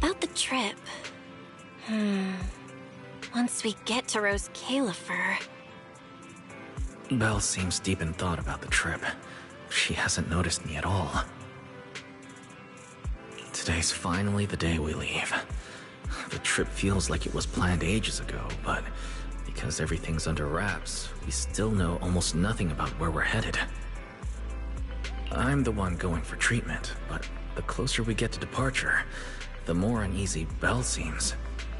About the trip... Once we get to Rose Califer... Belle seems deep in thought about the trip. She hasn't noticed me at all. Today's finally the day we leave. The trip feels like it was planned ages ago, but because everything's under wraps, we still know almost nothing about where we're headed. I'm the one going for treatment, but the closer we get to departure, the more uneasy Belle seems.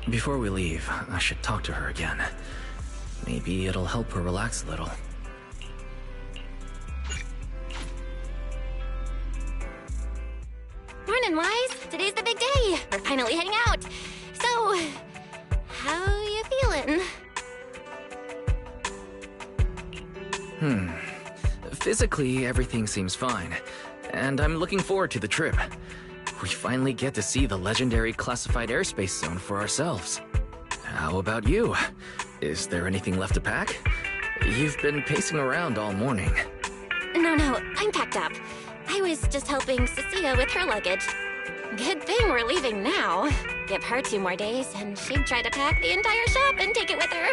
Before we leave, I should talk to her again. Maybe it'll help her relax a little. Morning, Wise. Today's the big day. We're finally heading out. So, how you feeling? Physically, everything seems fine, and I'm looking forward to the trip. We finally get to see the legendary classified airspace zone for ourselves. How about you? Is there anything left to pack? You've been pacing around all morning. No, I'm packed up. I was just helping Cecilia with her luggage. Good thing we're leaving now. Give her 2 more days, and she'd try to pack the entire shop and take it with her.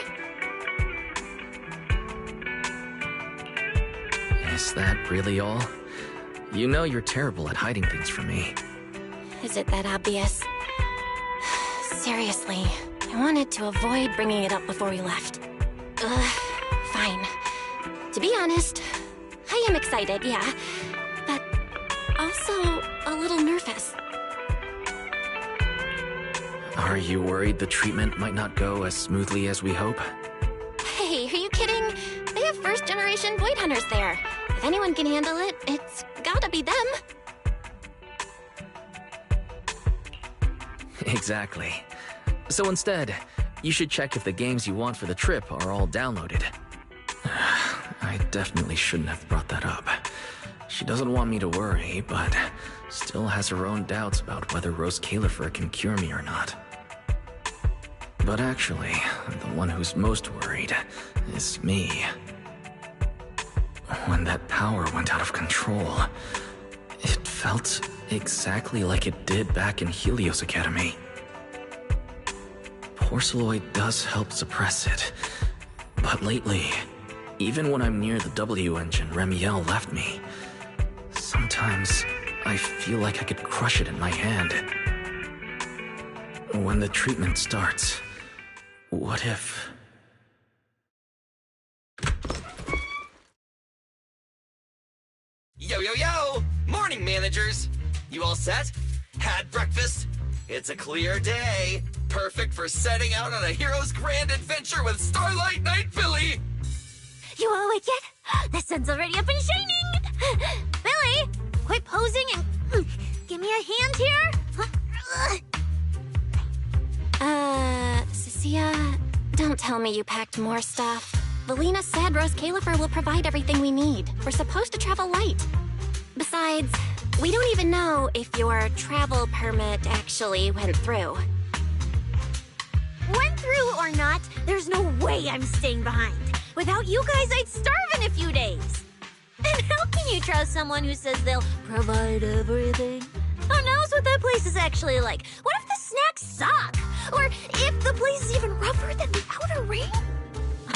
Is that really all? You know you're terrible at hiding things from me. Is it that obvious? Seriously, I wanted to avoid bringing it up before we left. Fine. To be honest, I am excited, yeah, but also a little nervous. Are you worried the treatment might not go as smoothly as we hope? Hey, are you kidding? They have first-generation Void Hunters there. If anyone can handle it, it's gotta be them. Exactly. So instead, you should check if the games you want for the trip are all downloaded. I definitely shouldn't have brought that up. She doesn't want me to worry, but still has her own doubts about whether Rose Califer can cure me or not. But actually, the one who's most worried is me. When that power went out of control, it felt exactly like it did back in Helios Academy. Porceloid does help suppress it, but lately, even when I'm near the W engine Remiel left me, sometimes I feel like I could crush it in my hand. When the treatment starts, what if... Yo, yo, yo! Morning, managers! You all set? Had breakfast? It's a clear day. Perfect for setting out on a hero's grand adventure with Starlight Knight Billy! You all awake yet? The sun's already up and shining! Billy, quit posing and give me a hand here! Cecilia, don't tell me you packed more stuff. Valina said Rose Califer will provide everything we need. We're supposed to travel light. Besides, we don't even know if your travel permit actually went through. Went through or not, there's no way I'm staying behind. Without you guys, I'd starve in a few days. And how can you trust someone who says they'll provide everything? Who knows what that place is actually like? What if the snacks suck? Or if the place is even rougher than the outer ring?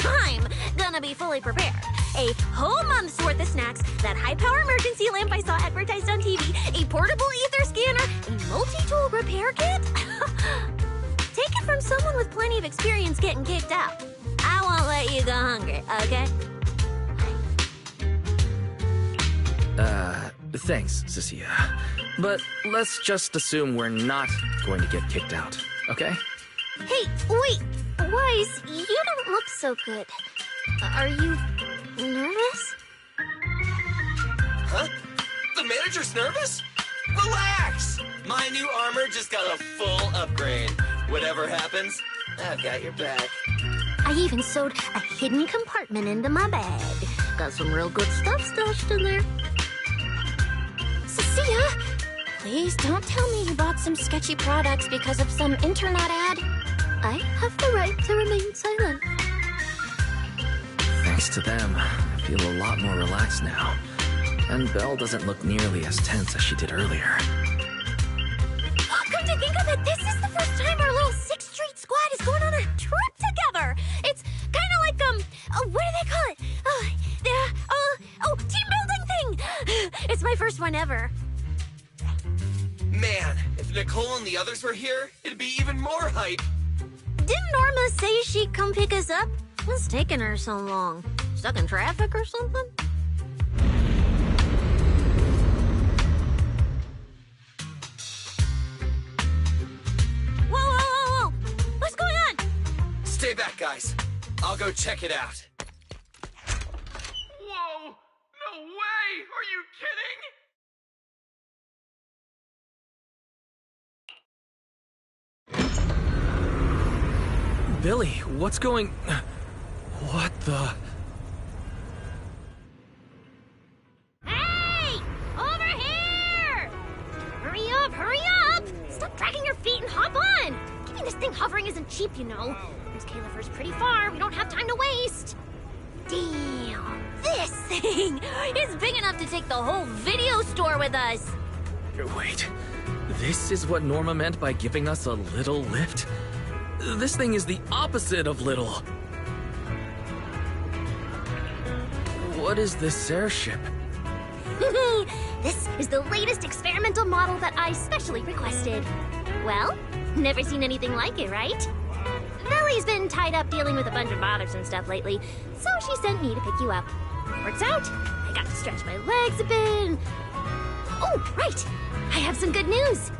I'm gonna be fully prepared. A whole month's worth of snacks, that high-power emergency lamp I saw advertised on TV, a portable ether scanner, a multi-tool repair kit? Take it from someone with plenty of experience getting kicked out. I won't let you go hungry, okay? Thanks, Cecilia. But let's just assume we're not going to get kicked out, okay? Hey, wait! Wise, you don't look so good. Are you nervous? Huh? The manager's nervous? Relax! My new armor just got a full upgrade. Whatever happens, I've got your back. I even sewed a hidden compartment into my bag. Got some real good stuff stashed in there. Cecilia, please don't tell me you bought some sketchy products because of some internet ad. I have the right to remain silent. Thanks to them, I feel a lot more relaxed now. And Belle doesn't look nearly as tense as she did earlier. Come to think of it, this one ever. Man, if Nicole and the others were here, it'd be even more hype. Didn't Norma say she'd come pick us up? What's taking her so long? Stuck in traffic or something? Whoa, whoa, whoa, whoa! What's going on? Stay back, guys. I'll go check it out. Whoa! No way! Are you kidding? Billy, what's going... What the... Hey! Over here! Hurry up, hurry up! Stop dragging your feet and hop on! Keeping this thing hovering isn't cheap, you know. This Califer's pretty far. We don't have time to waste. Damn! This thing is big enough to take the whole video store with us. Wait, this is what Norma meant by giving us a little lift? This thing is the opposite of little. What is this airship? This is the latest experimental model that I specially requested. Well, never seen anything like it, right? Bellie's been tied up dealing with a bunch of bothersome stuff lately, so she sent me to pick you up. Works out. I got to stretch my legs a bit. Oh, right. I have some good news.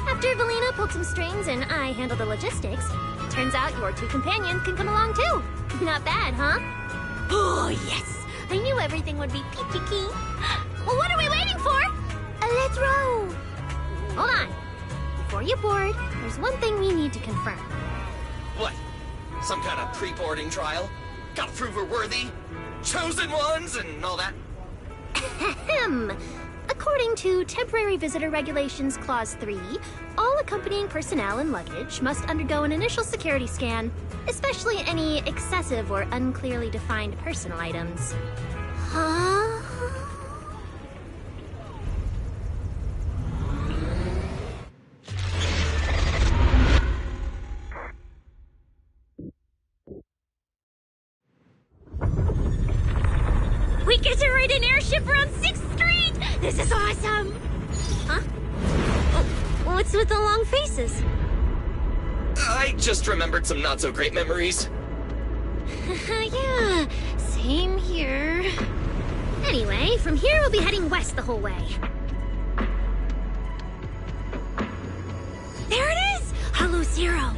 After Valina pulled some strings and I handled the logistics, turns out your two companions can come along too. Not bad, huh? Oh, yes. I knew everything would be peachy keen. Well, what are we waiting for? Let's roll. Hold on. Before you board, there's one thing we need to confirm. What? Some kind of pre-boarding trial? Gotta prove we're worthy? Chosen ones and all that? Ahem. According to Temporary Visitor Regulations Clause 3, all accompanying personnel and luggage must undergo an initial security scan, especially any excessive or unclearly defined personal items. Huh? We get to ride an airship around 6th Street! This is awesome! Huh? Oh, what's with the long faces? I just remembered some not-so-great memories. Yeah, same here. Anyway, from here we'll be heading west the whole way. There it is! Hollow Zero!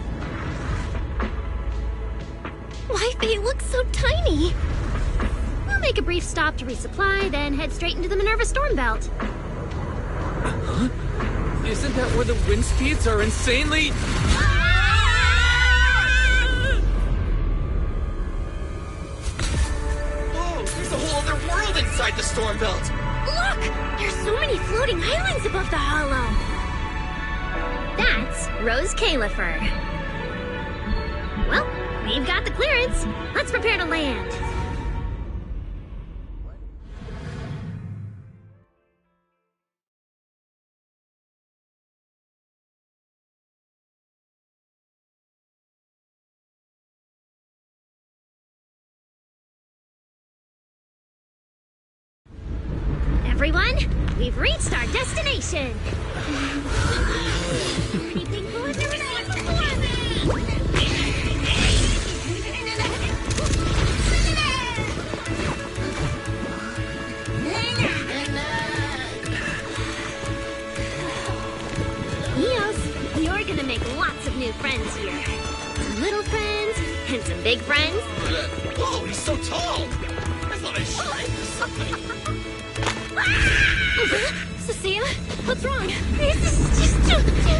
Why, they look so tiny! We'll make a brief stop to resupply, then head straight into the Minerva Storm Belt. Huh? Isn't that where the wind speeds are insanely... Whoa, there's a whole other world inside the storm belt! Look! There's so many floating islands above the hollow! That's Rose Califer. Well, we've got the clearance. Let's prepare to land. Everyone, we've reached our destination. Anything cool I've never seen before? Eos, you're gonna make lots of new friends here. Some little friends and some big friends. Whoa, he's so tall! I thought I shrank or something. Cecilia, what's wrong? This is just too cool!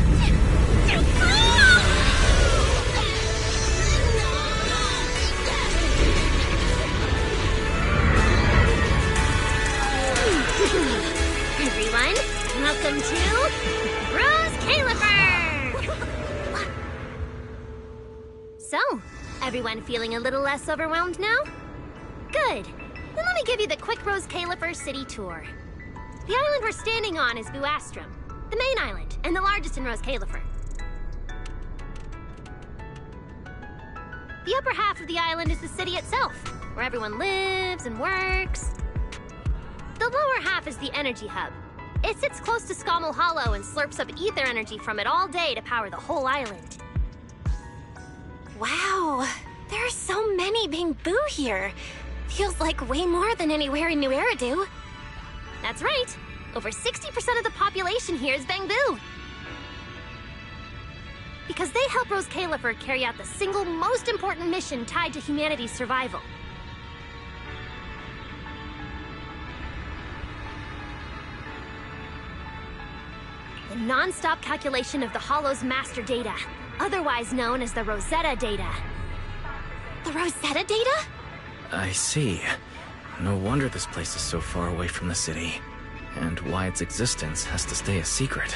Everyone, welcome to Rose Califer! So, everyone feeling a little less overwhelmed now? Good. Then let me give you the quick Rose Califer city tour. The island we're standing on is Buastrum, the main island, and the largest in Rose Califer. The upper half of the island is the city itself, where everyone lives and works. The lower half is the energy hub, It sits close to Scommel Hollow and slurps up ether energy from it all day to power the whole island. Wow, there are so many Bangboo here. Feels like way more than anywhere in New Eridu. That's right. Over 60% of the population here is Bangboo. Because they help Rose Califer carry out the single most important mission tied to humanity's survival. The non-stop calculation of the Hollow's master data, otherwise known as the Rosetta data. The Rosetta data? I see. No wonder this place is so far away from the city. And why its existence has to stay a secret.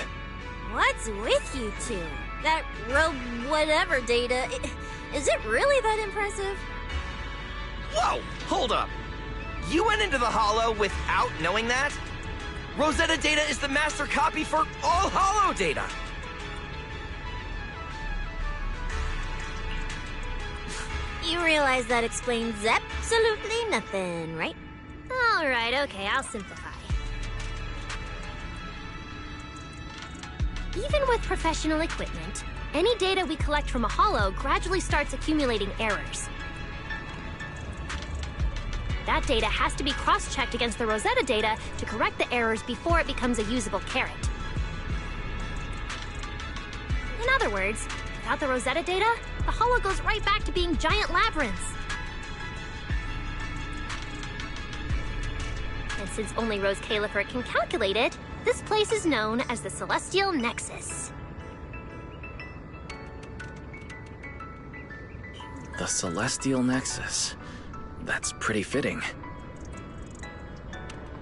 What's with you two? That whatever data, is it really that impressive? Whoa, hold up. You went into the Hollow without knowing that? Rosetta data is the master copy for all Hollow data. You realize that explains absolutely nothing, right? All right, okay, I'll simplify. Even with professional equipment, any data we collect from a Hollow gradually starts accumulating errors. That data has to be cross-checked against the Rosetta data to correct the errors before it becomes a usable carrot. In other words, without the Rosetta data, the Hollow goes right back to being giant labyrinths. And since only Rose Califer can calculate it, this place is known as the Celestial Nexus. The Celestial Nexus. That's pretty fitting.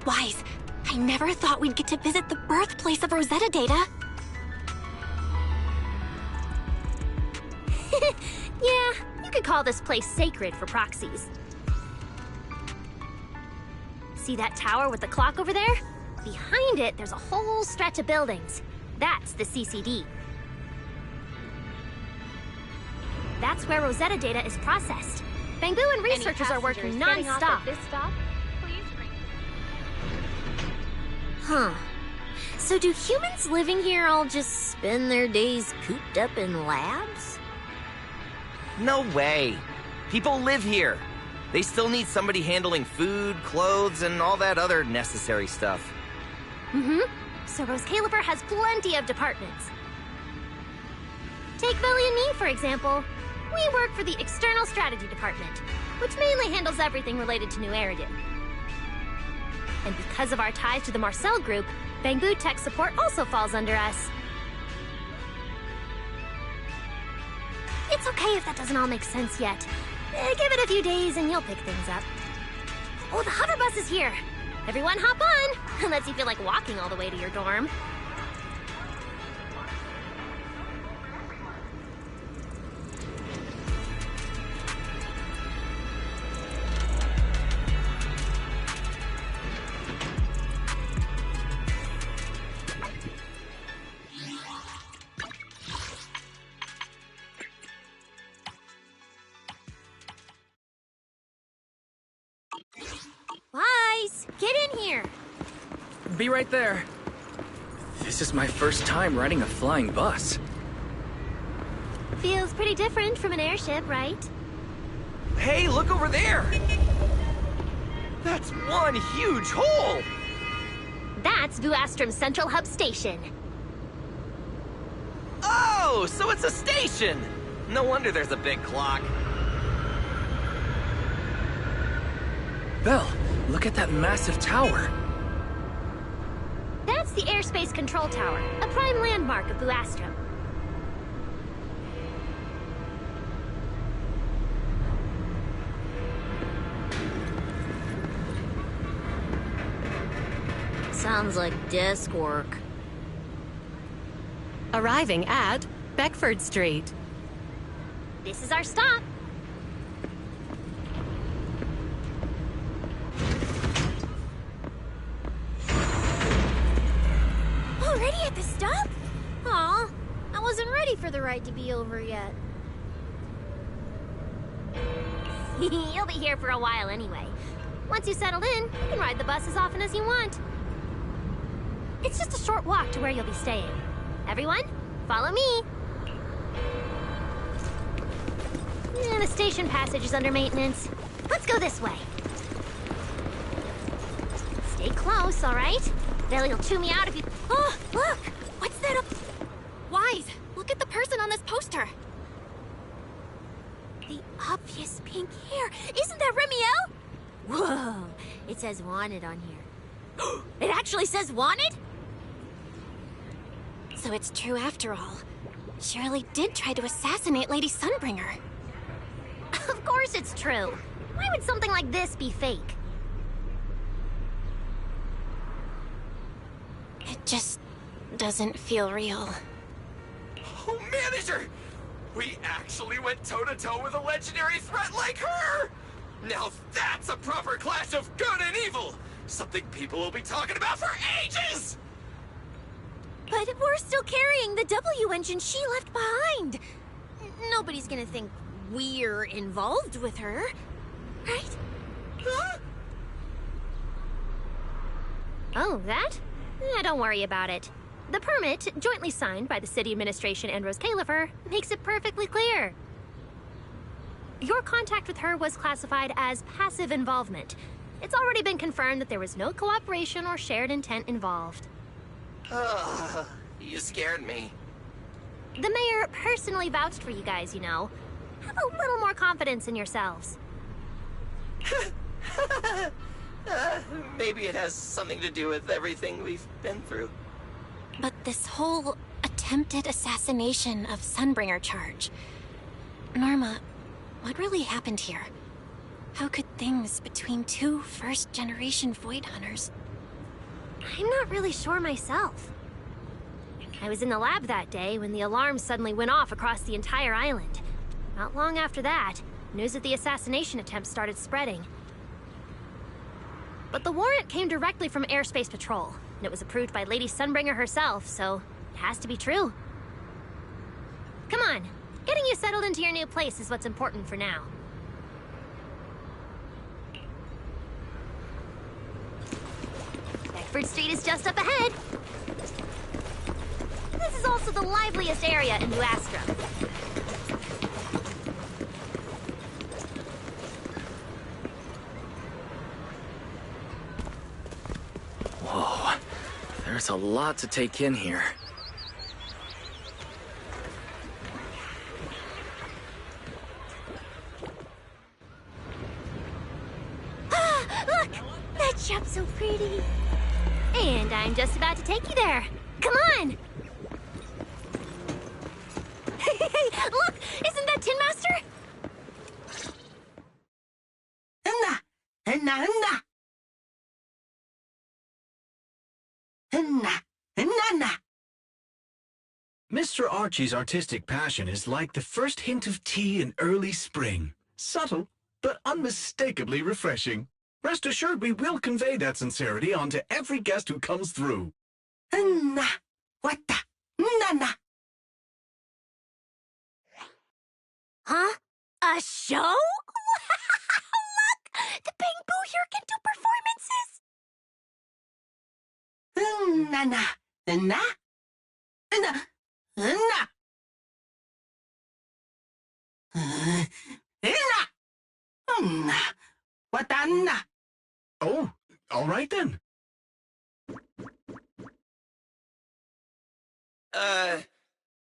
Wise, I never thought we'd get to visit the birthplace of Rosetta data. Yeah, you could call this place sacred for proxies. See that tower with the clock over there? Behind it, there's a whole stretch of buildings. That's the CCD. That's where Rosetta data is processed. Bangboo and researchers are working non-stop. Huh. So do humans living here all just spend their days cooped up in labs? No way. People live here. They still need somebody handling food, clothes, and all that other necessary stuff. Mm-hmm. So Rose Califer has plenty of departments. Take Billy and me, for example. We work for the External Strategy Department, which mainly handles everything related to New Eridu. And because of our ties to the Marcel Group, Bangboo Tech Support also falls under us. It's okay if that doesn't all make sense yet. Give it a few days and you'll pick things up. Oh, the hover bus is here. Everyone hop on, unless you feel like walking all the way to your dorm. Wise, get in here. Be right there. This is my first time riding a flying bus. Feels pretty different from an airship, right? Hey, look over there! That's one huge hole! That's Vuastrum's Central Hub Station. Oh, so it's a station! No wonder there's a big clock. Belle, look at that massive tower. That's the Airspace Control Tower, a prime landmark of Vuastrum. Sounds like desk work. Arriving at Beckford Street. This is our stop. Already at the stop? Aw, I wasn't ready for the ride to be over yet. You'll be here for a while anyway. Once you settle in, you can ride the bus as often as you want. It's just a short walk to where you'll be staying. Everyone, follow me. The station passage is under maintenance. Let's go this way. Stay close, all right? Billy will chew me out if you... Oh, look! What's that up? Wise, look at the person on this poster. The obvious pink hair. Isn't that Remiel? Whoa, it says wanted on here. It actually says wanted? So it's true after all. Shirley did try to assassinate Lady Sunbringer. Of course it's true. Why would something like this be fake? It just doesn't feel real. Oh, Manager! We actually went toe-to-toe with a legendary threat like her! Now that's a proper clash of good and evil! Something people will be talking about for ages! But we're still carrying the W engine she left behind. Nobody's gonna think we're involved with her, right? Huh? Oh, that? Don't worry about it. The permit, jointly signed by the city administration and Rose Califer, makes it perfectly clear. Your contact with her was classified as passive involvement. It's already been confirmed that there was no cooperation or shared intent involved. You scared me. The mayor personally vouched for you guys, you know. Have a little more confidence in yourselves. Maybe it has something to do with everything we've been through. But this whole attempted assassination of Sunbringer charge... Norma, what really happened here? How could things between two first-generation Void Hunters... I'm not really sure myself. I was in the lab that day when the alarms suddenly went off across the entire island. Not long after that, news of the assassination attempt started spreading. But the warrant came directly from Airspace Patrol, and it was approved by Lady Sunbringer herself, so it has to be true. Come on, getting you settled into your new place is what's important for now. Beckford Street is just up ahead. This is also the liveliest area in New Astra. Whoa, there's a lot to take in here. Look! That shop's so pretty. And I'm just about to take you there. Come on! Hey, look! Isn't that Tin Master? Mr. Archie's artistic passion is like the first hint of tea in early spring. Subtle, but unmistakably refreshing. Rest assured we will convey that sincerity onto every guest who comes through. Huh? A show? Look! The Bamboo here can do performances. Oh, all right then.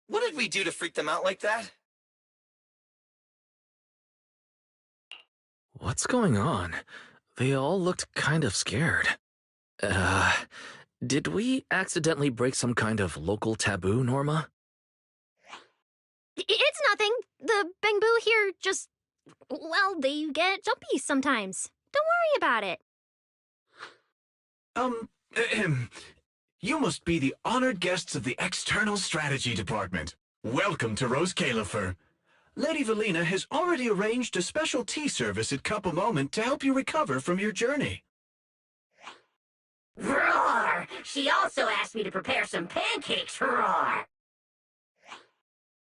What did we do to freak them out like that? What's going on? They all looked kind of scared. Did we accidentally break some kind of local taboo, Norma? It's nothing. The Bamboo here just... well, they get jumpy sometimes. Don't worry about it. You must be the honored guests of the External Strategy Department. Welcome to Rose Califer. Lady Valina has already arranged a special tea service at Cup a Moment to help you recover from your journey. Roar! She also asked me to prepare some pancakes, roar!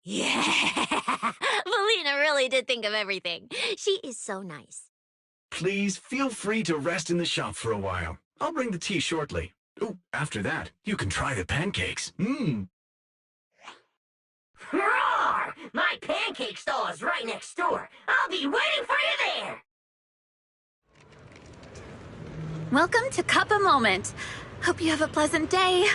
Yeah! Valina really did think of everything. She is so nice. Please feel free to rest in the shop for a while. I'll bring the tea shortly. Oh, after that, you can try the pancakes. Mmm. Roar! My pancake stall is right next door. I'll be waiting for you there. Welcome to Cuppa Moment. Hope you have a pleasant day.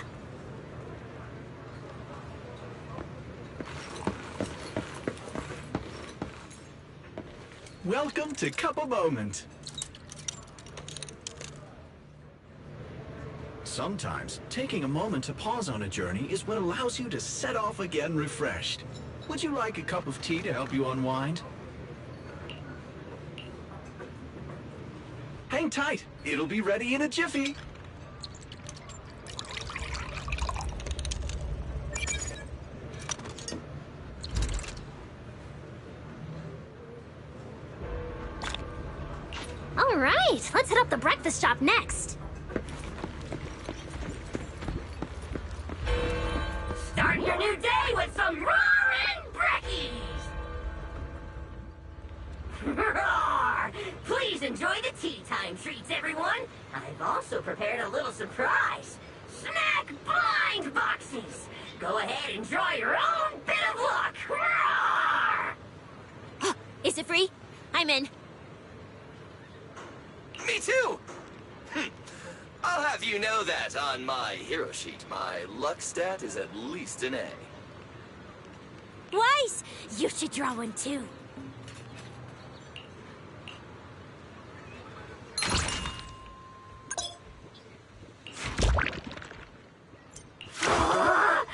Welcome to Cuppa Moment. Sometimes, taking a moment to pause on a journey is what allows you to set off again refreshed. Would you like a cup of tea to help you unwind? Hang tight, it'll be ready in a jiffy. All right, let's hit up the breakfast shop next. Start your new day with some roaring brekkies! Roar! Please enjoy the tea time treats, everyone. I've also prepared a little surprise. Snack blind boxes. Go ahead and draw your own bit of luck. Roar! Is it free? I'm in. Me too! I'll have you know that on my hero sheet, my luck stat is at least an A. Weiss, you should draw one too. A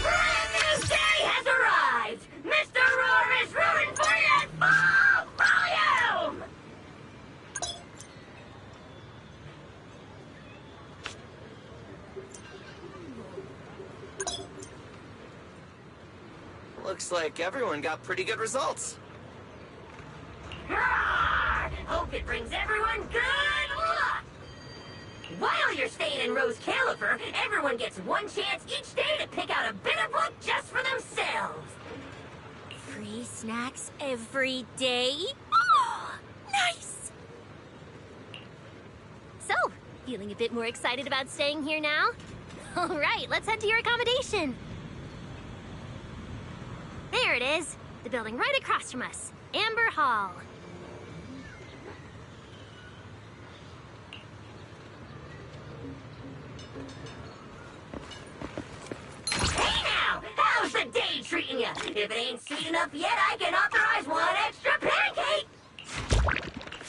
brand new day has arrived! Mr. Roar is rooting for you at full volume! Looks like everyone got pretty good results. Roar! Hope it brings everyone good luck! While you're staying in Rose Califer, everyone gets one chance each day to pick out a bit of luck just for themselves. Free snacks every day? Oh, nice! So, feeling a bit more excited about staying here now? All right, let's head to your accommodation. There it is, the building right across from us, Amber Hall. Hey now! How's the day treating you? If it ain't sweet enough yet, I can authorize one extra pancake!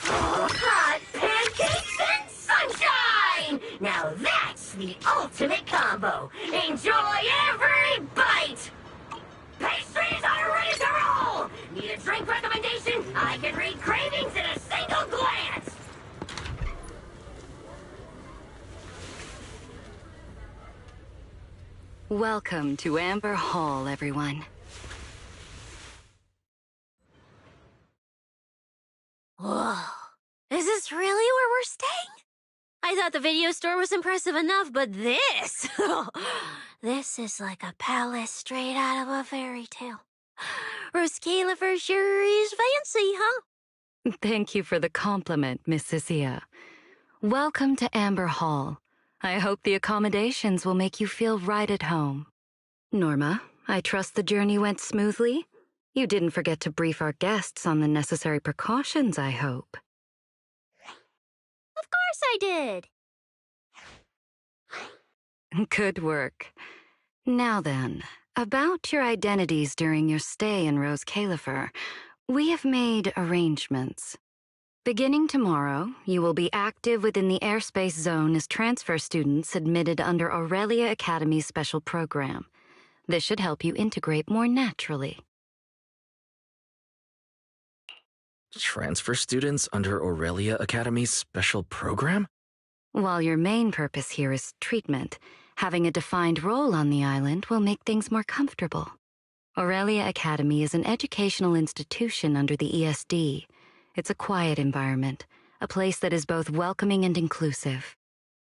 Hot pancakes and sunshine! Now that's the ultimate combo! Enjoy every bite! Pastries are ready to roll! Need a drink recommendation? I can read cravings in a single glance! Welcome to Amber Hall, everyone. Whoa. Is this really where we're staying? I thought the video store was impressive enough, but this... this is like a palace straight out of a fairy tale. Rose Califer sure is fancy, huh? Thank you for the compliment, Miss Cecilia. Welcome to Amber Hall. I hope the accommodations will make you feel right at home. Norma, I trust the journey went smoothly? You didn't forget to brief our guests on the necessary precautions, I hope. Of course I did. Good work. Now then, about your identities during your stay in Rose Califer, we have made arrangements. Beginning tomorrow, you will be active within the airspace zone as transfer students admitted under Aurelia Academy's special program. This should help you integrate more naturally. Transfer students under Aurelia Academy's special program? While your main purpose here is treatment, having a defined role on the island will make things more comfortable. Aurelia Academy is an educational institution under the ESD. It's a quiet environment, a place that is both welcoming and inclusive.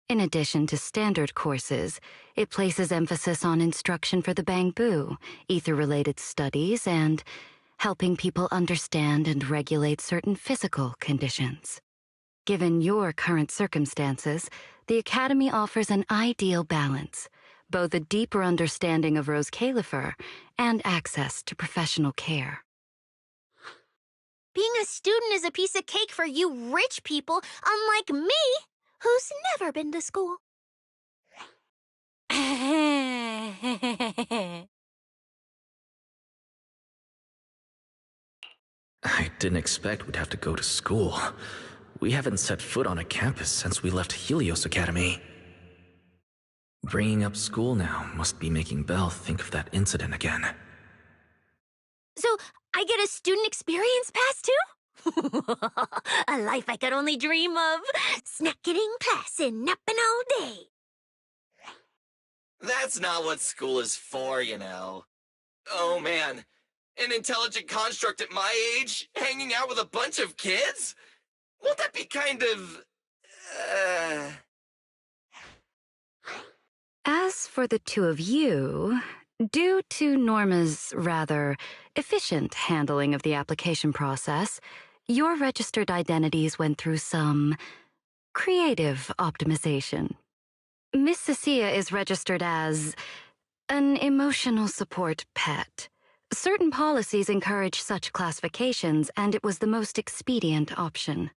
In addition to standard courses, it places emphasis on instruction for the Bangbu, ether-related studies, and helping people understand and regulate certain physical conditions. Given your current circumstances, the Academy offers an ideal balance, both a deeper understanding of Rose Califer and access to professional care. Being a student is a piece of cake for you rich people, unlike me, who's never been to school. I didn't expect we'd have to go to school. We haven't set foot on a campus since we left Helios Academy. Bringing up school now must be making Belle think of that incident again. So, I get a student experience pass too? A life I could only dream of. Snacking in class and napping all day. That's not what school is for, you know. Oh man, an intelligent construct at my age, hanging out with a bunch of kids? Won't that be kind of... As for the two of you, due to Norma's rather efficient handling of the application process, your registered identities went through some creative optimization. Miss Cecilia is registered as an emotional support pet. Certain policies encourage such classifications, and it was the most expedient option.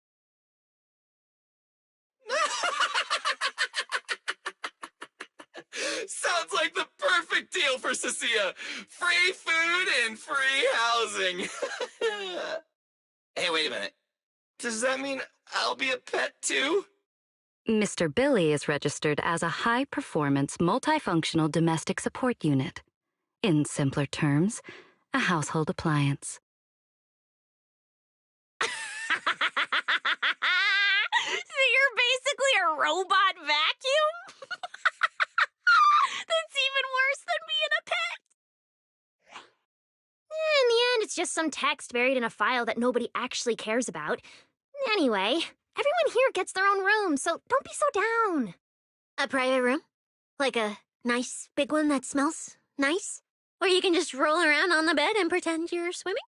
Sounds like the perfect deal for Cecilia. Free food and free housing. Hey, wait a minute. Does that mean I'll be a pet too? Mr. Billy is registered as a high-performance, multifunctional domestic support unit. In simpler terms, a household appliance. So you're basically a robot vacuum? That's even worse than being a pet. In the end, it's just some text buried in a file that nobody actually cares about. Anyway, everyone here gets their own room, so don't be so down. A private room? Like a nice big one that smells nice? Or you can just roll around on the bed and pretend you're swimming?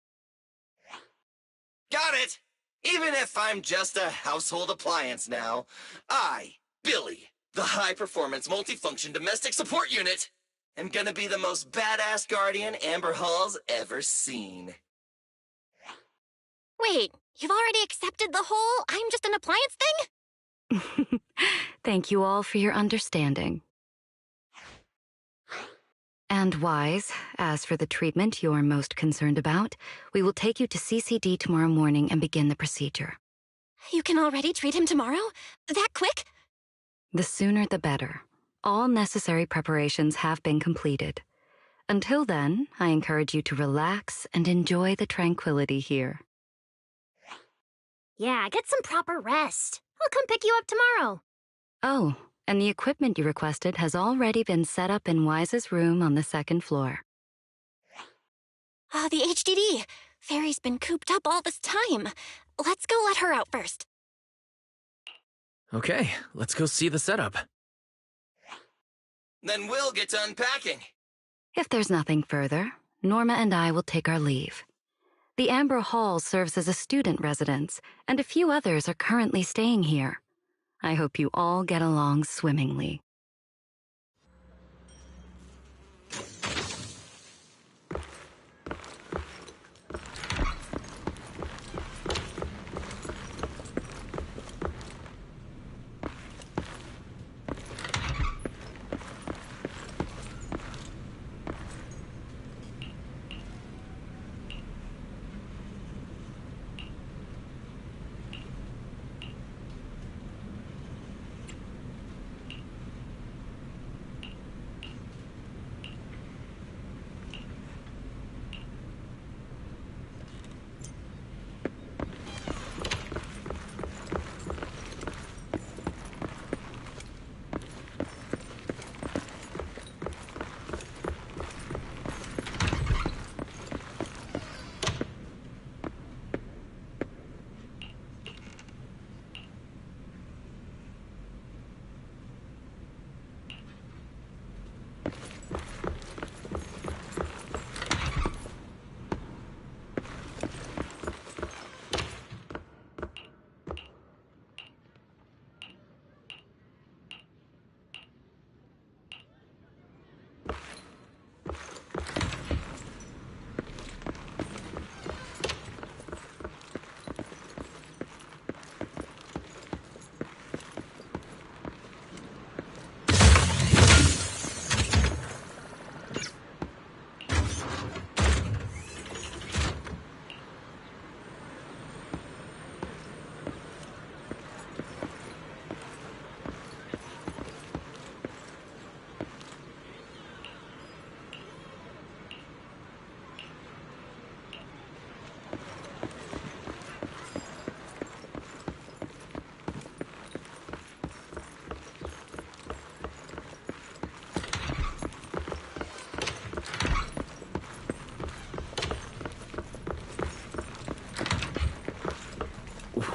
Got it! Even if I'm just a household appliance now, I, Billy, the high-performance multifunction domestic support unit, am gonna be the most badass guardian Amber Hall's ever seen. Wait, you've already accepted the whole I'm just an appliance thing? Thank you all for your understanding. And Wise, as for the treatment you're most concerned about, we will take you to CCD tomorrow morning and begin the procedure. You can already treat him tomorrow? That quick? The sooner the better. All necessary preparations have been completed. Until then, I encourage you to relax and enjoy the tranquility here. Yeah, get some proper rest. I'll come pick you up tomorrow. Oh, and the equipment you requested has already been set up in Wise's room on the second floor. Ah, the HDD. Fairy's been cooped up all this time. Let's go let her out first. Okay, let's go see the setup. Then we'll get to unpacking. If there's nothing further, Norma and I will take our leave. The Amber Hall serves as a student residence, and a few others are currently staying here. I hope you all get along swimmingly.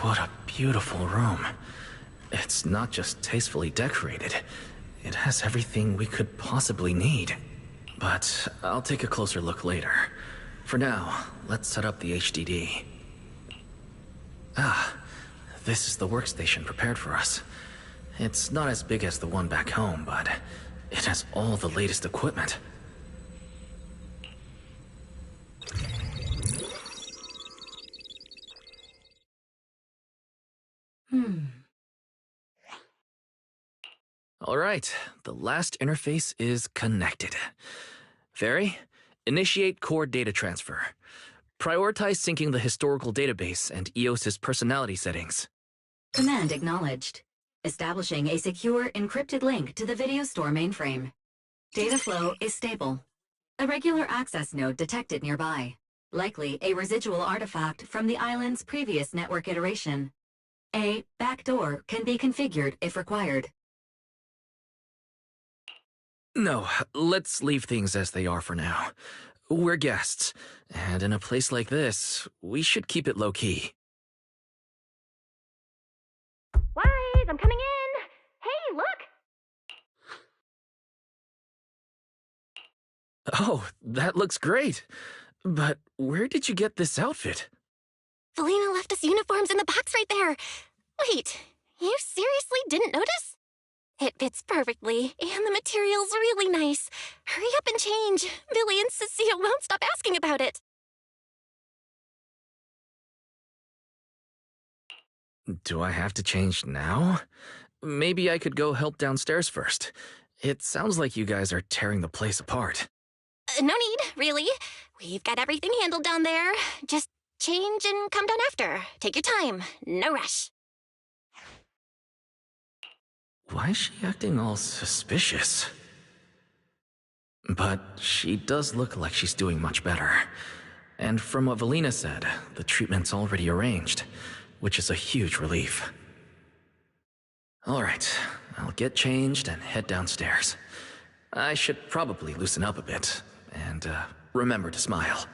What a beautiful room. It's not just tastefully decorated, it has everything we could possibly need. But I'll take a closer look later. For now, let's set up the HDD. Ah, this is the workstation prepared for us. It's not as big as the one back home, but it has all the latest equipment. All right, the last interface is connected. Fairy, initiate core data transfer. Prioritize syncing the historical database and EOS's personality settings. Command acknowledged. Establishing a secure encrypted link to the video store mainframe. Data flow is stable. A regular access node detected nearby. Likely a residual artifact from the island's previous network iteration. A backdoor can be configured if required. No, let's leave things as they are for now. We're guests, and in a place like this, we should keep it low-key. Wise, I'm coming in. Hey, look. Oh, that looks great. But where did you get this outfit? Felina left us uniforms in the box right there. Wait, you seriously didn't notice? It fits perfectly, and the material's really nice. Hurry up and change. Billy and Cecilia won't stop asking about it. Do I have to change now? Maybe I could go help downstairs first. It sounds like you guys are tearing the place apart. No need, really. We've got everything handled down there. Just change and come down after. Take your time. No rush. Why is she acting all suspicious? But she does look like she's doing much better. And from what Valina said, the treatment's already arranged, which is a huge relief. All right, I'll get changed and head downstairs. I should probably loosen up a bit, and remember to smile.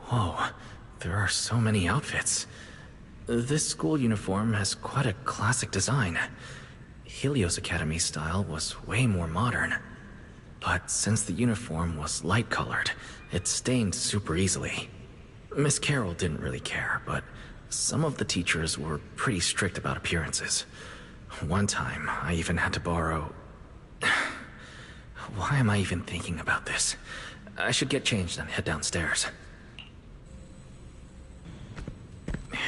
Whoa, there are so many outfits. This school uniform has quite a classic design. Helios Academy style was way more modern. But since the uniform was light-colored, it stained super easily. Miss Carroll didn't really care, but some of the teachers were pretty strict about appearances. One time, I even had to borrow... Why am I even thinking about this? I should get changed and head downstairs.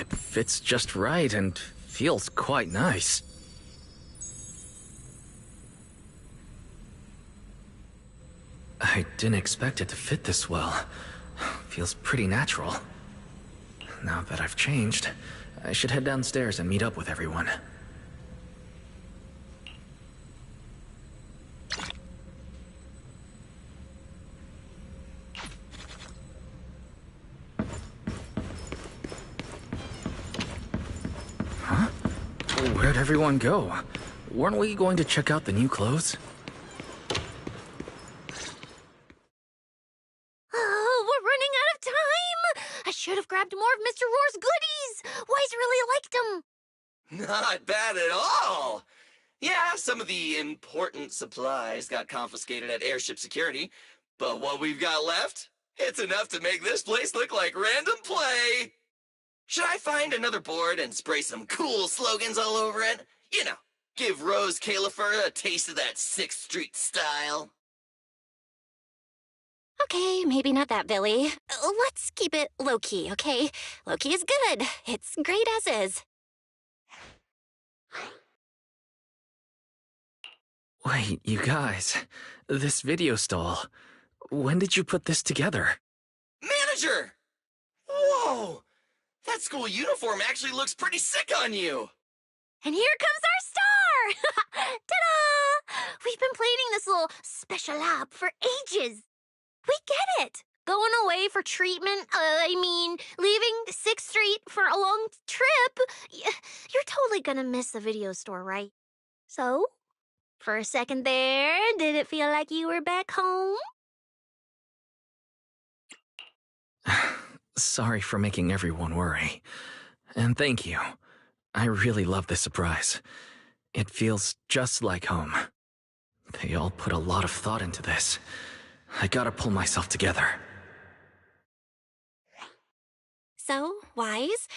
It fits just right and feels quite nice. I didn't expect it to fit this well. Feels pretty natural. Now that I've changed, I should head downstairs and meet up with everyone. Huh? Where'd everyone go? Weren't we going to check out the new clothes? Oh, we're running out of time! I should have grabbed more of Mr. Roar's goodies! Wise really liked them! Not bad at all! Yeah, some of the important supplies got confiscated at airship security, but what we've got left, it's enough to make this place look like random play! Should I find another board and spray some cool slogans all over it? You know, give Rose Califer a taste of that 6th Street style. Okay, maybe not that, Billy. Let's keep it low-key, okay? Low-key is good. It's great as is. Wait, you guys. This video stall. When did you put this together? Manager! Whoa! That school uniform actually looks pretty sick on you! And here comes our star! Ta-da! We've been planning this little special op for ages. We get it. Going away for treatment, leaving 6th Street for a long trip. You're totally gonna miss the video store, right? So, for a second there, did it feel like you were back home? Sorry for making everyone worry. And thank you. I really love this surprise. It feels just like home. They all put a lot of thought into this. I gotta pull myself together. So, Wise,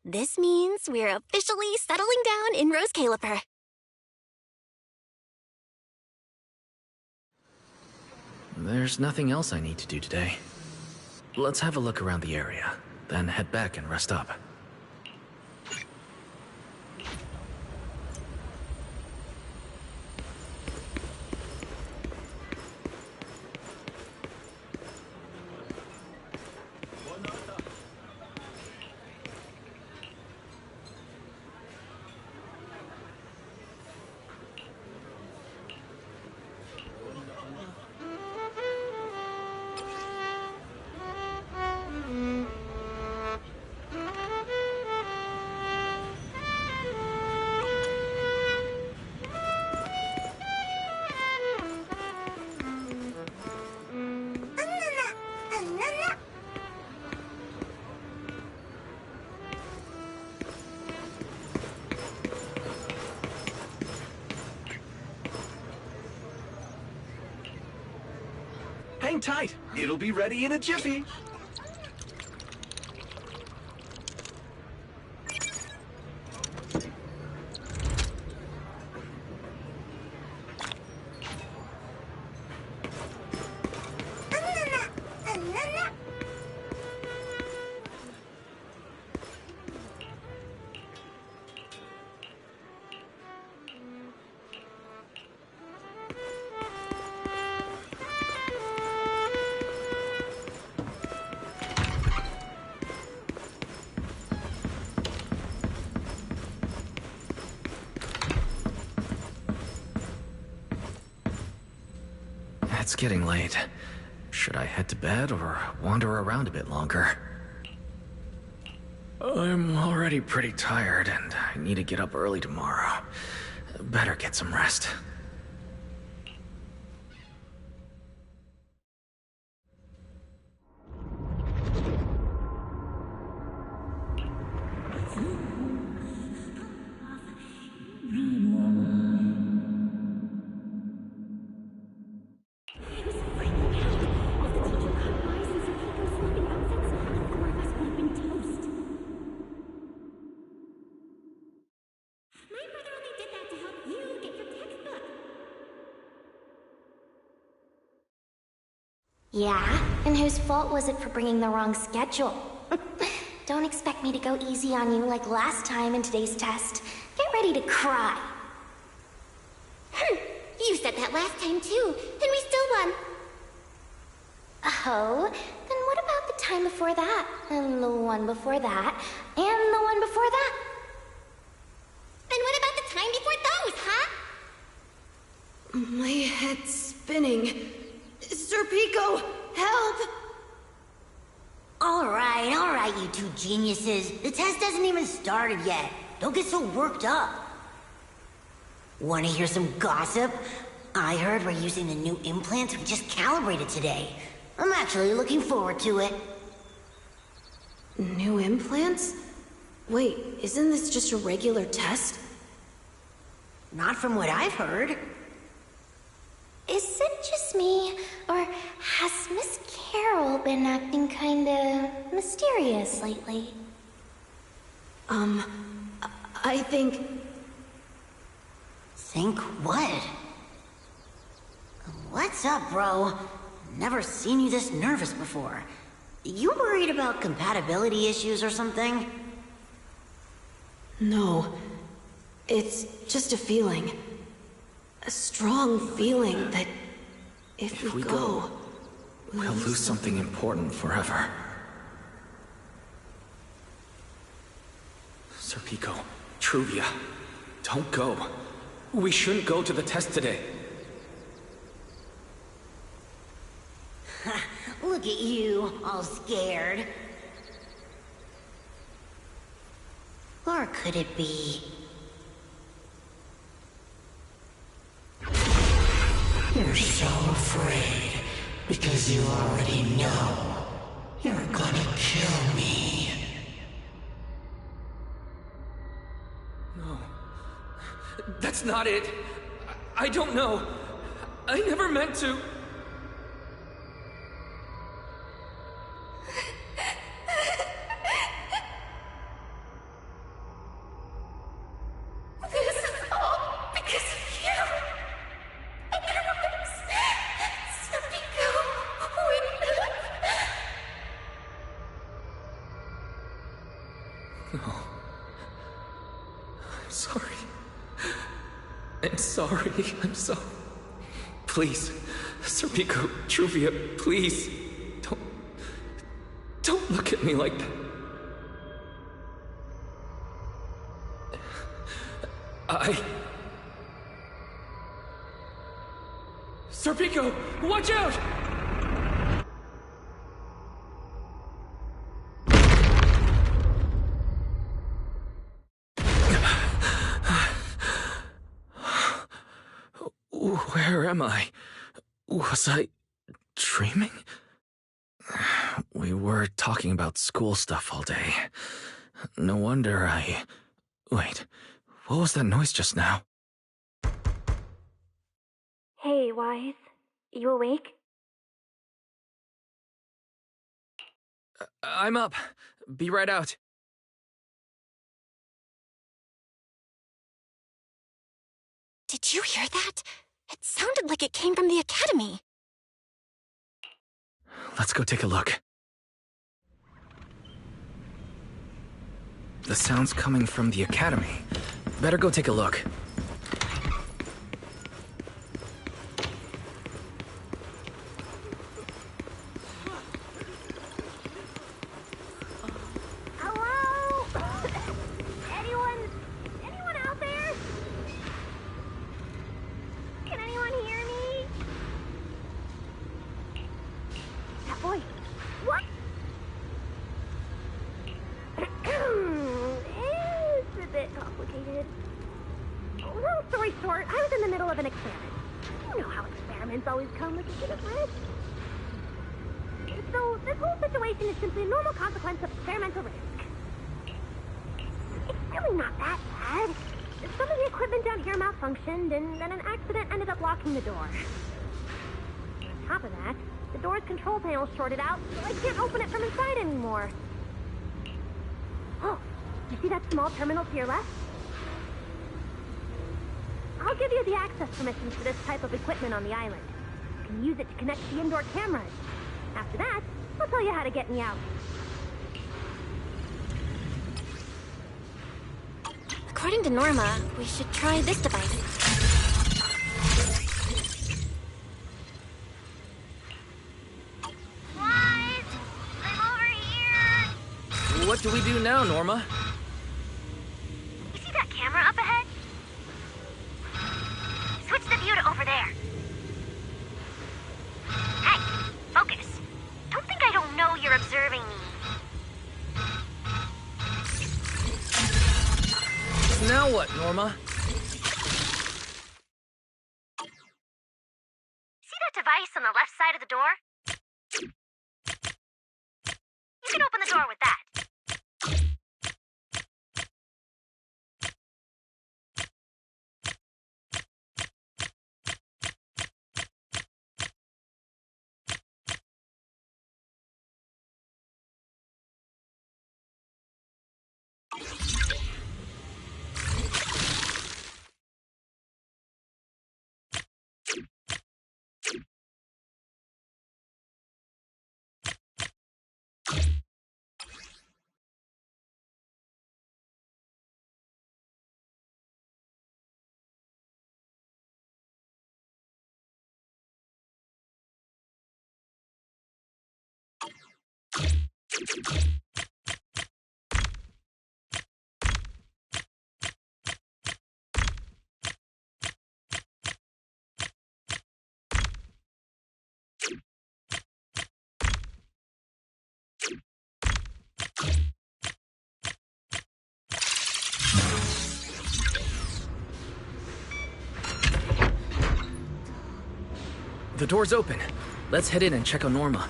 this means we're officially settling down in Rose Caliper. There's nothing else I need to do today. Let's have a look around the area, then head back and rest up. Hang tight. It'll be ready in a jiffy. It's getting late. Should I head to bed or wander around a bit longer? I'm already pretty tired and I need to get up early tomorrow. Better get some rest. Yeah? And whose fault was it for bringing the wrong schedule? Don't expect me to go easy on you like last time in today's test. Get ready to cry. You said that last time too, and we still won. Oh, then what about the time before that? And the one before that? And the one before that? And what about the time before those, huh? My head's spinning. Sir Pico, help! All right, you two geniuses. The test hasn't even started yet. Don't get so worked up. Want to hear some gossip? I heard we're using the new implants we just calibrated today. I'm actually looking forward to it. New implants? Wait, isn't this just a regular test? Not from what I've heard. Is it just me, or has Miss Carol been acting kinda mysterious lately? I think... Think what? What's up, bro? Never seen you this nervous before. You worried about compatibility issues or something? No. It's just a feeling. A strong feeling that if we go, we'll lose something important forever. Sir Pico, Truvia, don't go. We shouldn't go to the test today. Look at you, all scared. Or could it be? You're so afraid because you already know you're gonna kill me. No. That's not it. I don't know. I never meant to. This is all because of you. Otherwise, Serpico wouldn't have. No. I'm sorry. I'm sorry. I'm sorry. Please, Serpico, Truvia, please. Don't look at me like that. Serpico, watch out! Where am I? Was I dreaming? We were talking about school stuff all day. No wonder I... Wait, what was that noise just now? Hey, Wise. You awake? I'm up. Be right out. Did you hear that? It sounded like it came from the academy. Let's go take a look. The sound's coming from the academy. Better go take a look. Hello? Anyone out there? Can anyone hear me? That voice. What? It's a bit complicated. Long story short, I was in the middle of an experiment. You know how experiments always come with a bit of risk. So, this whole situation is simply a normal consequence of experimental risk. It's really not that bad. Some of the equipment down here malfunctioned, and then an accident ended up locking the door. On top of that, the door's control panel shorted out, so I can't open it from inside anymore. Oh, you see that small terminal to your left? I'll give you the access permissions for this type of equipment on the island. You can use it to connect to the indoor cameras. After that, I'll tell you how to get me out. According to Norma, we should try this device. Wise! I'm over here! What do we do now, Norma? You see that camera up ahead? Switch the view to over there. Hey, focus. Don't think I don't know you're observing me. Now what, Norma? See that device on the left side of the door? You can open the door with that. The door's open. Let's head in and check on Norma.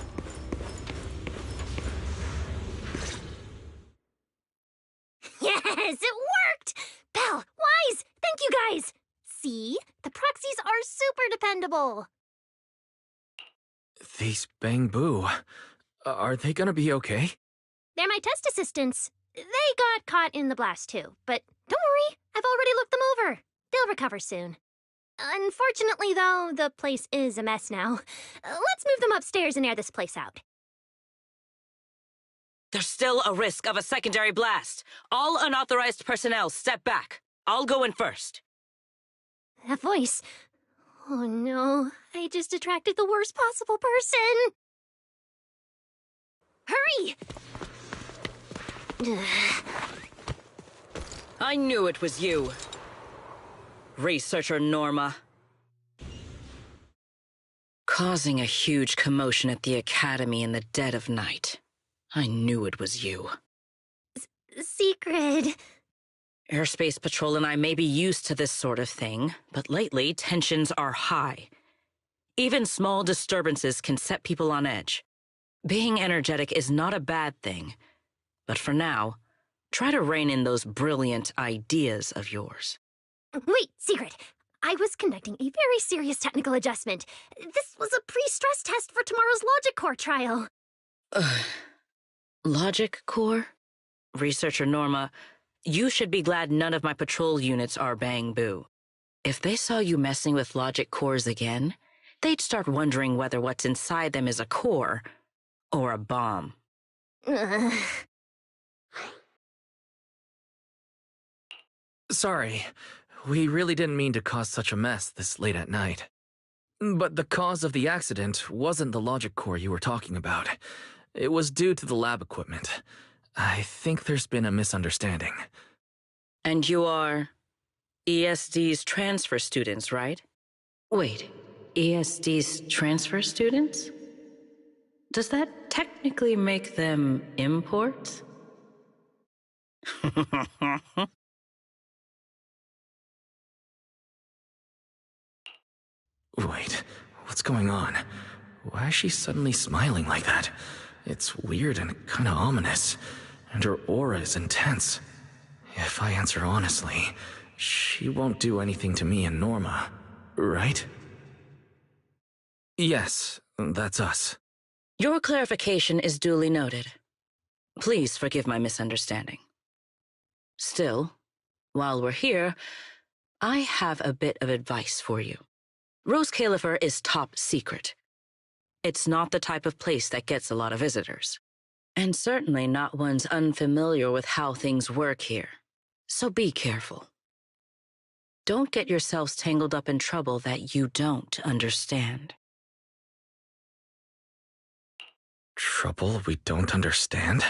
Yes, it worked! Belle, Wise, thank you guys! See? The proxies are super dependable. These Bang-Boo, are they gonna be okay? They're my test assistants. They got caught in the blast too, but don't worry, I've already looked them over. They'll recover soon. Unfortunately, though, the place is a mess now. Let's move them upstairs and air this place out. There's still a risk of a secondary blast. All unauthorized personnel, step back. I'll go in first. That voice. Oh no, I just attracted the worst possible person. Hurry! I knew it was you. Researcher Norma. Causing a huge commotion at the Academy in the dead of night. I knew it was you. Secret. Airspace Patrol and I may be used to this sort of thing, but lately tensions are high. Even small disturbances can set people on edge. Being energetic is not a bad thing, but for now, try to rein in those brilliant ideas of yours. Wait, Secret. I was conducting a very serious technical adjustment. This was a pre-stress test for tomorrow's Logic Core trial. Logic Core? Researcher Norma, you should be glad none of my patrol units are Bang-Boo. If they saw you messing with Logic Cores again, they'd start wondering whether what's inside them is a core or a bomb. Sorry, we really didn't mean to cause such a mess this late at night. But the cause of the accident wasn't the logic core you were talking about. It was due to the lab equipment. I think there's been a misunderstanding. And you are ESD's transfer students, right? Wait, ESD's transfer students? Does that technically make them imports? Wait, what's going on? Why is she suddenly smiling like that? It's weird and kinda ominous, and her aura is intense. If I answer honestly, she won't do anything to me and Norma, right? Yes, that's us. Your clarification is duly noted. Please forgive my misunderstanding. Still, while we're here, I have a bit of advice for you. Rose Califer is top secret. It's not the type of place that gets a lot of visitors, and certainly not ones unfamiliar with how things work here. So be careful. Don't get yourselves tangled up in trouble that you don't understand. Trouble we don't understand?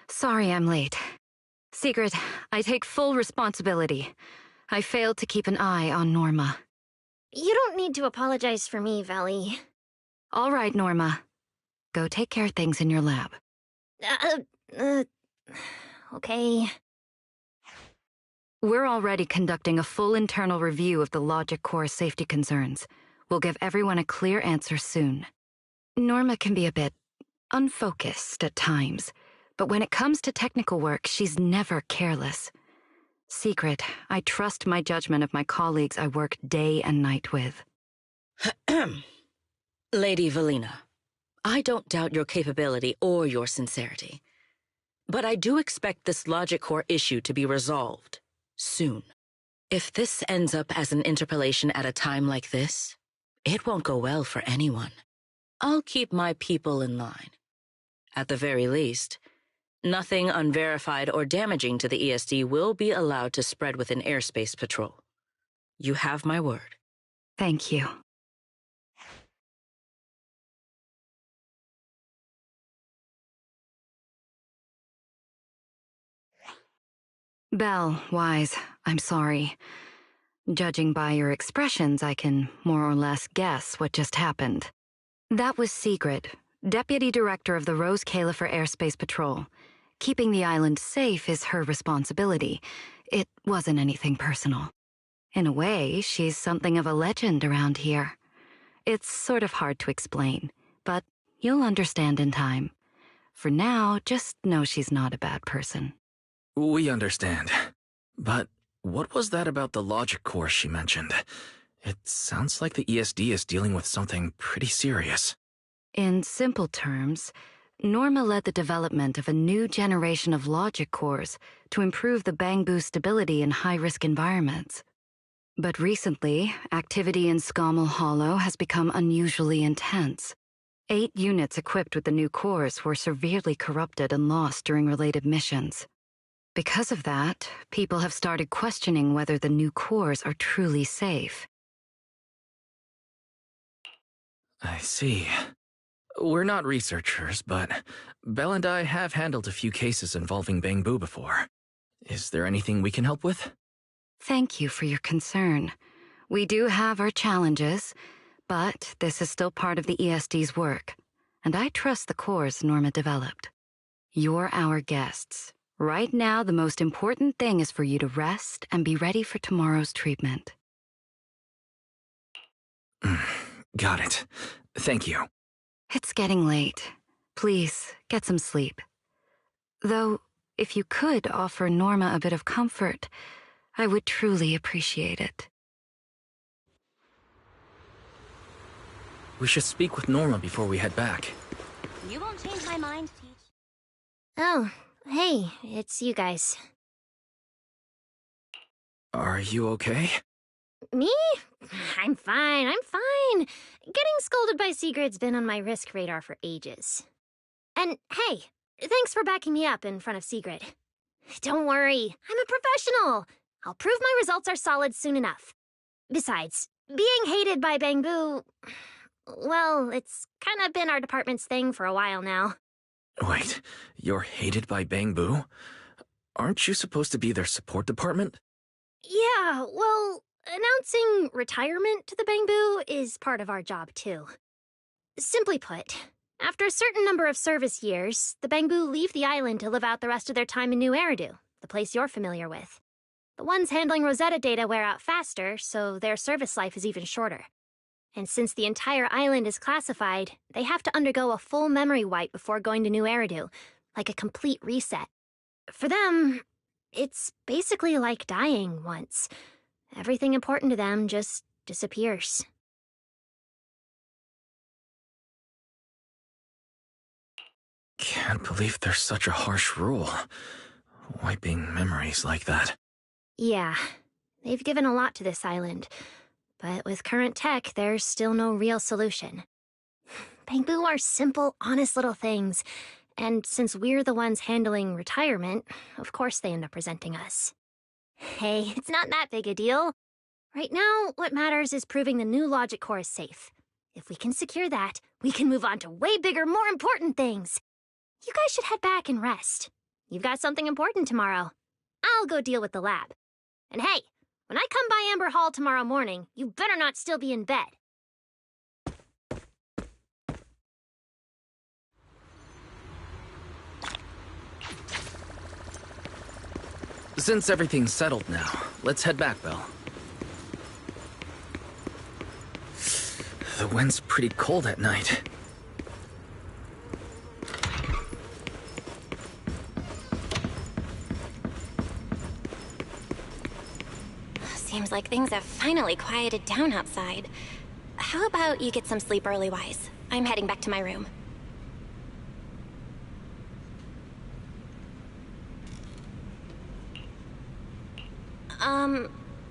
Sorry I'm late. Secret, I take full responsibility. I failed to keep an eye on Norma. You don't need to apologize for me, Valley. All right, Norma. Go take care of things in your lab. Okay. We're already conducting a full internal review of the Logic Core safety concerns. We'll give everyone a clear answer soon. Norma can be a bit unfocused at times, but when it comes to technical work, she's never careless. Secret, I trust my judgment of my colleagues I work day and night with. Lady Valina, I don't doubt your capability or your sincerity, but I do expect this Logic Core issue to be resolved soon. If this ends up as an interpolation at a time like this, it won't go well for anyone. I'll keep my people in line. At the very least, nothing unverified or damaging to the ESD will be allowed to spread within Airspace Patrol. You have my word. Thank you. Belle, Wise, I'm sorry. Judging by your expressions, I can more or less guess what just happened. That was Secret, Deputy Director of the Rose Califer Airspace Patrol. Keeping the island safe is her responsibility. It wasn't anything personal. In a way, she's something of a legend around here. It's sort of hard to explain, but you'll understand in time. For now, just know she's not a bad person. We understand. But what was that about the logic course she mentioned? It sounds like the ESD is dealing with something pretty serious. In simple terms, Norma led the development of a new generation of logic cores to improve the Bangbu stability in high-risk environments. But recently, activity in Scommel Hollow has become unusually intense. 8 units equipped with the new cores were severely corrupted and lost during related missions. Because of that, people have started questioning whether the new cores are truly safe. I see. We're not researchers, but Belle and I have handled a few cases involving Bangbu before. Is there anything we can help with? Thank you for your concern. We do have our challenges, but this is still part of the ESD's work, and I trust the cores Norma developed. You're our guests. Right now, the most important thing is for you to rest and be ready for tomorrow's treatment. Got it. Thank you. It's getting late. Please, get some sleep. Though, if you could offer Norma a bit of comfort, I would truly appreciate it. We should speak with Norma before we head back. You won't change my mind, Teach. Oh, hey, it's you guys. Are you okay? Me? I'm fine. Getting scolded by Sigrid's been on my risk radar for ages. And hey, thanks for backing me up in front of Sigrid. Don't worry, I'm a professional. I'll prove my results are solid soon enough. Besides, being hated by Bangbu, well, it's kind of been our department's thing for a while now. Wait, you're hated by Bangbu? Aren't you supposed to be their support department? Yeah, well, announcing retirement to the Bangbu is part of our job, too. Simply put, after a certain number of service years, the Bangbu leave the island to live out the rest of their time in New Eridu, the place you're familiar with. The ones handling Rosetta data wear out faster, so their service life is even shorter. And since the entire island is classified, they have to undergo a full memory wipe before going to New Eridu, like a complete reset. For them, it's basically like dying once. Everything important to them just disappears. Can't believe there's such a harsh rule. Wiping memories like that. Yeah, they've given a lot to this island. But with current tech, there's still no real solution. Bangbu are simple, honest little things. And since we're the ones handling retirement, of course they end up resenting us. Hey, it's not that big a deal. Right now, what matters is proving the new logic core is safe. If we can secure that, we can move on to way bigger, more important things. You guys should head back and rest. You've got something important tomorrow. I'll go deal with the lab. And hey, when I come by Amber Hall tomorrow morning, you better not still be in bed. Since everything's settled now, let's head back, Belle. The wind's pretty cold at night. Seems like things have finally quieted down outside. How about you get some sleep early, Wise? I'm heading back to my room.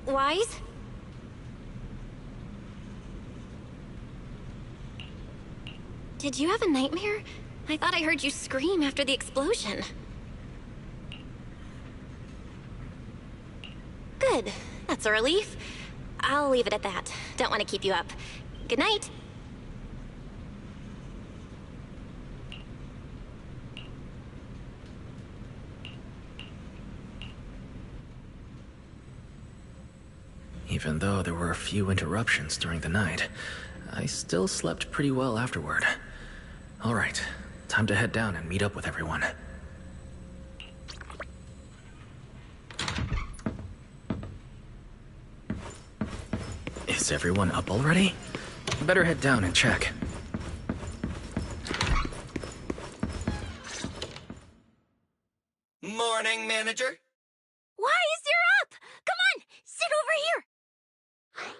Wise? Did you have a nightmare? I thought I heard you scream after the explosion. Good. That's a relief. I'll leave it at that. Don't want to keep you up. Good night. Even though there were a few interruptions during the night, I still slept pretty well afterward. All right, time to head down and meet up with everyone. Is everyone up already? Better head down and check. Morning, manager. Wise, you're up! Come on, sit over here!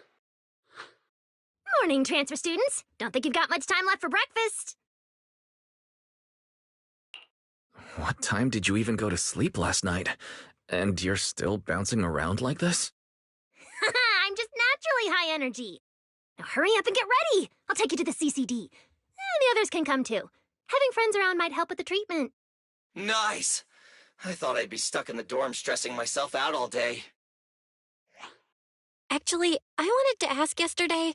Morning, transfer students. Don't think you've got much time left for breakfast. What time did you even go to sleep last night? And you're still bouncing around like this? I'm just naturally high energy. Now hurry up and get ready. I'll take you to the CCD. The others can come too. Having friends around might help with the treatment. Nice. I thought I'd be stuck in the dorm stressing myself out all day. Actually, I wanted to ask yesterday,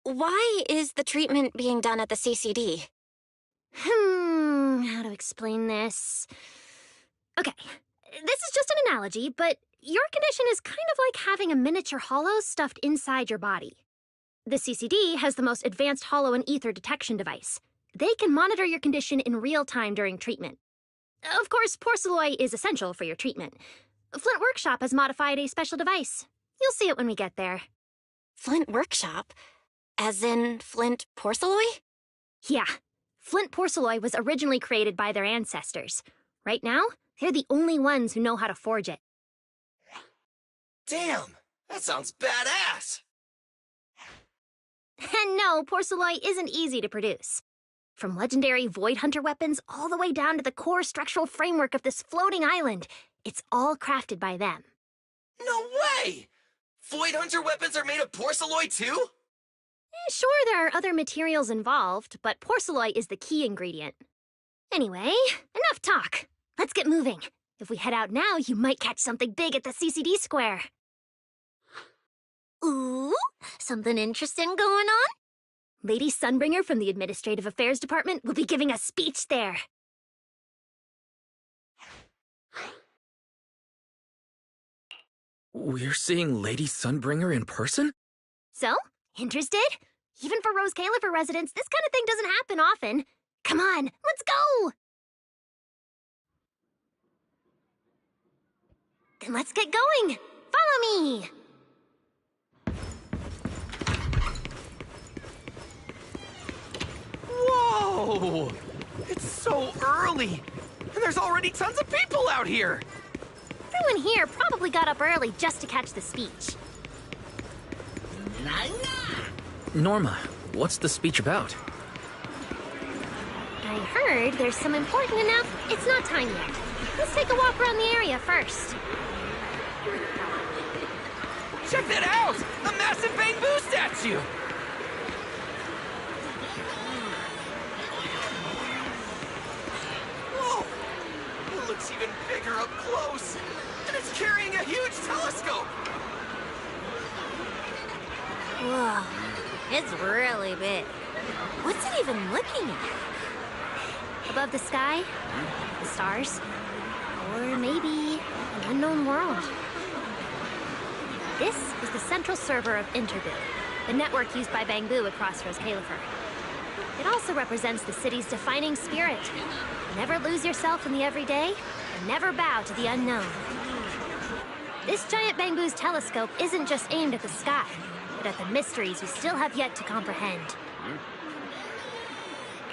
why is the treatment being done at the CCD? How to explain this? Okay, this is just an analogy, but your condition is kind of like having a miniature hollow stuffed inside your body. The CCD has the most advanced hollow and ether detection device. They can monitor your condition in real time during treatment. Of course, porcelloi is essential for your treatment. Flint Workshop has modified a special device. You'll see it when we get there. Flint Workshop? As in Flint porcelloi? Yeah. Flint porcelloi was originally created by their ancestors. Right now, they're the only ones who know how to forge it. Damn, that sounds badass. And no, porcelloi isn't easy to produce. From legendary Void Hunter weapons all the way down to the core structural framework of this floating island, it's all crafted by them. No way! Void Hunter weapons are made of porcelloi too? Sure, there are other materials involved, but porcelloi is the key ingredient. Anyway, enough talk. Let's get moving. If we head out now, you might catch something big at the CCD square. Ooh, something interesting going on? Lady Sunbringer from the Administrative Affairs Department will be giving a speech there. We're seeing Lady Sunbringer in person? So, interested? Even for Rose Califer residents, this kind of thing doesn't happen often. Come on, let's go! Then let's get going. Follow me! Whoa! It's so early! And there's already tons of people out here! Everyone here probably got up early just to catch the speech. Norma, what's the speech about? I heard there's some important enough. It's not time yet. Let's take a walk around the area first. Check that out! A massive bamboo statue! Whoa! It looks even bigger up close! And it's carrying a huge telescope! Whoa, it's really big. What's it even looking at? Above the sky, the stars, or maybe an unknown world. This is the central server of Interboo, the network used by Bangbu across Rose Califer. It also represents the city's defining spirit. Never lose yourself in the everyday, and never bow to the unknown. This giant Bangbu's telescope isn't just aimed at the sky, but at the mysteries we still have yet to comprehend.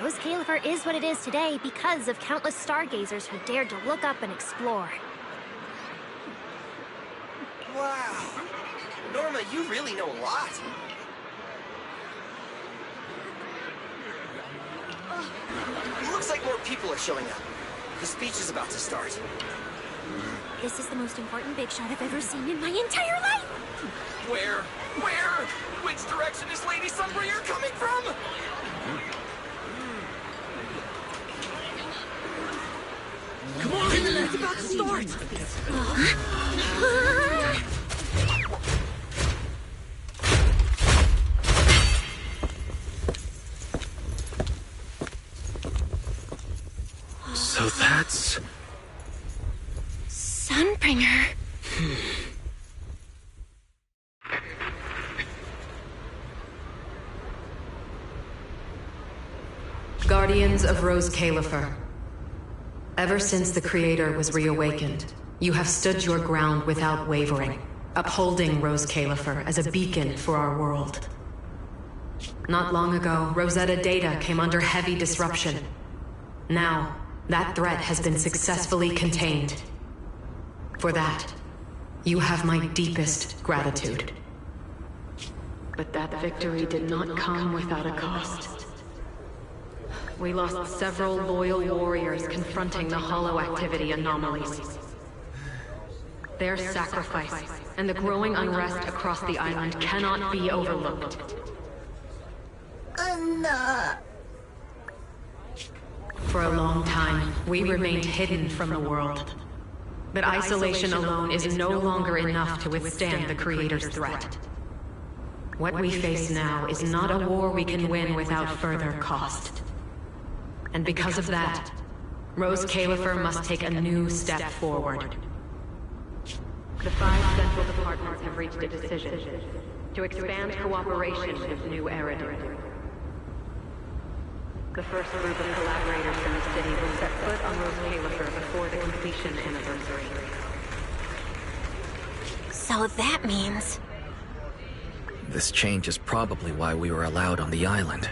Rose Califer is what it is today because of countless stargazers who dared to look up and explore. Wow! Norma, you really know a lot. Looks like more people are showing up. The speech is about to start. This is the most important big shot I've ever seen in my entire life! Where? Where? Which direction is Lady Sunbringer coming from? Come on! It's about to start! So that's... Sunbringer. Guardians of Rose Califer. Ever since the Creator was reawakened, you have stood your ground without wavering, upholding Rose Califer as a beacon for our world. Not long ago, Rosetta data came under heavy disruption. Now, that threat has been successfully contained. For that, you have my deepest gratitude. But that victory did not come without a cost. We lost several loyal warriors confronting the hollow activity anomalies. Their sacrifice and the growing unrest across the island cannot be overlooked. For a long time, we remained hidden from the world. But isolation alone is no longer enough to withstand the Creator's threat. What we face now is not a war we can win without further cost. And because of that, Rose Califer must take a new step forward. The 5 central departments have reached a decision to expand cooperation with New Eridan. The first group of collaborators from the city will set foot on Rose Califer before the completion anniversary. So that means... This change is probably why we were allowed on the island.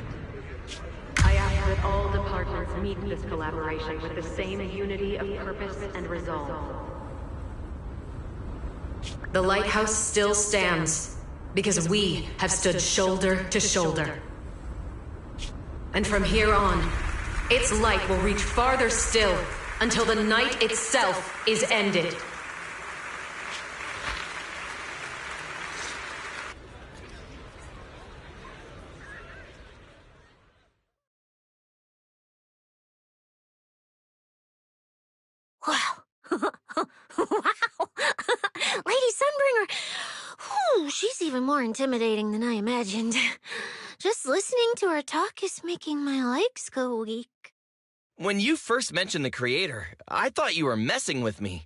I ask that all departments meet this collaboration with the same unity of purpose and resolve. The lighthouse still stands because we have stood shoulder to shoulder. And from here on, its light will reach farther still until the night itself is ended. Wow. Wow. Lady Sunbringer. Whew, she's even more intimidating than I imagined. Just listening to her talk is making my legs go weak. When you first mentioned the Creator, I thought you were messing with me.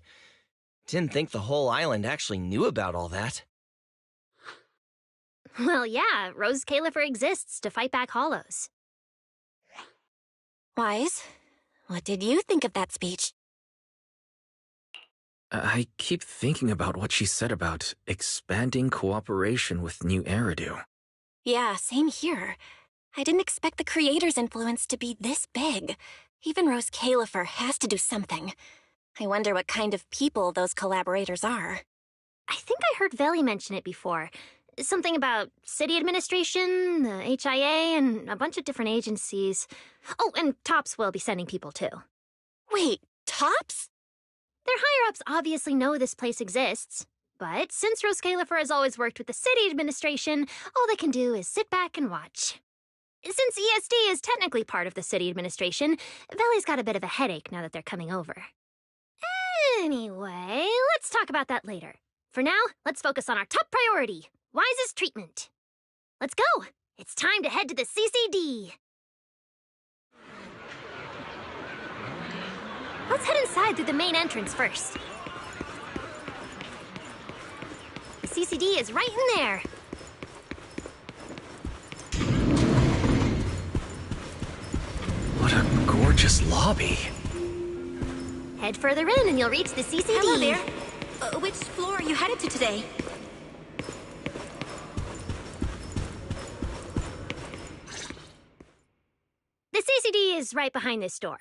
Didn't think the whole island actually knew about all that. Well, yeah, Rose Califer exists to fight back hollows. Wise, what did you think of that speech? I keep thinking about what she said about expanding cooperation with New Eridu. Yeah, same here. I didn't expect the Creator's influence to be this big. Even Rose Califer has to do something. I wonder what kind of people those collaborators are. I think I heard Veli mention it before. Something about city administration, the HIA, and a bunch of different agencies. Oh, and TOPS will be sending people too. Wait, TOPS? Their higher-ups obviously know this place exists. But since Rose Califer has always worked with the city administration, all they can do is sit back and watch. Since ESD is technically part of the city administration, Veli's got a bit of a headache now that they're coming over. Anyway, let's talk about that later. For now, let's focus on our top priority, Wise's treatment. Let's go! It's time to head to the CCD. Let's head inside through the main entrance first. The CCD is right in there. What a gorgeous lobby. Head further in and you'll reach the CCD. Hello there. Which floor are you headed to today? The CCD is right behind this door.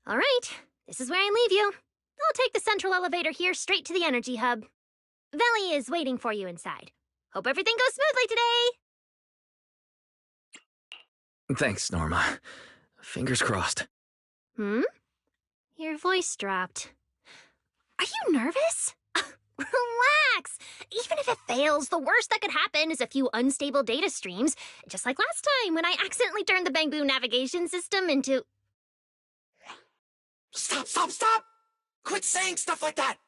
All right, this is where I leave you. I'll take the central elevator here straight to the energy hub. Veli is waiting for you inside. Hope everything goes smoothly today. Thanks, Norma. Fingers crossed. Your voice dropped. Are you nervous? Relax. Even if it fails, the worst that could happen is a few unstable data streams, just like last time when I accidentally turned the Bangbu navigation system into... Stop, stop, stop! Quit saying stuff like that!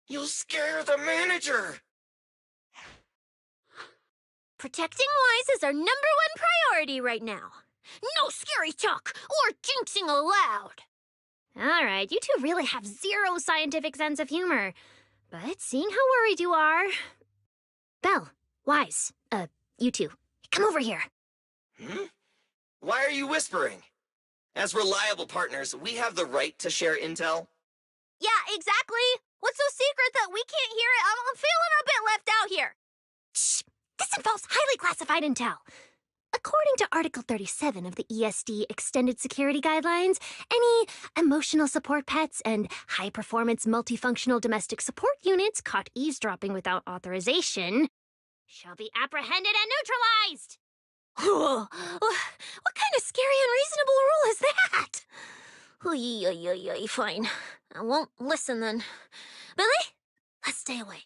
You'll scare the manager! Protecting Wise is our #1 priority right now. No scary talk or jinxing allowed. All right, you two really have zero scientific sense of humor. But seeing how worried you are... Belle, Wise, you two, come over here. Why are you whispering? As reliable partners, we have the right to share intel. Yeah, exactly. What's so secret that we can't hear it? I'm feeling a bit left out here. Shh! This involves highly classified intel. According to Article 37 of the ESD Extended Security Guidelines, any emotional support pets and high-performance multifunctional domestic support units caught eavesdropping without authorization shall be apprehended and neutralized. What kind of scary, unreasonable rule is that? Fine. I won't listen then. Billy, let's stay away.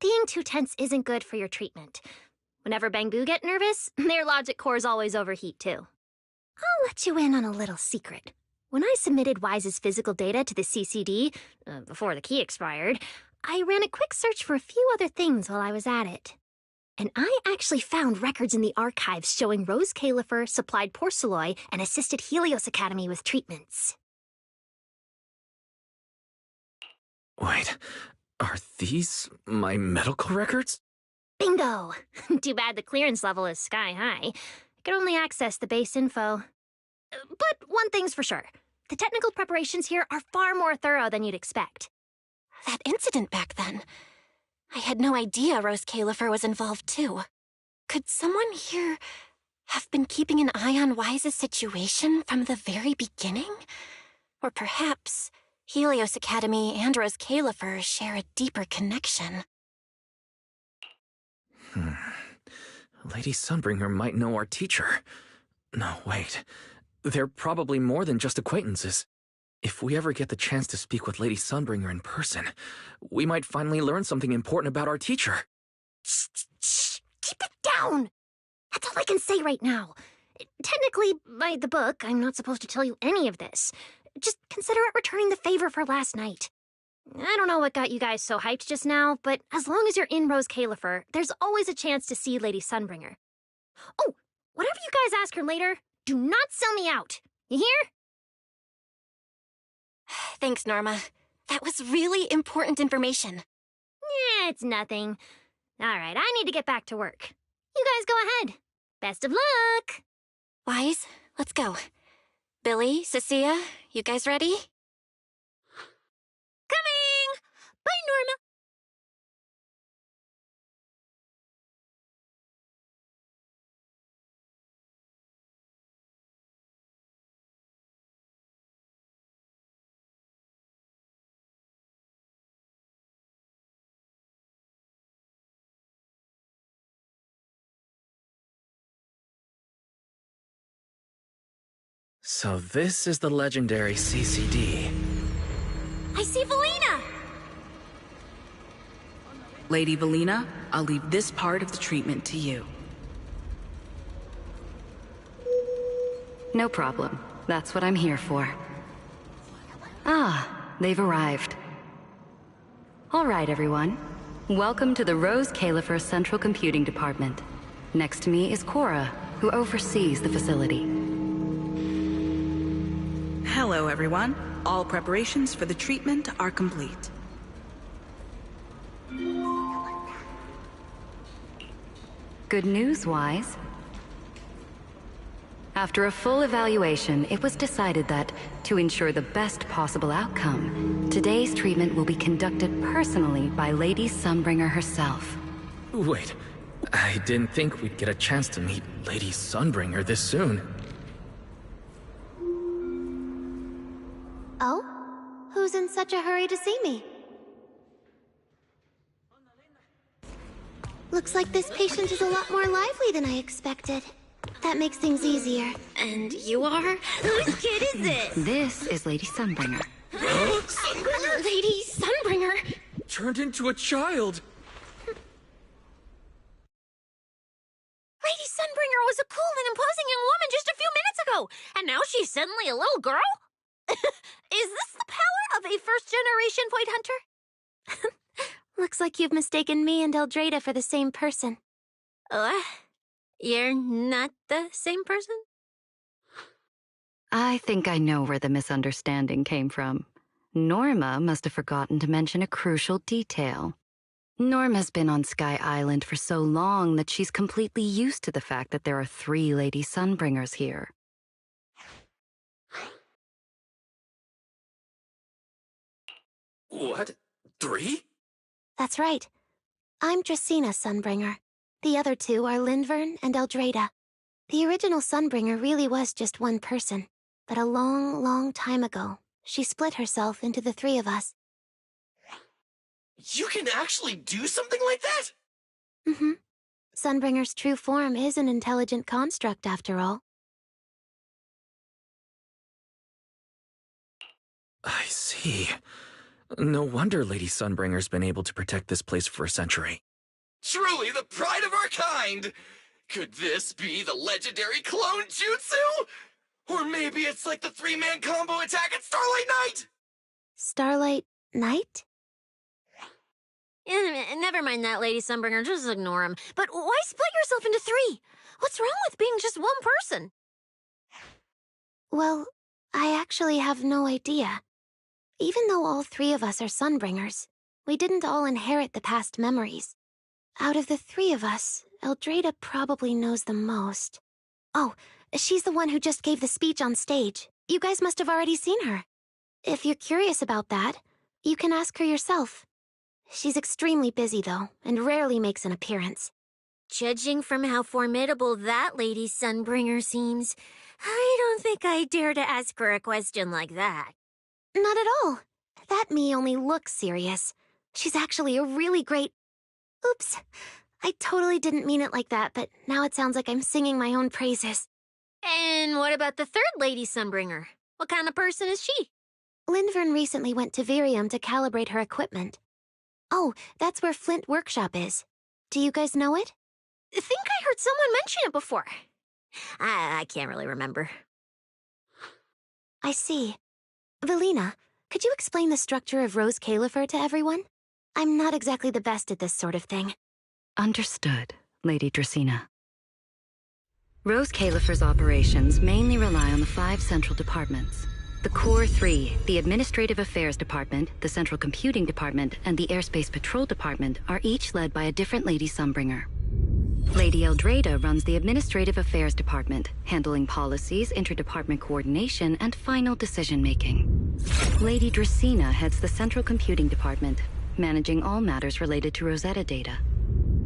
Being too tense isn't good for your treatment. Whenever Bangboo get nervous, their logic cores always overheat too. I'll let you in on a little secret. When I submitted Wise's physical data to the CCD, before the key expired, I ran a quick search for a few other things while I was at it. And I actually found records in the archives showing Rose Califer supplied Porceloy and assisted Helios Academy with treatments. Wait, are these my medical records? Bingo! Too bad the clearance level is sky high. I can only access the base info. But one thing's for sure. The technical preparations here are far more thorough than you'd expect. That incident back then. I had no idea Rose Califer was involved too. Could someone here have been keeping an eye on Wise's situation from the very beginning? Or perhaps Helios Academy and Rose Califer share a deeper connection. Lady Sunbringer might know our teacher. No, wait. They're probably more than just acquaintances. If we ever get the chance to speak with Lady Sunbringer in person, we might finally learn something important about our teacher. Shh! Keep it down! That's all I can say right now. Technically, by the book, I'm not supposed to tell you any of this. Just consider it returning the favor for last night. I don't know what got you guys so hyped just now, but as long as you're in Rose Califer, there's always a chance to see Lady Sunbringer. Oh, whatever you guys ask her later, do not sell me out. You hear? Thanks, Norma. That was really important information. Yeah, it's nothing. All right, I need to get back to work. You guys go ahead. Best of luck! Wise, let's go. Billy, Cecilia, you guys ready? Coming! Bye, Norma. So this is the legendary CCD. I see Valina! Lady Valina, I'll leave this part of the treatment to you. No problem. That's what I'm here for. Ah, they've arrived. All right, everyone. Welcome to the Rose Califer Central Computing Department. Next to me is Cora, who oversees the facility. Hello, everyone. All preparations for the treatment are complete. Good news, Wise. After a full evaluation, it was decided that, to ensure the best possible outcome, today's treatment will be conducted personally by Lady Sunbringer herself. Wait, I didn't think we'd get a chance to meet Lady Sunbringer this soon. Oh? Who's in such a hurry to see me? Looks like this patient is a lot more lively than I expected. That makes things easier. And you are? Whose kid is this? This is Lady Sunbringer. Sunbringer? Lady Sunbringer? Turned into a child! Lady Sunbringer was a cool and imposing young woman just a few minutes ago, and now she's suddenly a little girl? Is this the power of a first-generation point hunter? Looks like you've mistaken me and Eldrada for the same person. What? You're not the same person? I think I know where the misunderstanding came from. Norma must have forgotten to mention a crucial detail. Norma's been on Sky Island for so long that she's completely used to the fact that there are 3 Lady Sunbringers here. What? 3? That's right. I'm Dracena Sunbringer. The other two are Lindvern and Eldrada. The original Sunbringer really was just one person, but a long, long time ago, she split herself into the 3 of us. You can actually do something like that? Mm-hmm. Sunbringer's true form is an intelligent construct, after all. I see. No wonder Lady Sunbringer's been able to protect this place for a century. Truly the pride of our kind! Could this be the legendary clone jutsu? Or maybe it's like the 3-man combo attack at Starlight Night? Starlight Night? Never mind that, Lady Sunbringer. Just ignore him. But why split yourself into 3? What's wrong with being just one person? Well, I actually have no idea. Even though all 3 of us are Sunbringers, we didn't all inherit the past memories. Out of the 3 of us, Eldrada probably knows the most. Oh, she's the one who just gave the speech on stage. You guys must have already seen her. If you're curious about that, you can ask her yourself. She's extremely busy, though, and rarely makes an appearance. Judging from how formidable that Lady Sunbringer seems, I don't think I dare to ask her a question like that. Not at all. That me only looks serious. She's actually a really great... Oops. I totally didn't mean it like that, but now it sounds like I'm singing my own praises. And what about the 3rd Lady Sunbringer? What kind of person is she? Lindvern recently went to Virium to calibrate her equipment. Oh, that's where Flint Workshop is. Do you guys know it? I think I heard someone mention it before. I can't really remember. I see. Velina, could you explain the structure of Rose Califer to everyone? I'm not exactly the best at this sort of thing. Understood, Lady Dracena. Rose Califer's operations mainly rely on the 5 central departments. The Core 3, the Administrative Affairs Department, the Central Computing Department, and the Airspace Patrol Department are each led by a different Lady Sunbringer. Lady Eldrada runs the Administrative Affairs Department, handling policies, interdepartment coordination, and final decision-making. Lady Dracena heads the Central Computing Department, managing all matters related to Rosetta data.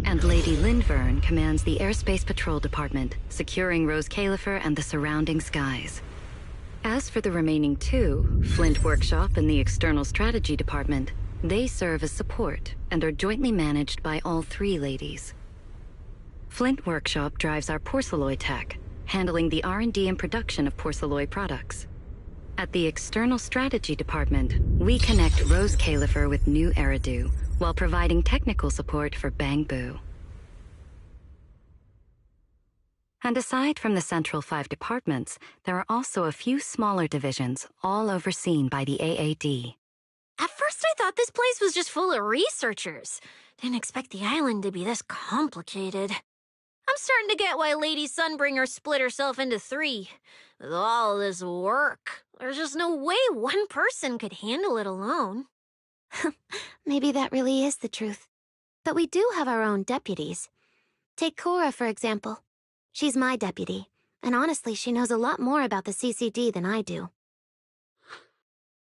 And Lady Lindvern commands the Airspace Patrol Department, securing Rose Califer and the surrounding skies. As for the remaining 2, Flint Workshop and the External Strategy Department, they serve as support and are jointly managed by all 3 ladies. Flint Workshop drives our porcelloy tech, handling the R&D and production of porcelloy products. At the External Strategy Department, we connect Rose Califer with new Eridu, while providing technical support for Bangbu. And aside from the central 5 departments, there are also a few smaller divisions, all overseen by the AAD. At first I thought this place was just full of researchers. Didn't expect the island to be this complicated. I'm starting to get why Lady Sunbringer split herself into 3. With all this work, there's just no way one person could handle it alone. Maybe that really is the truth. But we do have our own deputies. Take Cora, for example. She's my deputy, and honestly, she knows a lot more about the CCD than I do.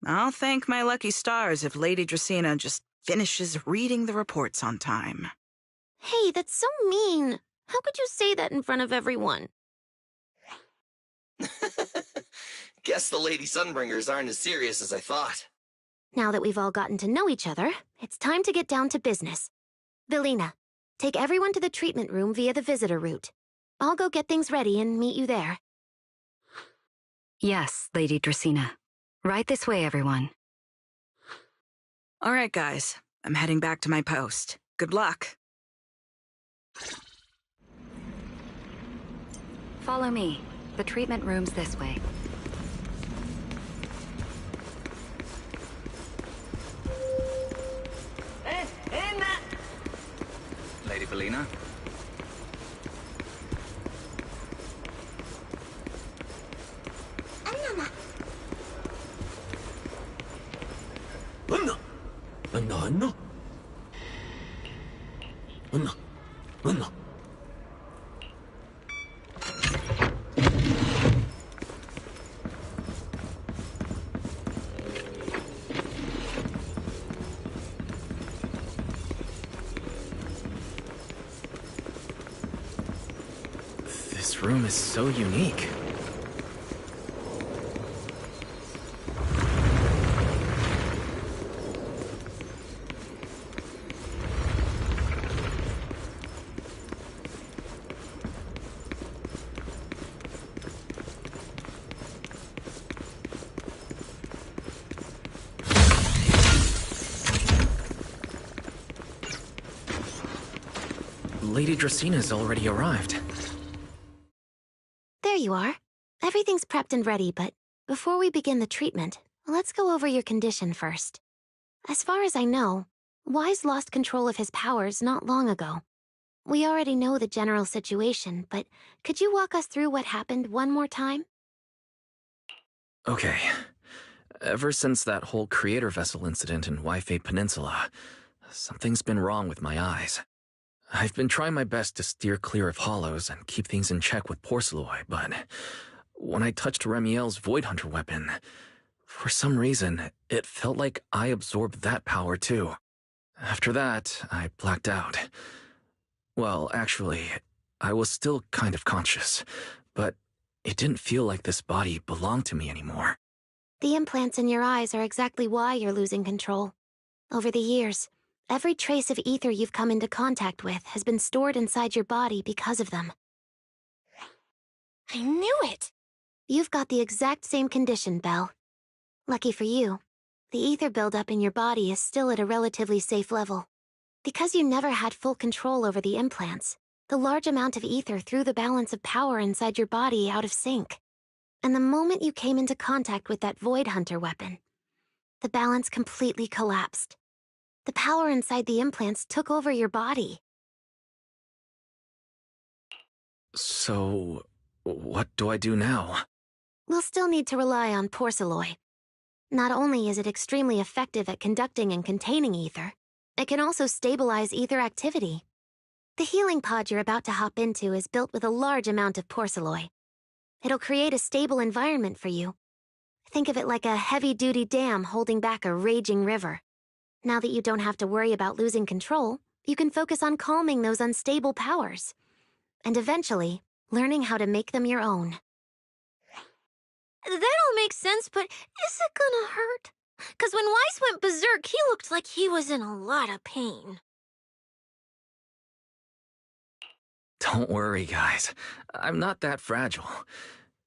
I'll thank my lucky stars if Lady Dracena just finishes reading the reports on time. Hey, that's so mean. How could you say that in front of everyone? Guess the Lady Sunbringers aren't as serious as I thought. Now that we've all gotten to know each other, it's time to get down to business. Velina, take everyone to the treatment room via the visitor route. I'll go get things ready and meet you there. Yes, Lady Dracena. Right this way, everyone. All right, guys. I'm heading back to my post. Good luck. Follow me. The treatment room's this way. Lady Velina? This room is so unique. Lady Dracina's already arrived. There you are. Everything's prepped and ready, but before we begin the treatment, let's go over your condition first. As far as I know, Wise lost control of his powers not long ago. We already know the general situation, but could you walk us through what happened one more time? Okay. Ever since that whole creator vessel incident in Waifei Peninsula, something's been wrong with my eyes. I've been trying my best to steer clear of hollows and keep things in check with Porcelloy, but when I touched Remiel's Void Hunter weapon, for some reason, it felt like I absorbed that power too. After that, I blacked out. Well, actually, I was still kind of conscious, but it didn't feel like this body belonged to me anymore. The implants in your eyes are exactly why you're losing control. Over the years, every trace of ether you've come into contact with has been stored inside your body because of them. I knew it! You've got the exact same condition, Belle. Lucky for you, the ether buildup in your body is still at a relatively safe level. Because you never had full control over the implants, the large amount of ether threw the balance of power inside your body out of sync. And the moment you came into contact with that Void Hunter weapon, the balance completely collapsed. The power inside the implants took over your body. So, what do I do now? We'll still need to rely on Porcelloy. Not only is it extremely effective at conducting and containing ether, it can also stabilize ether activity. The healing pod you're about to hop into is built with a large amount of Porcelloy. It'll create a stable environment for you. Think of it like a heavy-duty dam holding back a raging river. Now that you don't have to worry about losing control, you can focus on calming those unstable powers. And eventually, learning how to make them your own. That all makes sense, but is it gonna hurt? 'Cause when Weiss went berserk, he looked like he was in a lot of pain. Don't worry, guys. I'm not that fragile.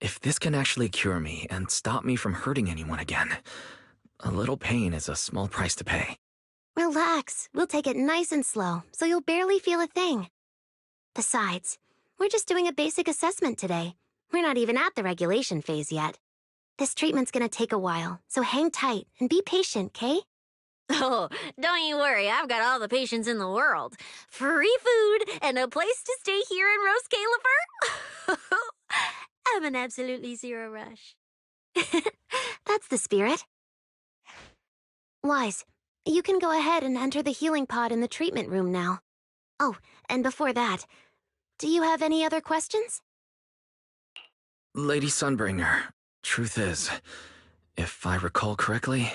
If this can actually cure me and stop me from hurting anyone again, a little pain is a small price to pay. Relax. We'll take it nice and slow, so you'll barely feel a thing. Besides, we're just doing a basic assessment today. We're not even at the regulation phase yet. This treatment's gonna take a while, so hang tight and be patient, Kay? Oh, don't you worry, I've got all the patience in the world. Free food and a place to stay here in Rose Califer. I'm an absolutely zero rush. That's the spirit. Wise, you can go ahead and enter the healing pod in the treatment room now. Oh, and before that, do you have any other questions? Lady Sunbringer, truth is, if I recall correctly,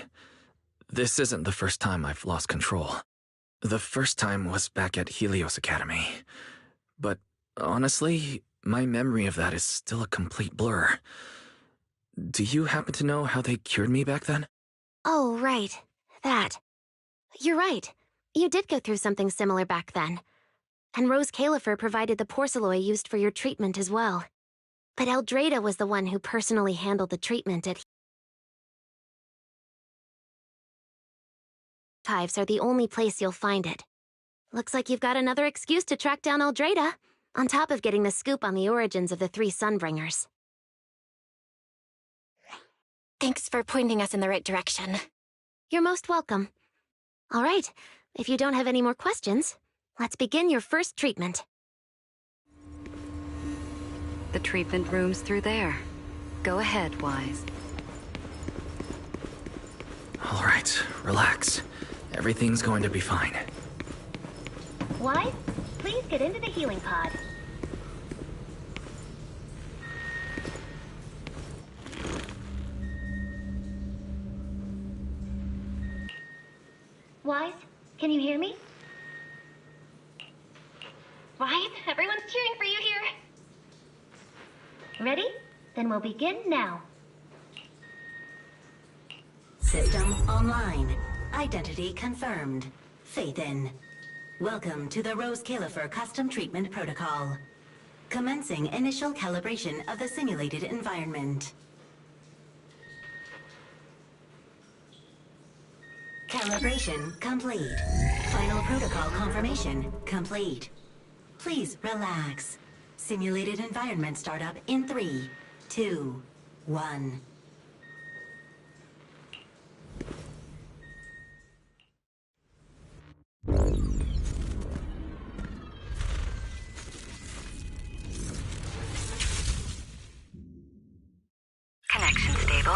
this isn't the first time I've lost control. The first time was back at Helios Academy. But honestly, my memory of that is still a complete blur. Do you happen to know how they cured me back then? Oh, right. That. You're right. You did go through something similar back then. And Rose Califer provided the Porcelloy used for your treatment as well. But Eldrada was the one who personally handled the treatment at Archives are the only place you'll find it. Looks like you've got another excuse to track down Eldrada, on top of getting the scoop on the origins of the three Sunbringers. Thanks for pointing us in the right direction. You're most welcome. All right, if you don't have any more questions, let's begin your first treatment. The treatment room's through there. Go ahead, Wise. All right, relax. Everything's going to be fine. Wise, please get into the healing pod. Wise, can you hear me? Wise, everyone's cheering for you here. Ready? Then we'll begin now. System online. Identity confirmed. Faith in. Welcome to the Rose Califer Custom Treatment Protocol. Commencing initial calibration of the simulated environment. Calibration complete. Final protocol confirmation complete. Please relax. Simulated environment startup in 3, 2, 1. Connection stable.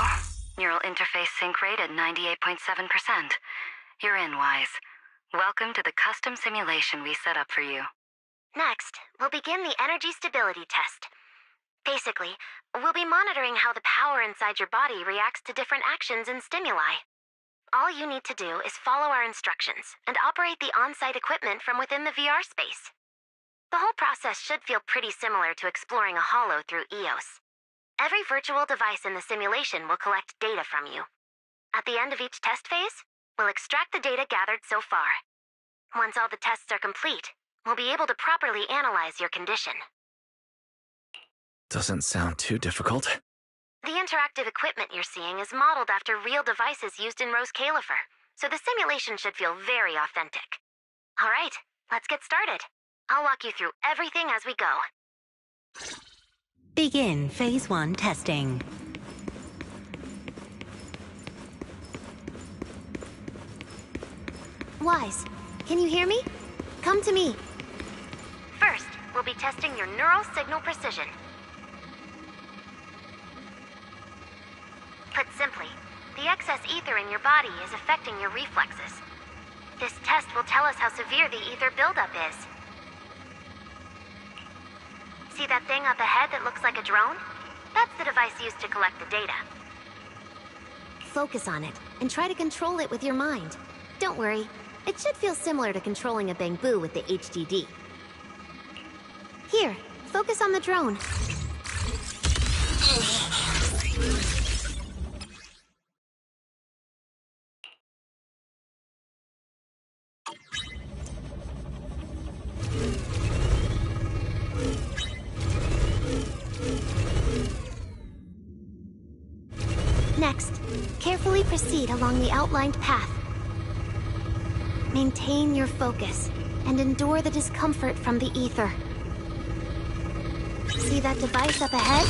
Neural interface sync rate at 98.7%. You're in, Wise. Welcome to the custom simulation we set up for you. Next, we'll begin the energy stability test. Basically, we'll be monitoring how the power inside your body reacts to different actions and stimuli. All you need to do is follow our instructions and operate the on-site equipment from within the VR space. The whole process should feel pretty similar to exploring a holo through EOS. Every virtual device in the simulation will collect data from you. At the end of each test phase, we'll extract the data gathered so far. Once all the tests are complete, we'll be able to properly analyze your condition. Doesn't sound too difficult. The interactive equipment you're seeing is modeled after real devices used in Rose Califer, so the simulation should feel very authentic. All right, let's get started. I'll walk you through everything as we go. Begin Phase 1 testing. Wise, can you hear me? Come to me. First, we'll be testing your neural signal precision. Put simply, the excess ether in your body is affecting your reflexes. This test will tell us how severe the ether buildup is. See that thing up ahead that looks like a drone? That's the device used to collect the data. Focus on it, and try to control it with your mind. Don't worry, it should feel similar to controlling a bamboo with the HDD. Here, focus on the drone. Next, carefully proceed along the outlined path. Maintain your focus and endure the discomfort from the ether. See that device up ahead?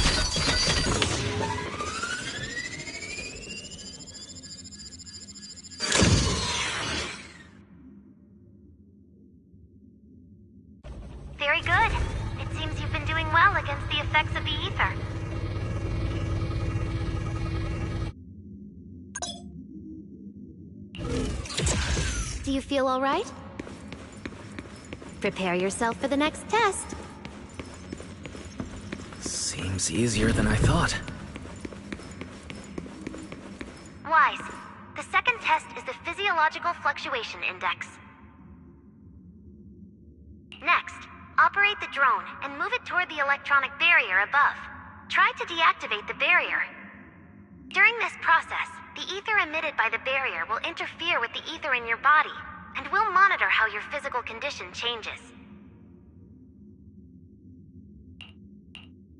Very good. It seems you've been doing well against the effects of the ether. Do you feel all right? Prepare yourself for the next test. Seems easier than I thought. Wise, the second test is the physiological fluctuation index. Next, operate the drone and move it toward the electronic barrier above. Try to deactivate the barrier. During this process, the ether emitted by the barrier will interfere with the ether in your body, and we'll monitor how your physical condition changes.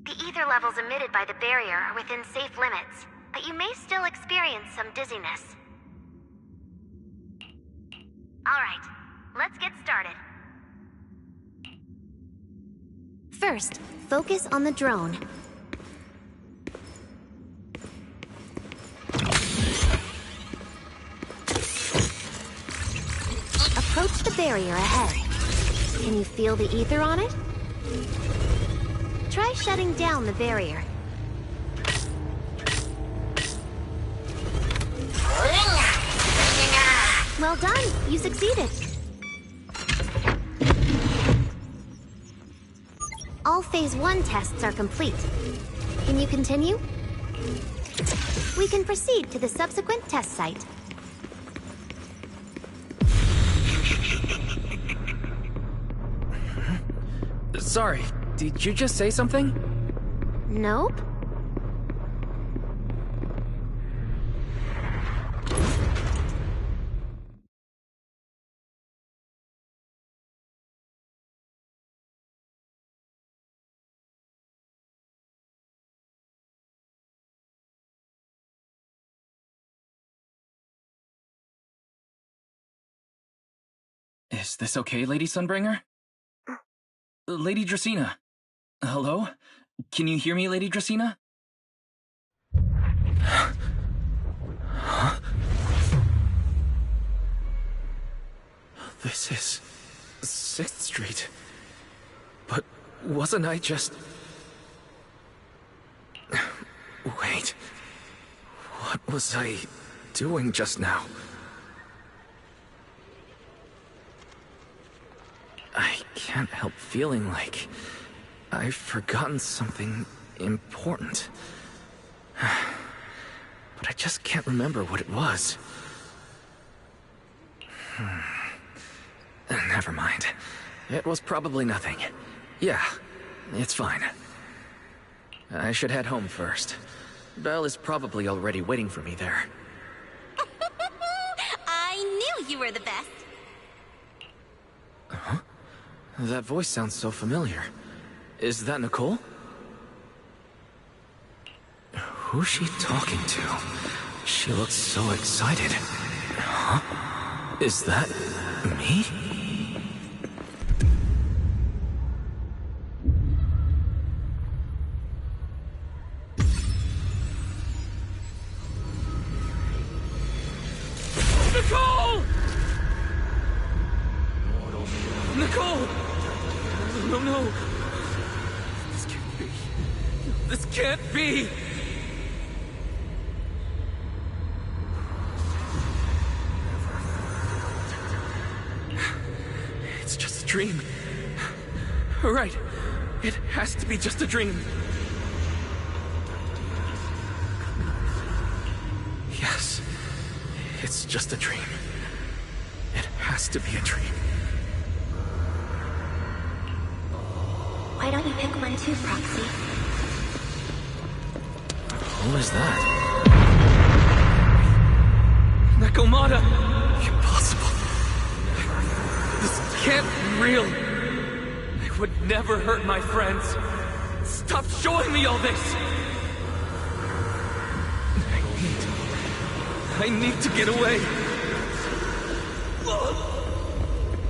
The ether levels emitted by the barrier are within safe limits, but you may still experience some dizziness. All right, let's get started. First, focus on the drone. Approach the barrier ahead. Can you feel the ether on it? Try shutting down the barrier. Well done, you succeeded. All Phase 1 tests are complete. Can you continue? We can proceed to the subsequent test site. Sorry, did you just say something? Nope. Is this okay, Lady Sunbringer? Lady Dracena? Hello? Can you hear me, Lady Dracena? Huh? This is 6th Street. But wasn't I just... Wait. What was I doing just now? I can't help feeling like I've forgotten something important. But I just can't remember what it was. Never mind. It was probably nothing. Yeah, it's fine. I should head home first. Belle is probably already waiting for me there. I knew you were the best. Huh? That voice sounds so familiar. Is that Nicole? Who's she talking to? She looks so excited. Huh? Is that me? Nicole! Nicole! No, no! This can't be. This can't be! It's just a dream. Right. It has to be just a dream. Yes. It's just a dream. It has to be a dream. Why don't you pick one too, Proxy? Who is that? Nakomata! Impossible. This can't be real. I would never hurt my friends. Stop showing me all this! I need to get away. Oh,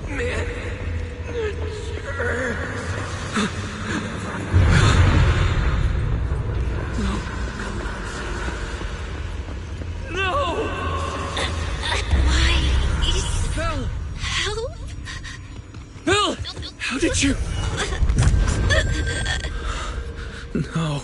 man. Sure. No! Why? Belle! Help? Belle! How did you... No.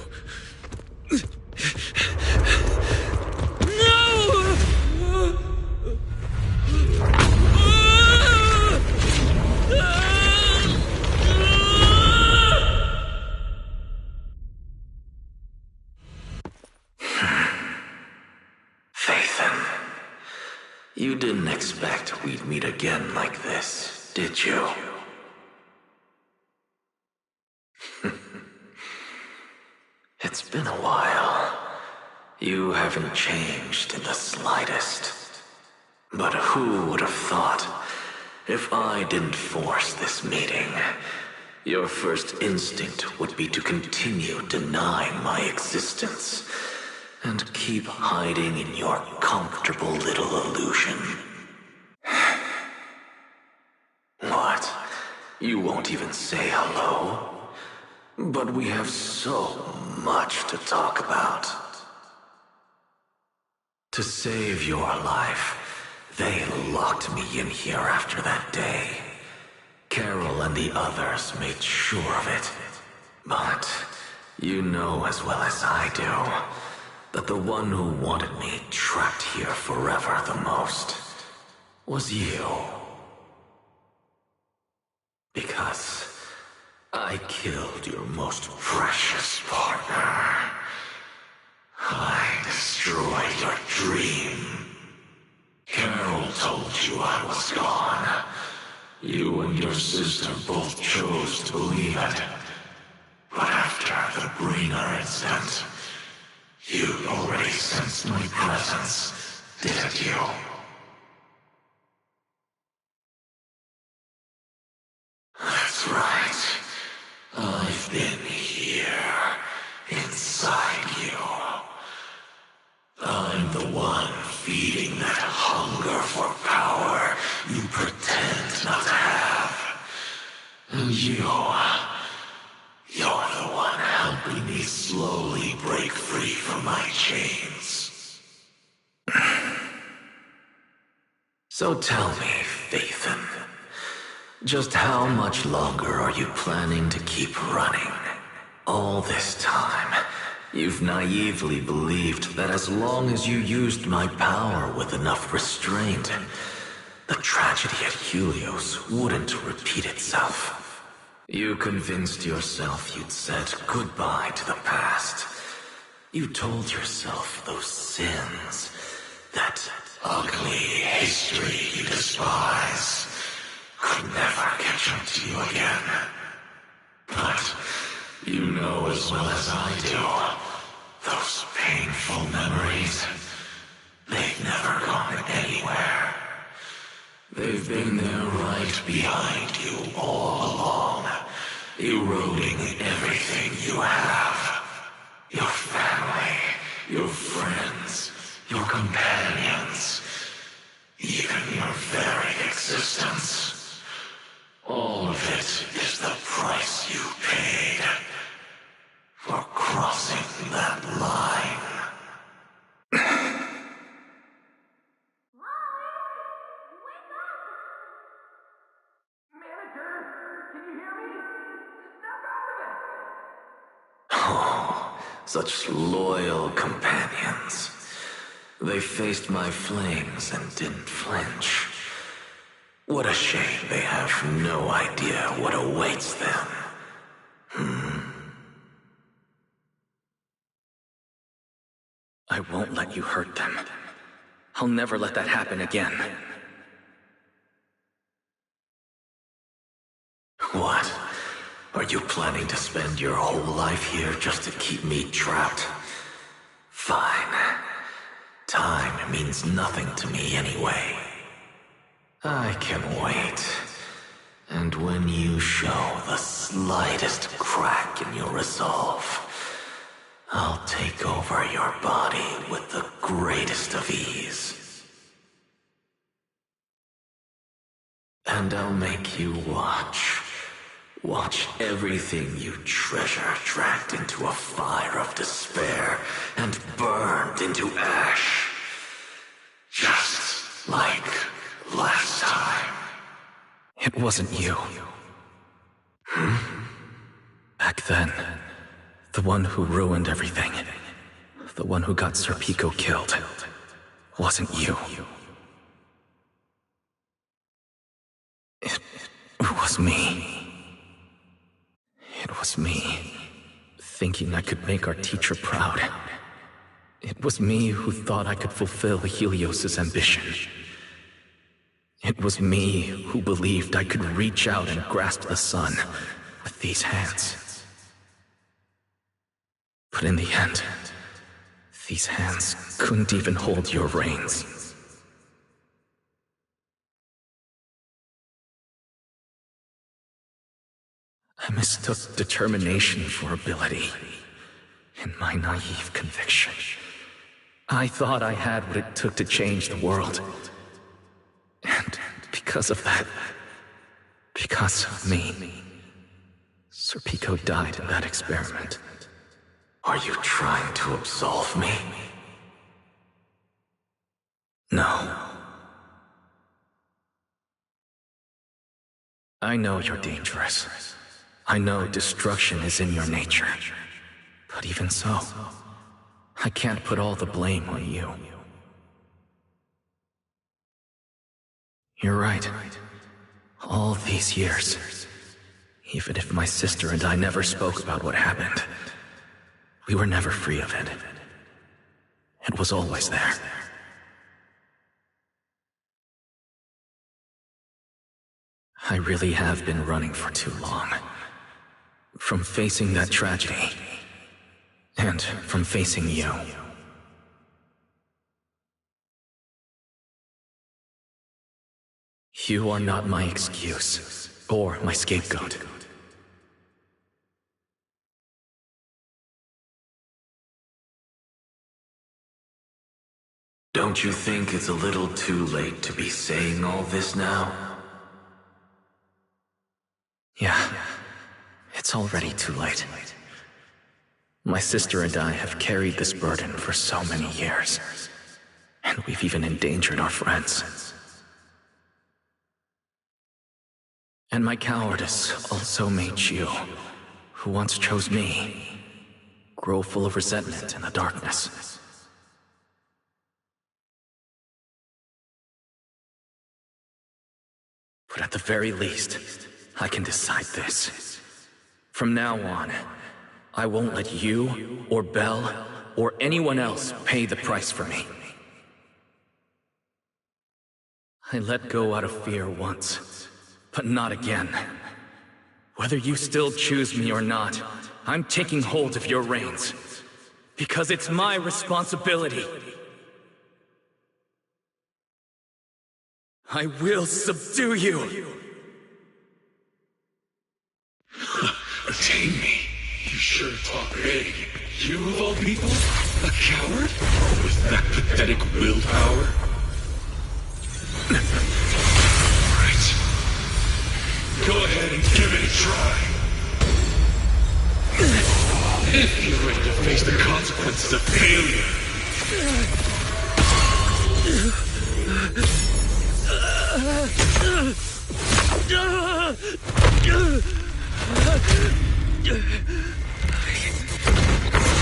You didn't expect we'd meet again like this, did you? It's been a while. You haven't changed in the slightest. But who would have thought, if I didn't force this meeting, your first instinct would be to continue denying my existence and keep hiding in your comfortable little illusion. What? You won't even say hello? But we have so much to talk about. To save your life, they locked me in here after that day. Carol and the others made sure of it. But you know as well as I do that the one who wanted me trapped here forever the most was you. Because I killed your most precious partner. I destroyed your dream. Carol told you I was gone. You and your sister both chose to believe it. But after the bringer it sent. You already sensed my presence, didn't you? That's right. I've been here, inside you. I'm the one feeding that hunger for power you pretend not to have. And you're the one helping me slowly break free from my chains. So tell me, Fathan, just how much longer are you planning to keep running? All this time, you've naively believed that as long as you used my power with enough restraint, the tragedy at Helios wouldn't repeat itself. You convinced yourself you'd said goodbye to the past. You told yourself those sins, that ugly history you despise, could never catch up to you again. But you know as well as I do, those painful memories, they've never gone anywhere. They've been there right behind you all along, eroding everything you have. Your family, your friends, your companions, even your very existence. All of it is the price you paid for crossing that line. Oh, such loyal companions. They faced my flames and didn't flinch. What a shame they have no idea what awaits them. I won't let you hurt them. I'll never let that happen again. What? Are you planning to spend your whole life here just to keep me trapped? Fine. Time means nothing to me anyway. I can wait. And when you show the slightest crack in your resolve, I'll take over your body with the greatest of ease. And I'll make you watch. Watch everything you treasure dragged into a fire of despair and burned into ash. Just like last time. It wasn't you. Back then, the one who ruined everything, the one who got Sir Pico killed, wasn't you. It was me. It was me, thinking I could make our teacher proud. It was me who thought I could fulfill Helios' ambition. It was me who believed I could reach out and grasp the sun with these hands. But in the end, these hands couldn't even hold your reins. I mistook determination for ability. In my naive conviction, I thought I had what it took to change the world. And because of that, because of me, Sir Pico died in that experiment. Are you trying to absolve me? No. I know you're dangerous. I know destruction is in your nature. But even so, I can't put all the blame on you. You're right. All these years, even if my sister and I never spoke about what happened, we were never free of it. It was always there. I really have been running for too long. From facing that tragedy, and from facing you. You are not my excuse, or my scapegoat. Don't you think it's a little too late to be saying all this now? Yeah, it's already too late. My sister and I have carried this burden for so many years, and we've even endangered our friends. And my cowardice also made you, who once chose me, grow full of resentment in the darkness. But at the very least, I can decide this. From now on, I won't let you, or Belle, or anyone else pay the price for me. I let go out of fear once, but not again. Whether you still choose me or not, I'm taking hold of your reins. Because it's my responsibility. I will subdue you! Tame me? You sure talk big. You of all people? A coward? With that pathetic willpower? Right. Go ahead and give it a try. If you're ready to face the consequences of failure.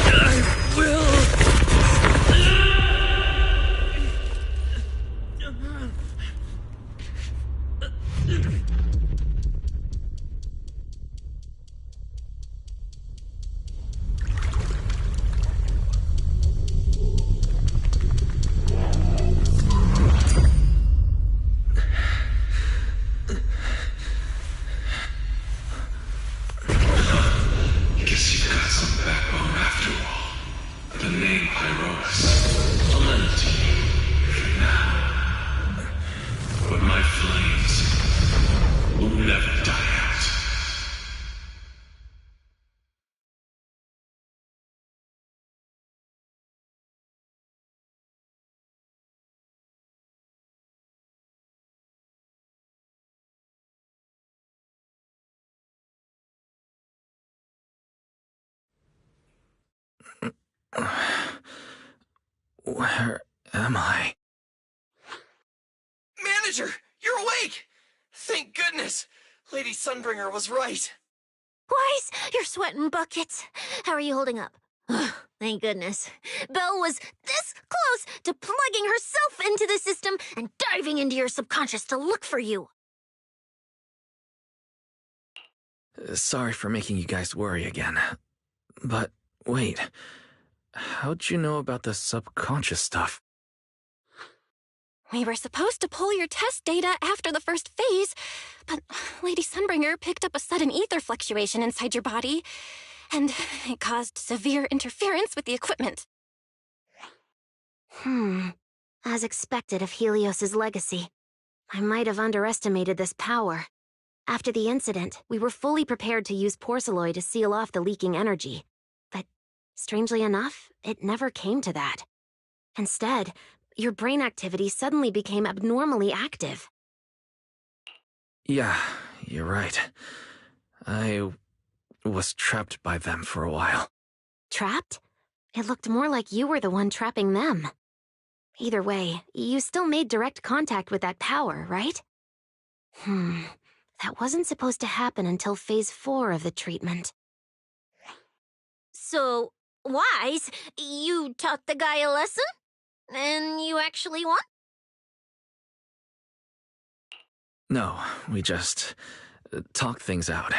I will! Guess you've got some backbone after all. The name Pyros. I'll lend it to you for now. But my flames will never die out. Where am I? Manager, you're awake! Thank goodness! Lady Sunbringer was right. Wise, you're sweating buckets. How are you holding up? Thank goodness. Belle was this close to plugging herself into the system and diving into your subconscious to look for you. Sorry for making you guys worry again. But wait, how'd you know about the subconscious stuff? We were supposed to pull your test data after the first phase, but Lady Sunbringer picked up a sudden ether fluctuation inside your body, and it caused severe interference with the equipment. As expected of Helios's legacy, I might have underestimated this power. After the incident, we were fully prepared to use porcelloid to seal off the leaking energy. But, strangely enough, it never came to that. Instead, your brain activity suddenly became abnormally active. Yeah, you're right. I was trapped by them for a while. Trapped? It looked more like you were the one trapping them. Either way, you still made direct contact with that power, right? That wasn't supposed to happen until Phase 4 of the treatment. So, Wise, you taught the guy a lesson? And you actually won? No, we just talked things out.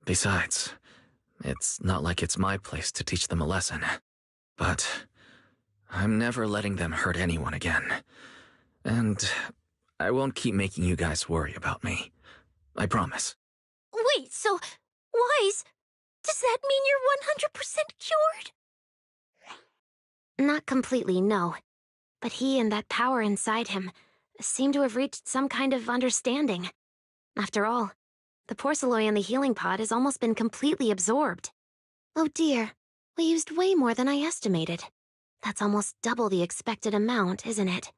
Besides, it's not like it's my place to teach them a lesson. But I'm never letting them hurt anyone again. And I won't keep making you guys worry about me. I promise. Wait, so, Wise, does that mean you're 100% cured? Not completely, no. But he and that power inside him seem to have reached some kind of understanding. After all, the porcelain in the healing pod has almost been completely absorbed. Oh dear, we used way more than I estimated. That's almost double the expected amount, isn't it?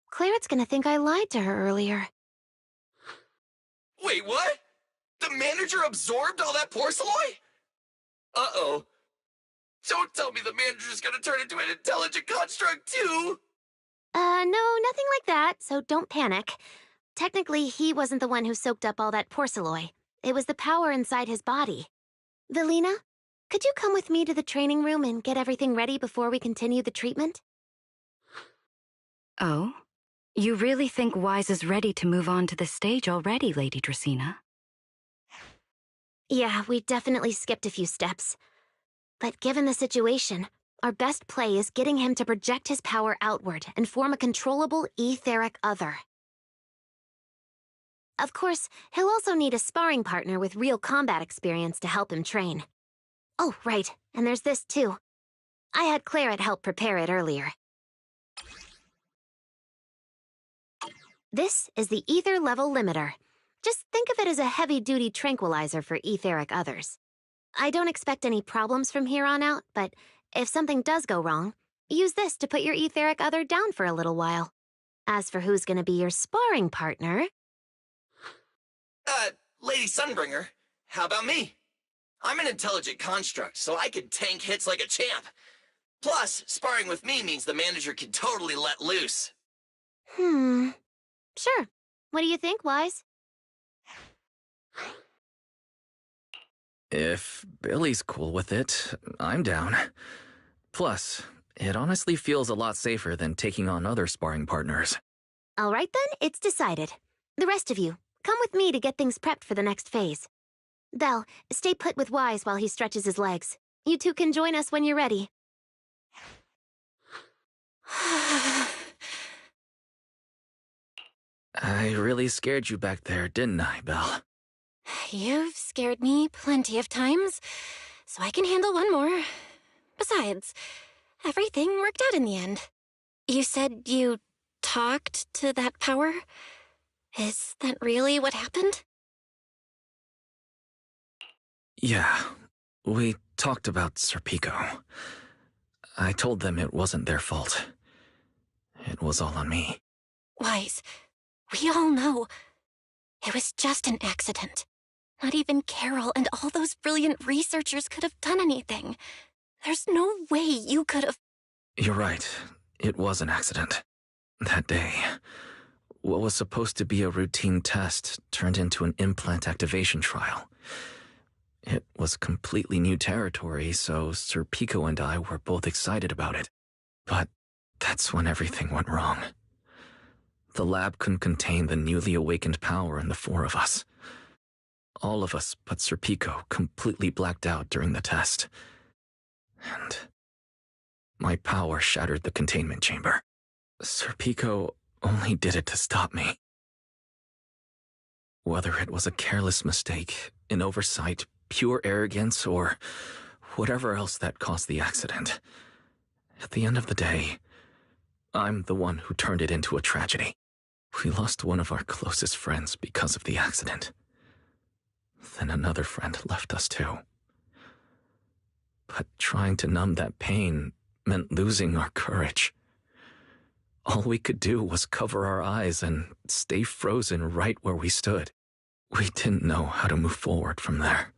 Claret's gonna think I lied to her earlier. Wait, what? The manager absorbed all that porcelain? Uh-oh. Don't tell me the manager's gonna turn into an intelligent construct, too! No, nothing like that, so don't panic. Technically, he wasn't the one who soaked up all that porcelain. It was the power inside his body. Velina, could you come with me to the training room and get everything ready before we continue the treatment? Oh? You really think Wise is ready to move on to the stage already, Lady Dracaena? Yeah, we definitely skipped a few steps. But given the situation, our best play is getting him to project his power outward and form a controllable etheric other. Of course, he'll also need a sparring partner with real combat experience to help him train. Oh, right, and there's this too. I had Claret help prepare it earlier. This is the ether level limiter. Just think of it as a heavy-duty tranquilizer for etheric others. I don't expect any problems from here on out, but if something does go wrong, use this to put your etheric other down for a little while. As for who's gonna be your sparring partner... Lady Sunbringer, how about me? I'm an intelligent construct, so I can tank hits like a champ. Plus, sparring with me means the manager can totally let loose. Sure. What do you think, Wise? If Billy's cool with it, I'm down. Plus, it honestly feels a lot safer than taking on other sparring partners. All right then, it's decided. The rest of you, come with me to get things prepped for the next phase. Belle, stay put with Wise while he stretches his legs. You two can join us when you're ready. I really scared you back there, didn't I, Belle? You've scared me plenty of times, so I can handle one more. Besides, everything worked out in the end. You said you talked to that power? Is that really what happened? Yeah, we talked about Serpico. I told them it wasn't their fault. It was all on me. Wise, we all know it was just an accident. Not even Carol and all those brilliant researchers could have done anything. There's no way you could have... You're right. It was an accident. That day, what was supposed to be a routine test turned into an implant activation trial. It was completely new territory, so Sir Pico and I were both excited about it. But that's when everything went wrong. The lab couldn't contain the newly awakened power in the four of us. All of us but Sir Pico completely blacked out during the test. And my power shattered the containment chamber. Sir Pico only did it to stop me. Whether it was a careless mistake, an oversight, pure arrogance, or whatever else that caused the accident, at the end of the day, I'm the one who turned it into a tragedy. We lost one of our closest friends because of the accident. Then another friend left us too. But trying to numb that pain meant losing our courage. All we could do was cover our eyes and stay frozen right where we stood. We didn't know how to move forward from there.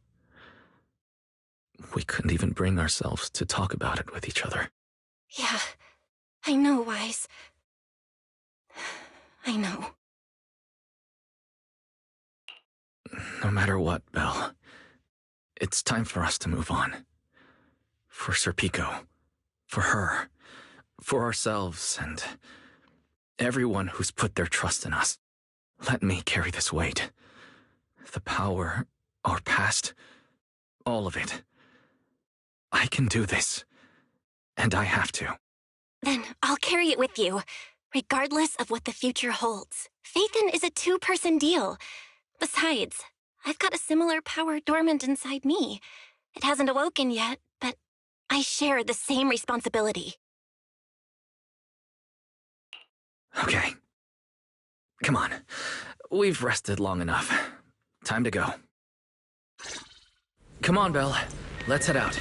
We couldn't even bring ourselves to talk about it with each other. Yeah, I know, Wise. I know. No matter what, Belle, it's time for us to move on. For Sir Pico, for her, for ourselves, and everyone who's put their trust in us. Let me carry this weight. The power, our past, all of it. I can do this, and I have to. Then I'll carry it with you, regardless of what the future holds. Phaethon is a two-person deal. Besides, I've got a similar power dormant inside me. It hasn't awoken yet, but I share the same responsibility. Come on. We've rested long enough. Time to go. Come on, Belle. Let's head out.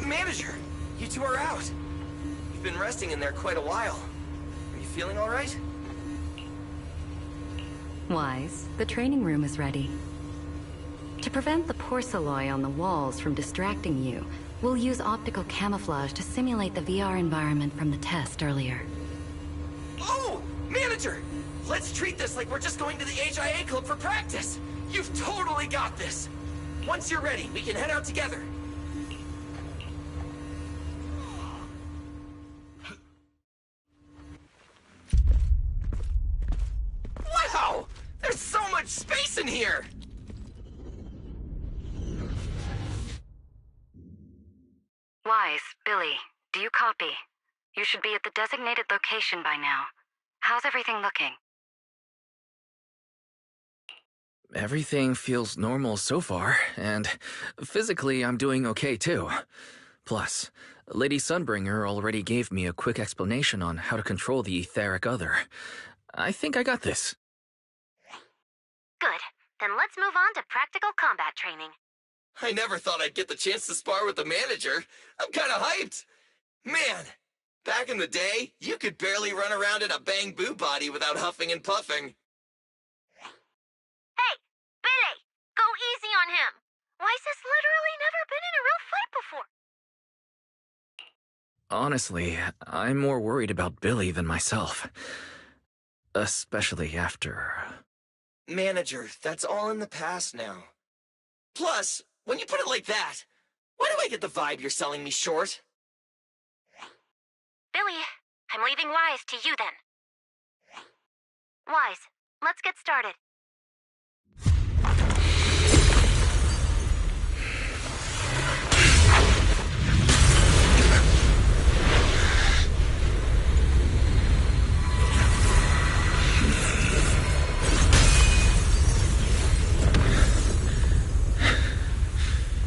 Manager, you two are out. You've been resting in there quite a while. Are you feeling all right? Wise, the training room is ready. To prevent the porcelain on the walls from distracting you, we'll use optical camouflage to simulate the VR environment from the test earlier. Oh! Manager! Let's treat this like we're just going to the HIA club for practice! You've totally got this! Once you're ready, we can head out together. Wow! There's so much space in here! Wise, Billy, do you copy? You should be at the designated location by now. How's everything looking? Everything feels normal so far, and physically I'm doing okay too. Plus, Lady Sunbringer already gave me a quick explanation on how to control the etheric other. I think I got this. Good. Then let's move on to practical combat training. I never thought I'd get the chance to spar with the manager. I'm kinda hyped. Man, back in the day, you could barely run around in a bang-boo body without huffing and puffing. Hey, Billy! Go easy on him! Weiss has literally never been in a real fight before. Honestly, I'm more worried about Billy than myself. Especially after... Manager, that's all in the past now. Plus, when you put it like that, why do I get the vibe you're selling me short? Billy, I'm leaving Wise to you then. Wise, let's get started.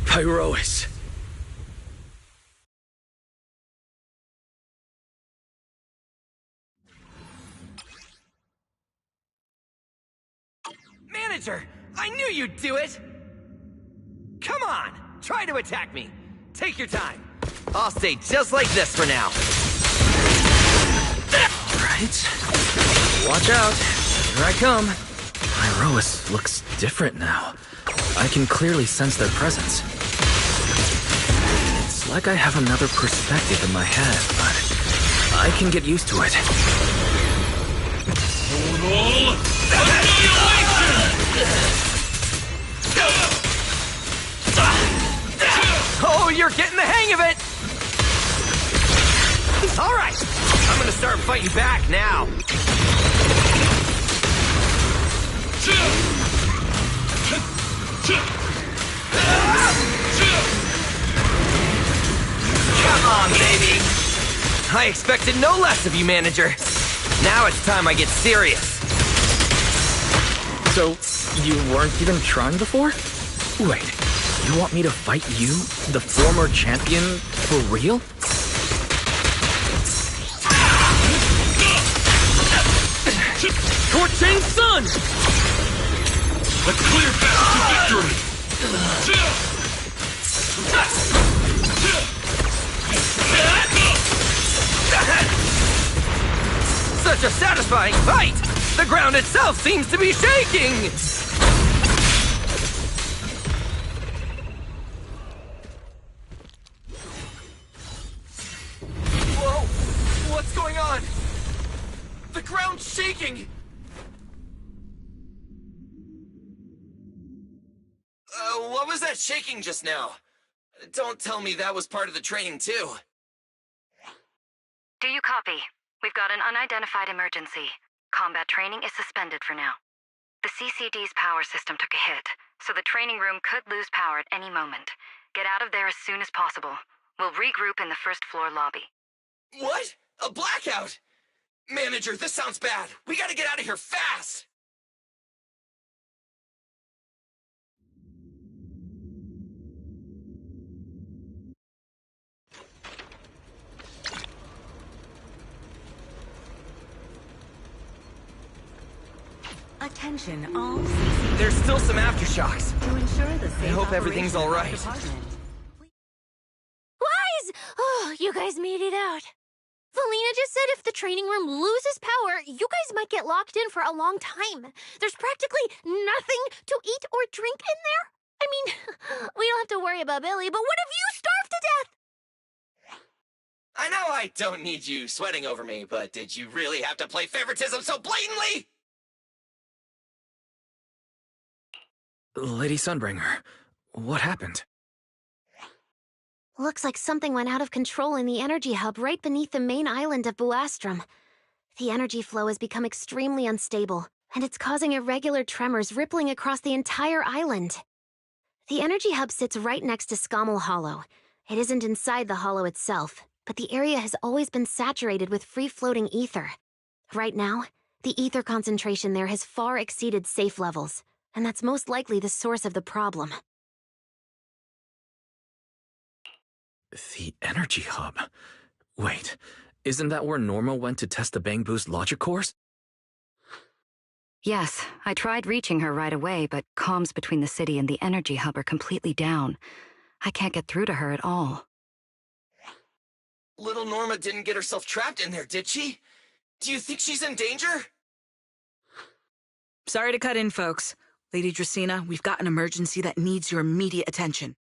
Pyrois. Manager, I knew you'd do it! Come on, try to attack me. Take your time. I'll stay just like this for now. Right. Watch out. Here I come. Pyrois looks different now. I can clearly sense their presence. It's like I have another perspective in my head, but I can get used to it. Total annihilation! Oh, you're getting the hang of it! All right, I'm gonna start fighting back now. Come on, baby! I expected no less of you, Manager. Now it's time I get serious. So, you weren't even trying before? Wait, you want me to fight you, the former champion, for real? Scorching Sun! A clear path to victory! Such a satisfying fight! The ground itself seems to be shaking! Whoa! What's going on? The ground's shaking! What was that shaking just now? Don't tell me that was part of the training, too. Do you copy? We've got an unidentified emergency. Combat training is suspended for now. The CCD's power system took a hit, so the training room could lose power at any moment. Get out of there as soon as possible. We'll regroup in the first floor lobby. What? A blackout? Manager, this sounds bad. We gotta get out of here fast! Attention, all CC. There's still some aftershocks. To ensure the safe I hope everything's all right. Wise! Oh, you guys made it out. Valina just said if the training room loses power, you guys might get locked in for a long time. There's practically nothing to eat or drink in there. I mean, we don't have to worry about Billy, but what if you starve to death? I know I don't need you sweating over me, but did you really have to play favoritism so blatantly? Lady Sunbringer, what happened? Looks like something went out of control in the energy hub right beneath the main island of Buastrom. The energy flow has become extremely unstable, and it's causing irregular tremors rippling across the entire island. The energy hub sits right next to Scommel Hollow. It isn't inside the hollow itself, but the area has always been saturated with free-floating ether. Right now, the ether concentration there has far exceeded safe levels, and that's most likely the source of the problem. The energy hub? Wait, isn't that where Norma went to test the Bang Boost logic cores? Yes, I tried reaching her right away, but comms between the city and the energy hub are completely down. I can't get through to her at all. Little Norma didn't get herself trapped in there, did she? Do you think she's in danger? Sorry to cut in, folks. Lady Dracaena, we've got an emergency that needs your immediate attention.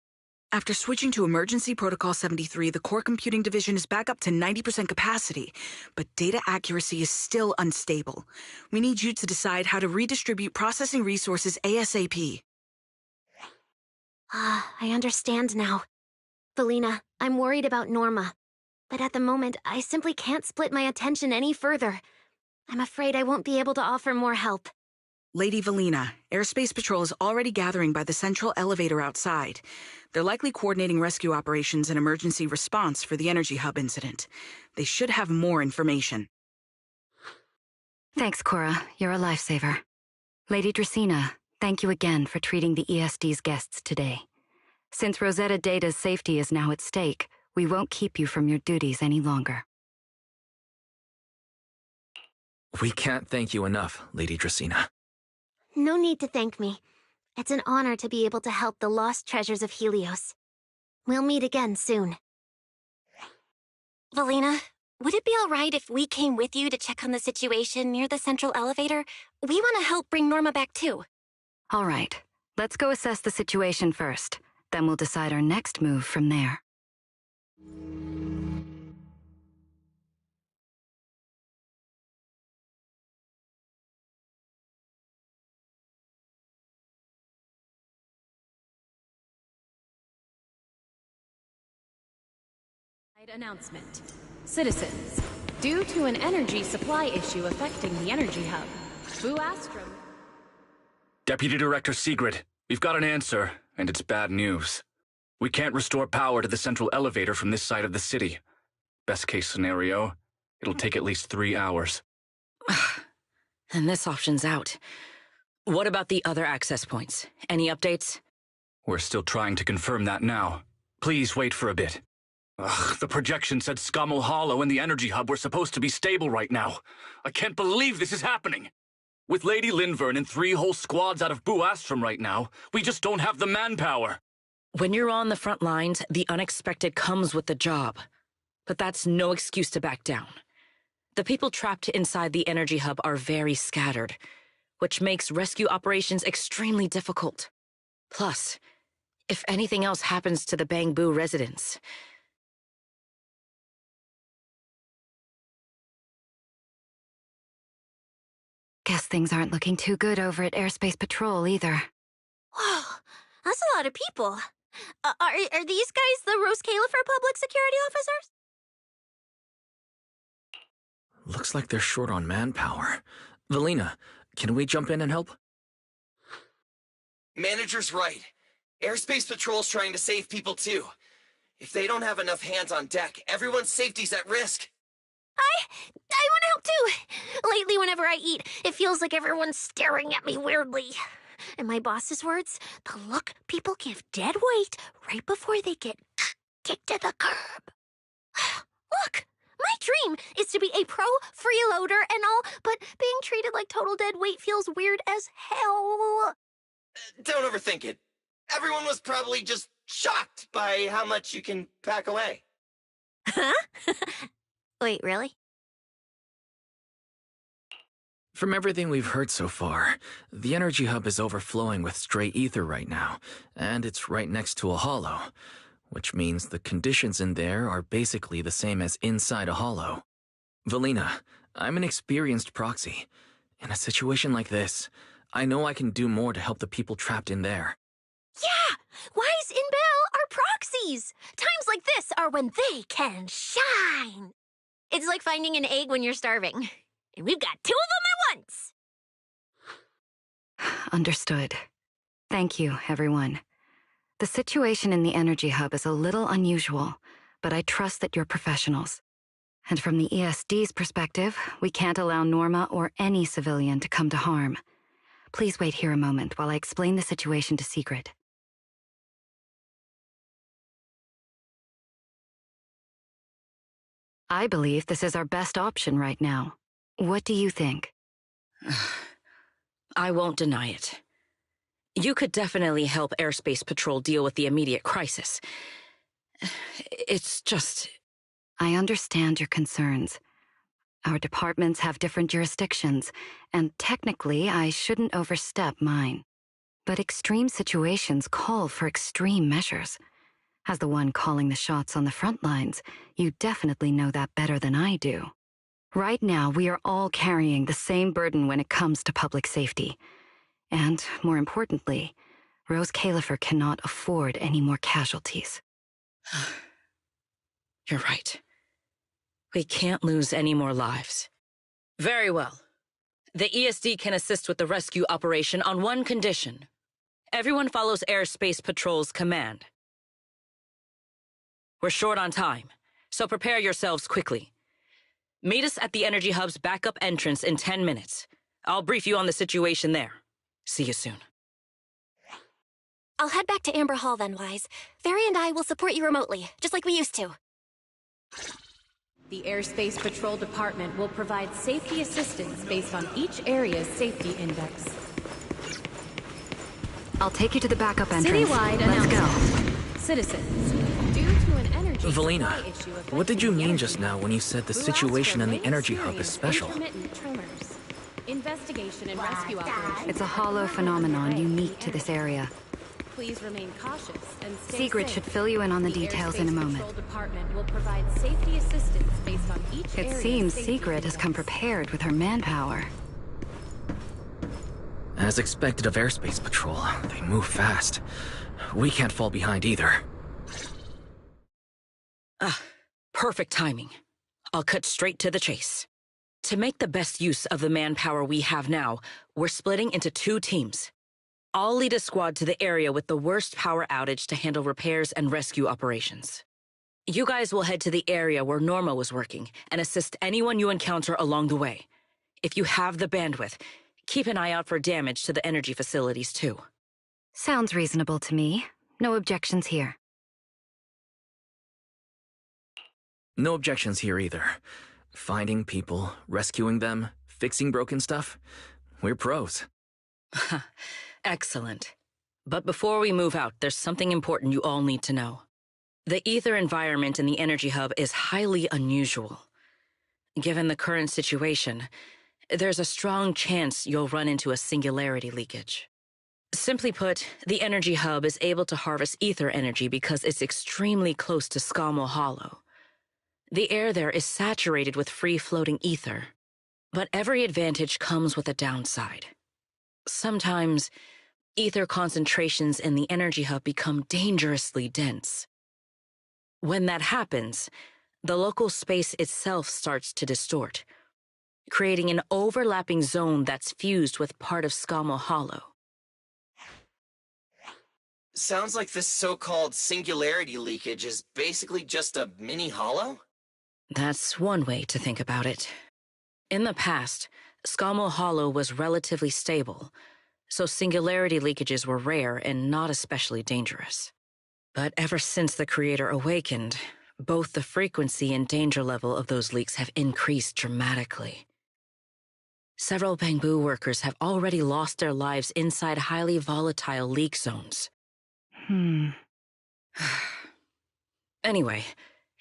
After switching to Emergency Protocol 73, the Core Computing Division is back up to 90% capacity, but data accuracy is still unstable. We need you to decide how to redistribute processing resources ASAP. I understand now. Valina, I'm worried about Norma. But at the moment, I simply can't split my attention any further. I'm afraid I won't be able to offer more help. Lady Valina, Airspace Patrol is already gathering by the central elevator outside. They're likely coordinating rescue operations and emergency response for the energy hub incident. They should have more information. Thanks, Cora. You're a lifesaver. Lady Dracaena, thank you again for treating the ESD's guests today. Since Rosetta Data's safety is now at stake, we won't keep you from your duties any longer. We can't thank you enough, Lady Dracaena. No need to thank me. It's an honor to be able to help the lost treasures of Helios. We'll meet again soon. Valina, would it be all right if we came with you to check on the situation near the central elevator? We want to help bring Norma back too. All right, let's go assess the situation first. Then we'll decide our next move from there. Announcement. Citizens, due to an energy supply issue affecting the energy hub, Buastrom... Deputy Director Sigrid, we've got an answer, and it's bad news. We can't restore power to the central elevator from this side of the city. Best case scenario, it'll take at least 3 hours. And this option's out. What about the other access points? Any updates? We're still trying to confirm that now. Please wait for a bit. The projection said Scommel Hollow and the energy hub were supposed to be stable right now. I can't believe this is happening. With Lady Linvern and 3 whole squads out of Buastrom right now, we just don't have the manpower. When you're on the front lines, the unexpected comes with the job. But that's no excuse to back down. The people trapped inside the energy hub are very scattered, which makes rescue operations extremely difficult. Plus, if anything else happens to the Bang Boo residents... Guess things aren't looking too good over at Airspace Patrol either. Whoa, that's a lot of people. Are these guys the Rose Califer public security officers? Looks like they're short on manpower. Valina, can we jump in and help? Manager's right. Airspace Patrol's trying to save people too. If they don't have enough hands on deck, everyone's safety's at risk. I want to help too. Lately, whenever I eat, it feels like everyone's staring at me weirdly. In my boss's words, the look people give dead weight right before they get kicked to the curb. Look, my dream is to be a pro freeloader and all, but being treated like total dead weight feels weird as hell. Don't overthink it. Everyone was probably just shocked by how much you can pack away. Huh? Wait, really? From everything we've heard so far, the energy hub is overflowing with stray ether right now, and it's right next to a hollow, which means the conditions in there are basically the same as inside a hollow. Valina, I'm an experienced proxy. In a situation like this, I know I can do more to help the people trapped in there. Yeah! Wise and Bell are proxies! Times like this are when they can shine! It's like finding an egg when you're starving. And we've got two of them at once! Understood. Thank you, everyone. The situation in the energy hub is a little unusual, but I trust that you're professionals. And from the ESD's perspective, we can't allow Norma or any civilian to come to harm. Please wait here a moment while I explain the situation to Secret. I believe this is our best option right now. What do you think? I won't deny it. You could definitely help Airspace Patrol deal with the immediate crisis. It's just... I understand your concerns. Our departments have different jurisdictions, and technically I shouldn't overstep mine. But extreme situations call for extreme measures. As the one calling the shots on the front lines, you definitely know that better than I do. Right now, we are all carrying the same burden when it comes to public safety. And, more importantly, Rose Califer cannot afford any more casualties. You're right. We can't lose any more lives. Very well. The ESD can assist with the rescue operation on one condition. Everyone follows Airspace Patrol's command. We're short on time, so prepare yourselves quickly. Meet us at the Energy Hub's backup entrance in 10 minutes. I'll brief you on the situation there. See you soon. I'll head back to Amber Hall then, Wise. Fairy and I will support you remotely, just like we used to. The Airspace Patrol Department will provide safety assistance based on each area's safety index. I'll take you to the backup entrance. Citywide Let's go. announcement. Citizens, due to an energy Valina, supply issue what did you affecting the mean energy just now when you said the Blue situation in the Astro energy may hub is experience special? intermittent tremors. Investigation and rescue operations. It's a hollow phenomenon unique to this area. Please remain cautious and stay Sigrid safe. should fill you in on the The details in a Airspace moment. Patrol Department will provide safety assistance based on each It area's seems safety Sigrid has come prepared with her manpower. As expected of Airspace Patrol, they move fast. We can't fall behind either. Perfect timing. I'll cut straight to the chase. To make the best use of the manpower we have now, we're splitting into 2 teams. I'll lead a squad to the area with the worst power outage to handle repairs and rescue operations. You guys will head to the area where Norma was working and assist anyone you encounter along the way. If you have the bandwidth, keep an eye out for damage to the energy facilities too. Sounds reasonable to me. No objections here. No objections here either. Finding people, rescuing them, fixing broken stuff, we're pros. Excellent. But before we move out, there's something important you all need to know. The ether environment in the energy hub is highly unusual. Given the current situation, there's a strong chance you'll run into a singularity leakage. Simply put, the energy hub is able to harvest ether energy because it's extremely close to Scommel Hollow. The air there is saturated with free-floating ether, but every advantage comes with a downside. Sometimes, ether concentrations in the energy hub become dangerously dense. When that happens, the local space itself starts to distort, creating an overlapping zone that's fused with part of Scommel Hollow. Sounds like this so-called singularity leakage is basically just a mini hollow? That's one way to think about it. In the past, Scommel Hollow was relatively stable, so singularity leakages were rare and not especially dangerous. But ever since the Creator awakened, both the frequency and danger level of those leaks have increased dramatically. Several Bangbu workers have already lost their lives inside highly volatile leak zones. Anyway,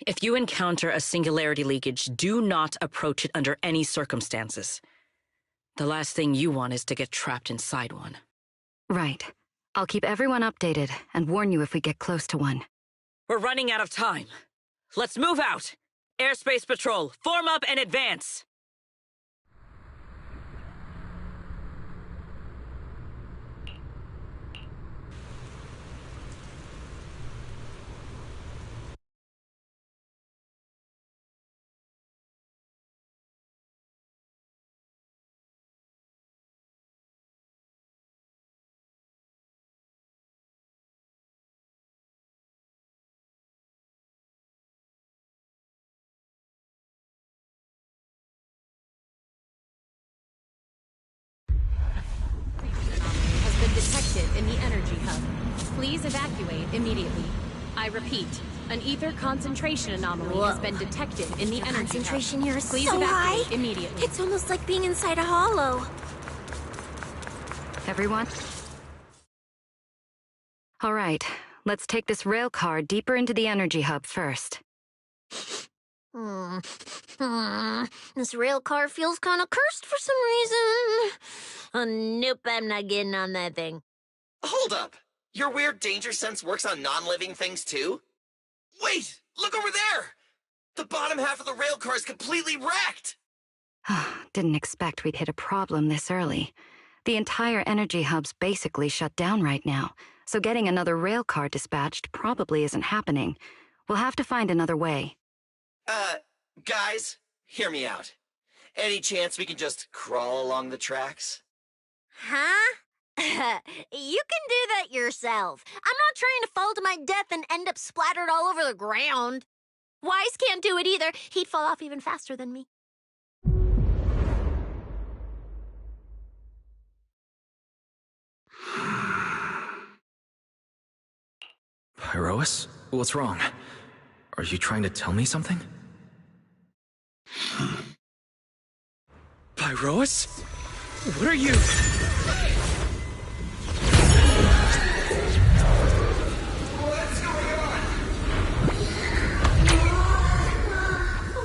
if you encounter a singularity leakage, do not approach it under any circumstances. The last thing you want is to get trapped inside one. Right. I'll keep everyone updated and warn you if we get close to one. We're running out of time. Let's move out! Airspace Patrol, form up and advance! Has been detected in the energy hub. Please evacuate immediately. I repeat, an ether concentration anomaly has been detected in the energy hub. Concentration here is Please so evacuate high. immediately. It's almost like being inside a hollow. Everyone? All right, let's take this rail car deeper into the energy hub first. This rail car feels kind of cursed for some reason. Nope, I'm not getting on that thing. Hold up! Your weird danger sense works on non-living things too? Wait! Look over there! The bottom half of the rail car is completely wrecked! Didn't expect we'd hit a problem this early. The entire energy hub's basically shut down right now, so getting another rail car dispatched probably isn't happening. We'll have to find another way. Guys, hear me out. Any chance we can just crawl along the tracks? Huh? You can do that yourself. I'm not trying to fall to my death and end up splattered all over the ground. Wise can't do it either. He'd fall off even faster than me. Pyrois? What's wrong? Are you trying to tell me something? Pyrois? What are you? What's going on?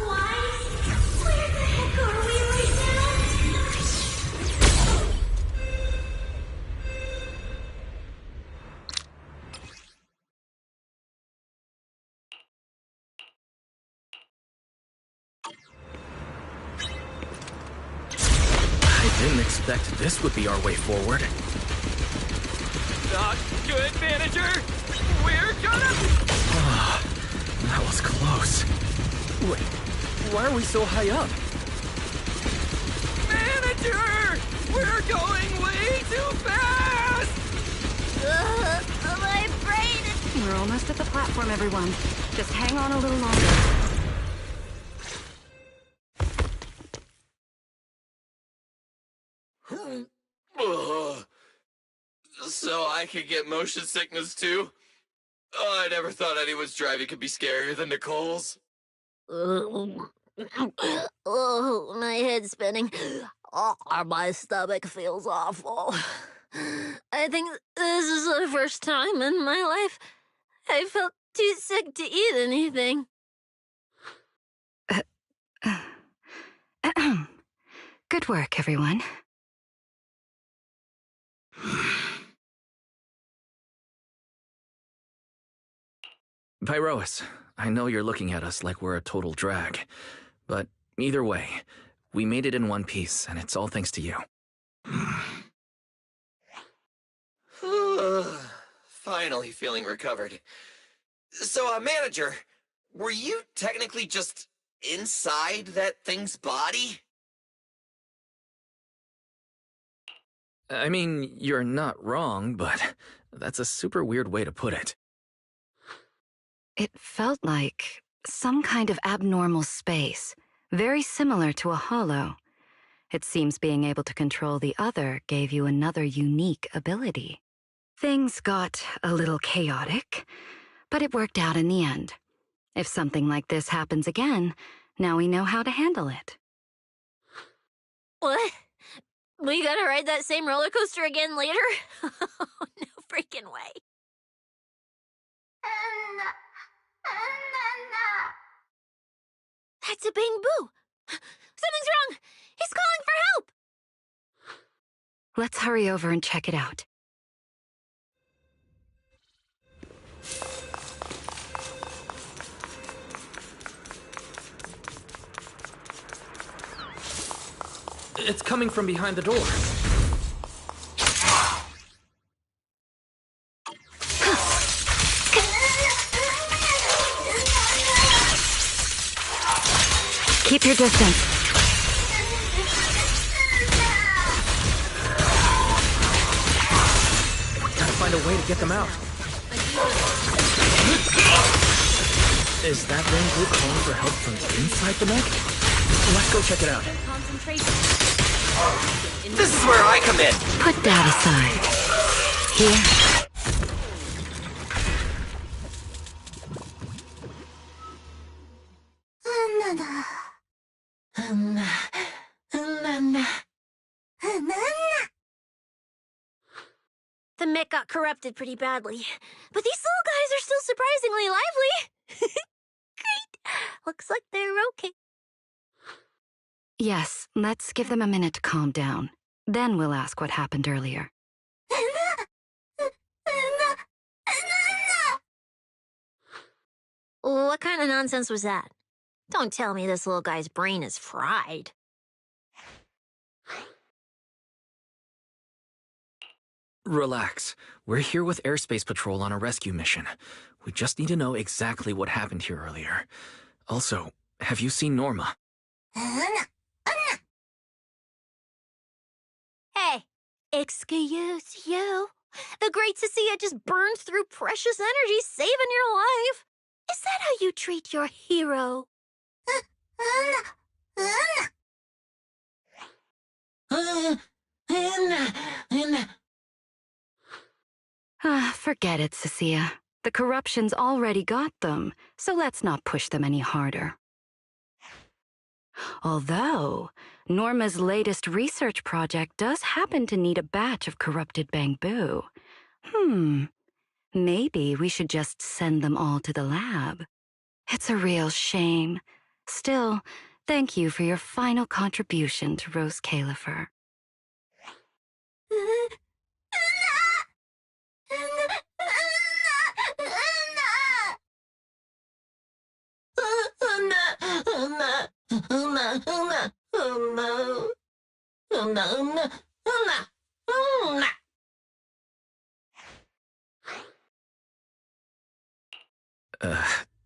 Wise? Where the heck are we right I didn't expect this would be our way forward. Not good, manager! We're gonna... That was close. Wait, why are we so high up? Manager! We're going way too fast! My brain! We're almost at the platform, everyone. Just hang on a little longer. So I could get motion sickness too? Oh, I never thought anyone's driving could be scarier than Nicole's. Oh, my head's spinning. Oh, my stomach feels awful. I think this is the first time in my life I felt too sick to eat anything. Good work, everyone. Pyrois, I know you're looking at us like we're a total drag, but either way, we made it in one piece, and it's all thanks to you. Finally feeling recovered. So, manager, were you technically just inside that thing's body? I mean, you're not wrong, but that's a super weird way to put it. It felt like some kind of abnormal space, very similar to a hollow. It seems being able to control the other gave you another unique ability. Things got a little chaotic, but it worked out in the end. If something like this happens again, now we know how to handle it. What? We gotta ride that same roller coaster again later? No freaking way. That's a Bamboo. Something's wrong. He's calling for help. Let's hurry over and check it out. It's coming from behind the door. Keep your distance. Gotta find a way to get them out. Is that Bamboo calling for help from inside the mech? Let's go check it out. This is where I come in. Put that aside. Here. The mech got corrupted pretty badly, but these little guys are still surprisingly lively. Great. Looks like they're okay. Yes, let's give them a minute to calm down. Then we'll ask what happened earlier. What kind of nonsense was that? Don't tell me this little guy's brain is fried. Relax. We're here with Airspace Patrol on a rescue mission. We just need to know exactly what happened here earlier. Also, have you seen Norma? Hey, excuse you. The great Cecilia just burned through precious energy saving your life. Is that how you treat your hero? Forget it, Cecilia. The corruption's already got them, so let's not push them any harder. Although, Norma's latest research project does happen to need a batch of corrupted Bamboo. Maybe we should just send them all to the lab. It's a real shame. Still, thank you for your final contribution to Rose Califer.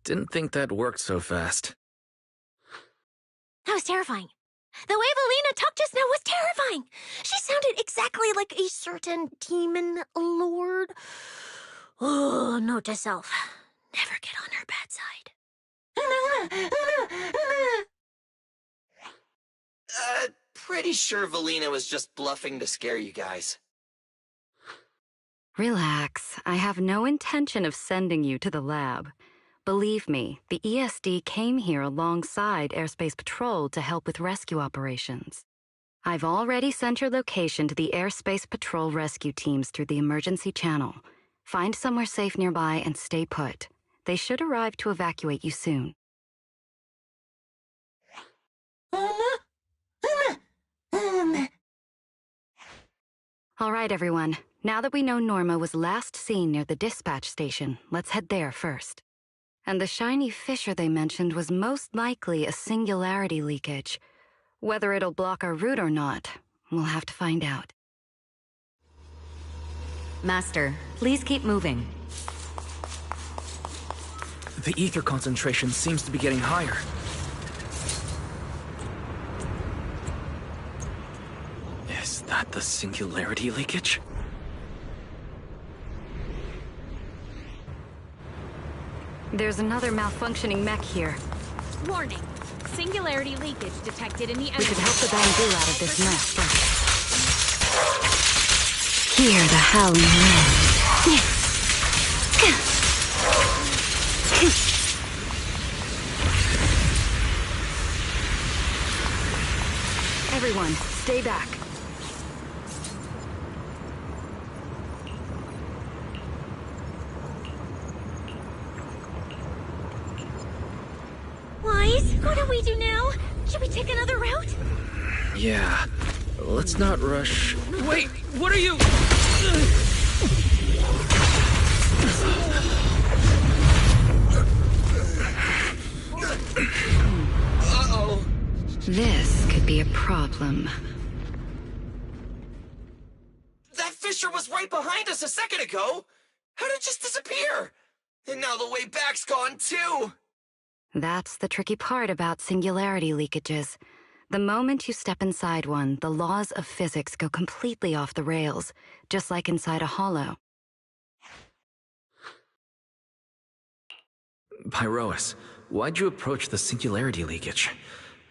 Didn't think that worked so fast. That was terrifying. The way Valina talked just now was terrifying. She sounded exactly like a certain demon lord. Oh, note to self. Never get on her bad side. Pretty sure Valina was just bluffing to scare you guys. Relax. I have no intention of sending you to the lab. Believe me, the ESD came here alongside Airspace Patrol to help with rescue operations. I've already sent your location to the Airspace Patrol rescue teams through the emergency channel. Find somewhere safe nearby and stay put. They should arrive to evacuate you soon. All right, everyone. Now that we know Norma was last seen near the dispatch station, let's head there first. And the shiny fissure they mentioned was most likely a singularity leakage. Whether it'll block our route or not, we'll have to find out. Master, please keep moving. The ether concentration seems to be getting higher. Is that the singularity leakage? There's another malfunctioning mech here. Warning. Singularity leakage detected in the energy. We could help the Bamboo out of this mess first. Hear the howling wind. Everyone, stay back. we do now? Should we take another route? Yeah. Let's not rush. Wait, what are you? Uh-oh. This could be a problem. That fissure was right behind us a second ago. How did it just disappear? And now the way back's gone too. That's the tricky part about singularity leakages. The moment you step inside one, the laws of physics go completely off the rails, just like inside a hollow. Pyrois, why'd you approach the singularity leakage?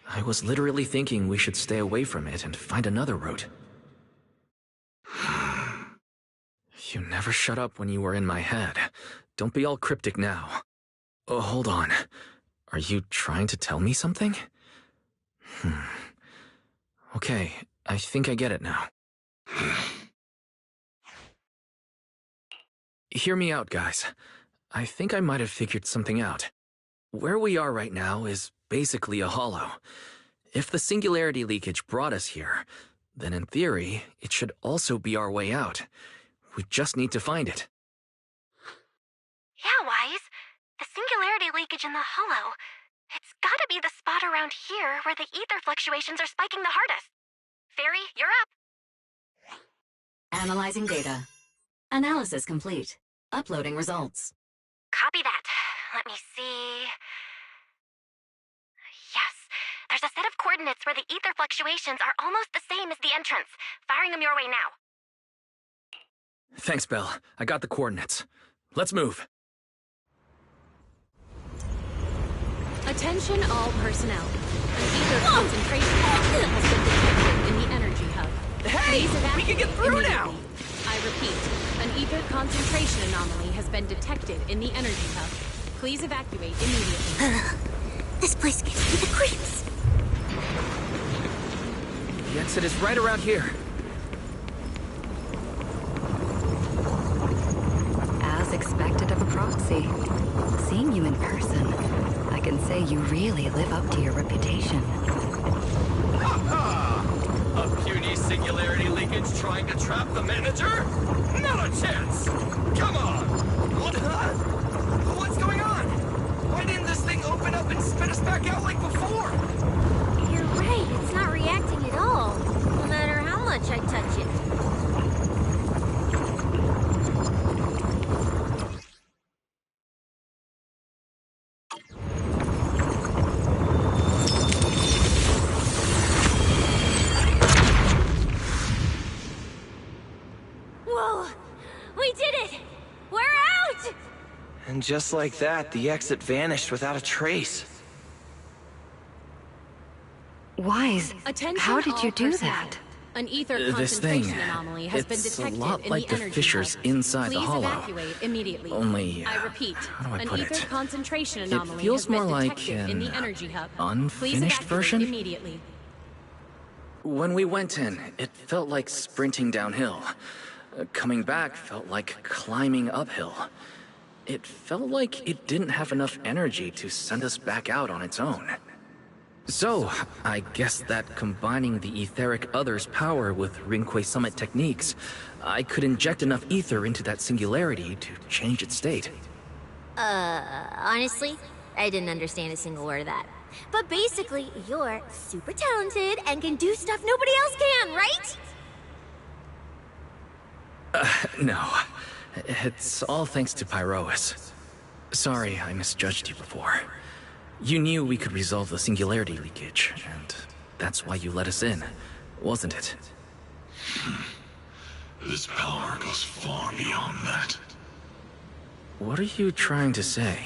I was literally thinking we should stay away from it and find another route. You never shut up when you were in my head. Don't be all cryptic now. Oh, hold on. Are you trying to tell me something? Okay, I think I get it now. Hear me out, guys. I think I might have figured something out. Where we are right now is basically a hollow. If the singularity leakage brought us here, then in theory, it should also be our way out. We just need to find it. Yeah, Wise. The singularity leakage in the hollow. It's gotta be the spot around here where the ether fluctuations are spiking the hardest. Fairy, you're up. Analyzing data. Analysis complete. Uploading results. Copy that. Let me see. Yes, there's a set of coordinates where the ether fluctuations are almost the same as the entrance. Firing them your way now. Thanks, Belle. I got the coordinates. Let's move. Attention all personnel. An ether concentration has been detected in the energy hub. Hey, we can get through now! I repeat, an ether concentration anomaly has been detected in the energy hub. Please evacuate immediately. This place gives me the creeps. The exit is right around here. As expected of a proxy. Seeing you in person, I can say you really live up to your reputation. A puny singularity leakage trying to trap the manager? Not a chance! Come on! What? What's going on? Why didn't this thing open up and spit us back out like before? You're right, it's not reacting at all. No matter how much I touch it. Whoa! We did it! We're out! And just like that, the exit vanished without a trace. Wise, Attention how did you all do personnel. that? An ether This thing, concentration anomaly has been it's a detected lot in like the the energy fissures hub. inside the Please hollow. evacuate immediately. Only, I repeat, how do I an put ether it? concentration It anomaly feels has been more like detected in the an energy hub. Please unfinished evacuate version? immediately. When we went in, it felt like sprinting downhill. Coming back felt like climbing uphill. It felt like it didn't have enough energy to send us back out on its own. So, I guess that combining the etheric other's power with Rinque Summit techniques, I could inject enough ether into that singularity to change its state. Honestly, I didn't understand a single word of that. But basically, you're super talented and can do stuff nobody else can, right? No. It's all thanks to Pyrois. Sorry I misjudged you before. You knew we could resolve the singularity leakage, and that's why you let us in, wasn't it? This power goes far beyond that. What are you trying to say?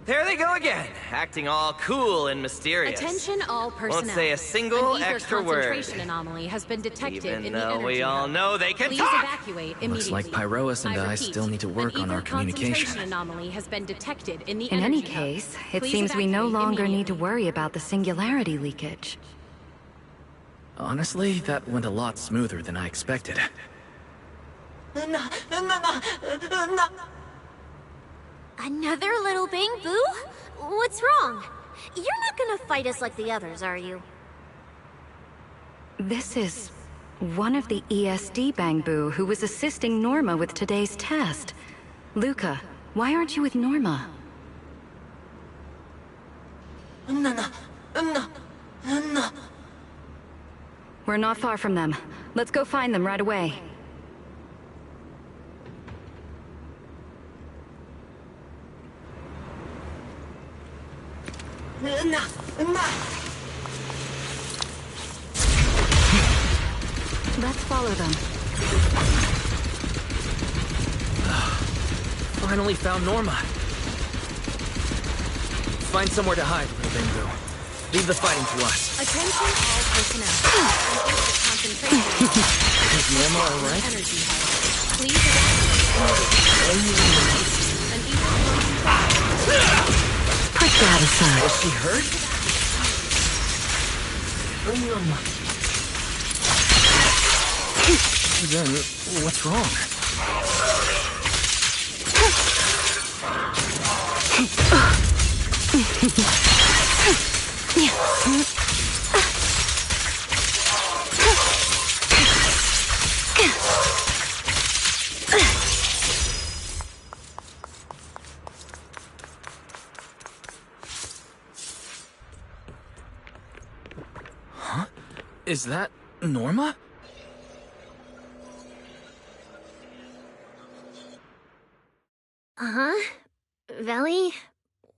There they go again, acting all cool and mysterious. Attention all personnel. Won't say a single An ether extra word. concentration anomaly has been detected Even in the though energy we all hub. know they can Please talk! evacuate immediately. Looks like Pyrois and I repeat, still need to work an on our ether communication. concentration anomaly has been detected in the In energy any hub. case, it Please seems we no evacuate longer need to immediately. worry about the singularity leakage. Honestly, that went a lot smoother than I expected. Another little Bang-Boo? What's wrong? You're not gonna fight us like the others, are you? This is one of the ESD Bang-Boo who was assisting Norma with today's test. Luca, why aren't you with Norma? We're not far from them. Let's go find them right away. Let's follow them. Finally found Norma. Find somewhere to hide, little Bang-Boo. Leave the fighting to us. Attention all personnel. Concentration. Is Norma alright? Energy hub. Please evacuate. An Put that aside. Was she hurt? Then, what's wrong? Huh? Is that Norma? Uh-huh. Veli,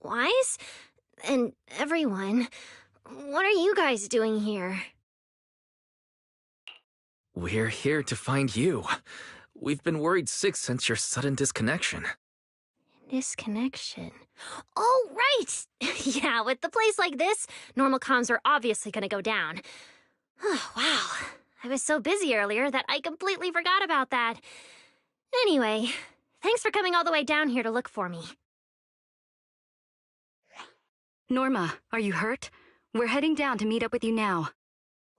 Wise, and everyone. What are you guys doing here? We're here to find you. We've been worried sick since your sudden disconnection. Disconnection. Oh, right! Yeah, with the place like this, normal comms are obviously gonna go down. Oh, wow. I was so busy earlier that I completely forgot about that. Anyway, thanks for coming all the way down here to look for me. Norma, are you hurt? We're heading down to meet up with you now.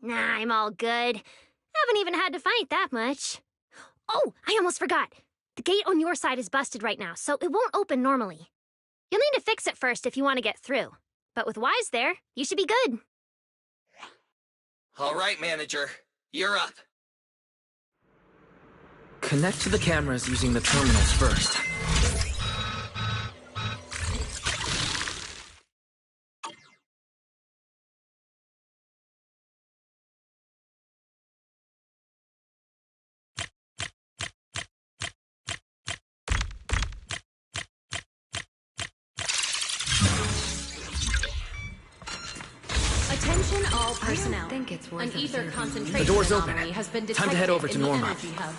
Nah, I'm all good. Haven't even had to fight that much. Oh, I almost forgot. The gate on your side is busted right now, so it won't open normally. You'll need to fix it first if you want to get through. But with Wise there, you should be good. All right, manager. You're up. Connect to the cameras using the terminals first. Attention all personnel. think it's worth An ether observing. concentration The door's open. anomaly has been Time detected to head over to in the Norma. energy hub.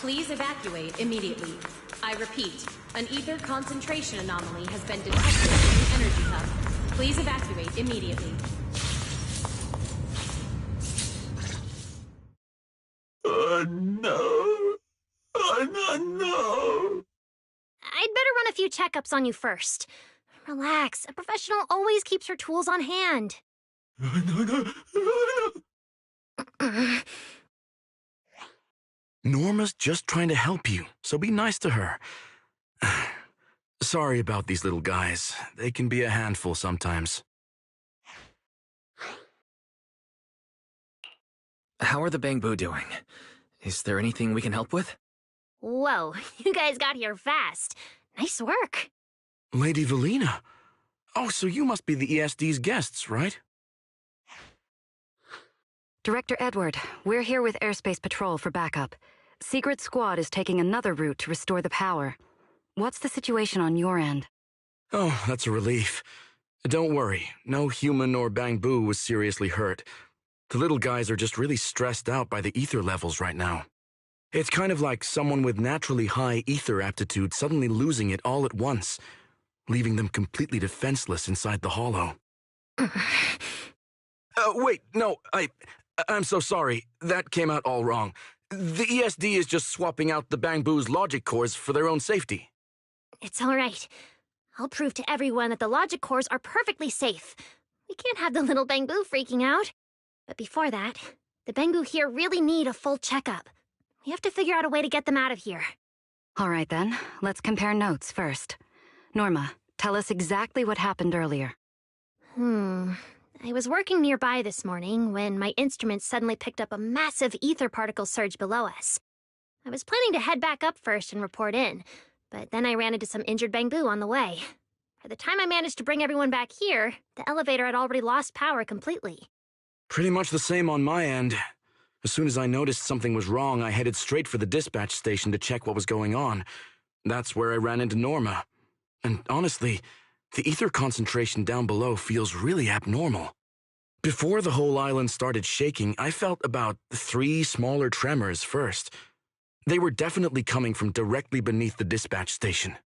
Please evacuate immediately. I repeat, an ether concentration anomaly has been detected in the energy hub. Please evacuate immediately. No. No. I'd better run a few checkups on you first. Relax. A professional always keeps her tools on hand. Norma's just trying to help you, so be nice to her. Sorry about these little guys. They can be a handful sometimes. How are the Bang-Boo doing? Is there anything we can help with? Whoa, you guys got here fast. Nice work. Lady Velina. Oh, so you must be the ESD's guests, right? Director Edward, we're here with Airspace Patrol for backup. Secret Squad is taking another route to restore the power. What's the situation on your end? Oh, that's a relief. Don't worry, no human or Bang-Boo was seriously hurt. The little guys are just really stressed out by the ether levels right now. It's kind of like someone with naturally high ether aptitude suddenly losing it all at once, leaving them completely defenseless inside the hollow. Wait, no, I'm so sorry. That came out all wrong. The ESD is just swapping out the Bang-Boo's logic cores for their own safety. It's all right. I'll prove to everyone that the logic cores are perfectly safe. We can't have the little Bang-Boo freaking out. But before that, the Bang-Boo here really need a full checkup. We have to figure out a way to get them out of here. All right then, let's compare notes first. Norma, tell us exactly what happened earlier. I was working nearby this morning when my instruments suddenly picked up a massive ether particle surge below us. I was planning to head back up first and report in, but then I ran into some injured Bangbu on the way. By the time I managed to bring everyone back here, the elevator had already lost power completely. Pretty much the same on my end. As soon as I noticed something was wrong, I headed straight for the dispatch station to check what was going on. That's where I ran into Norma. And honestly, the ether concentration down below feels really abnormal. Before the whole island started shaking, I felt about 3 smaller tremors first. They were definitely coming from directly beneath the dispatch station.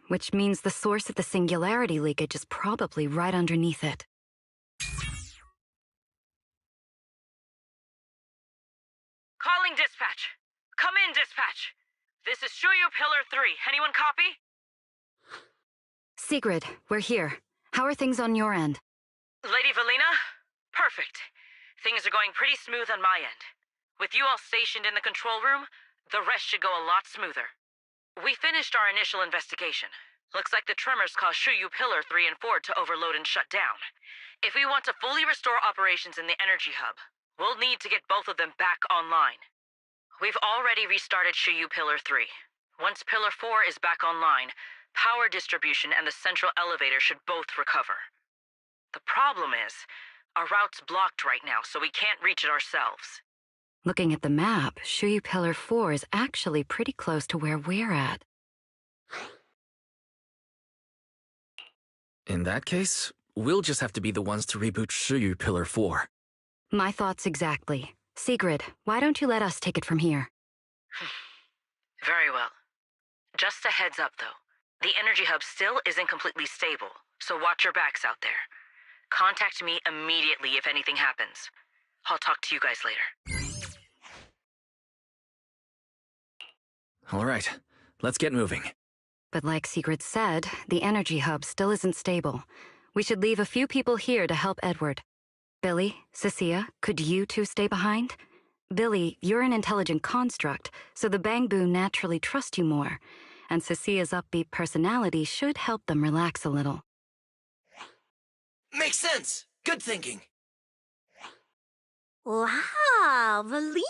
Which means the source of the singularity leakage is probably right underneath it. Calling dispatch. Come in, dispatch. This is Shuyu Pillar 3. Anyone copy? Sigrid, we're here. How are things on your end? Lady Valina? Perfect. Things are going pretty smooth on my end. With you all stationed in the control room, the rest should go a lot smoother. We finished our initial investigation. Looks like the tremors caused Shuyu Pillar 3 and 4 to overload and shut down. If we want to fully restore operations in the energy hub, we'll need to get both of them back online. We've already restarted Shuyu Pillar 3. Once Pillar 4 is back online, power distribution and the central elevator should both recover. The problem is, our route's blocked right now, so we can't reach it ourselves. Looking at the map, Shuyu Pillar 4 is actually pretty close to where we're at. In that case, we'll just have to be the ones to reboot Shuyu Pillar 4. My thoughts exactly. Sigrid, why don't you let us take it from here? Very well. Just a heads up, though. The energy hub still isn't completely stable, so watch your backs out there. Contact me immediately if anything happens. I'll talk to you guys later. All right, let's get moving. But like Sigrid said, the energy hub still isn't stable. We should leave a few people here to help Edward. Billy, Cecilia, could you two stay behind? Billy, you're an intelligent construct, so the Bangbu naturally trust you more, and Cecilia's upbeat personality should help them relax a little. Makes sense. Good thinking. Wow, Valina!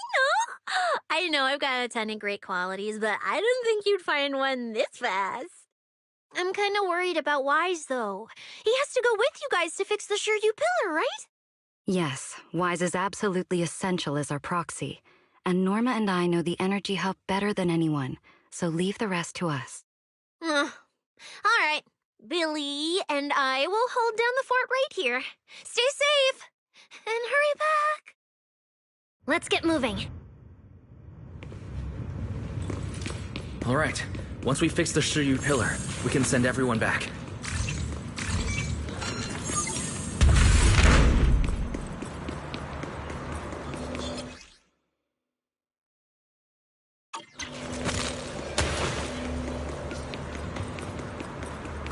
I know I've got a ton of great qualities, but I didn't think you'd find one this fast. I'm kind of worried about Wise, though. He has to go with you guys to fix the Shuyu Pillar, right? Yes, Wise is absolutely essential as our proxy, and Norma and I know the energy hub better than anyone, so leave the rest to us. All right. Billy and I will hold down the fort right here. Stay safe, and hurry back. Let's get moving. All right, once we fix the Shuyu Pillar, we can send everyone back.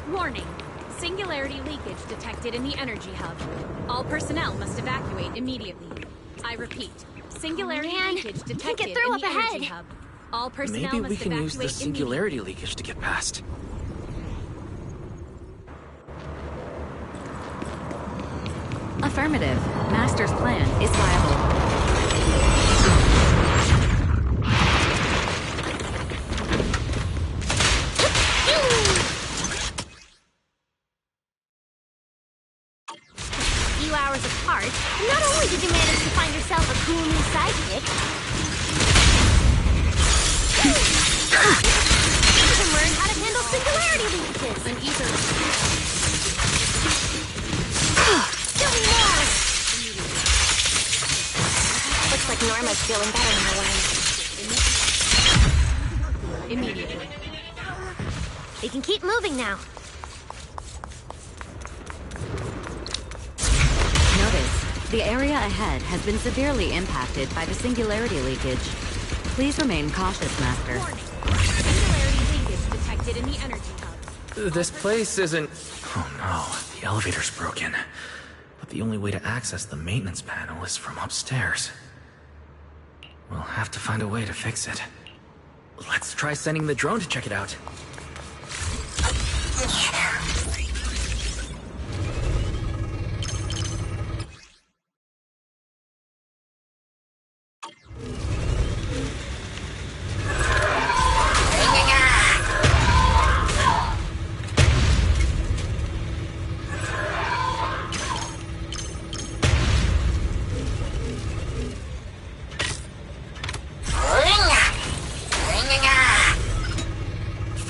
Warning. Singularity leakage detected in the energy hub. All personnel must evacuate immediately. I repeat, singularity leakage detected in the energy hub. All personnel Maybe must we can evacuate use the singularity leakage to get past. Affirmative. Master's plan is viable. Hours apart, not only did you manage to find yourself a cool new sidekick, you can learn how to handle singularity leakages and ether. Show me more! Looks like Norma's feeling better in a way. Immediately. We can keep moving now. The area ahead has been severely impacted by the singularity leakage. Please remain cautious, Master. Warning. Singularity leakage detected in the energy hub. This place isn't... Oh no, the elevator's broken. But the only way to access the maintenance panel is from upstairs. We'll have to find a way to fix it. Let's try sending the drone to check it out.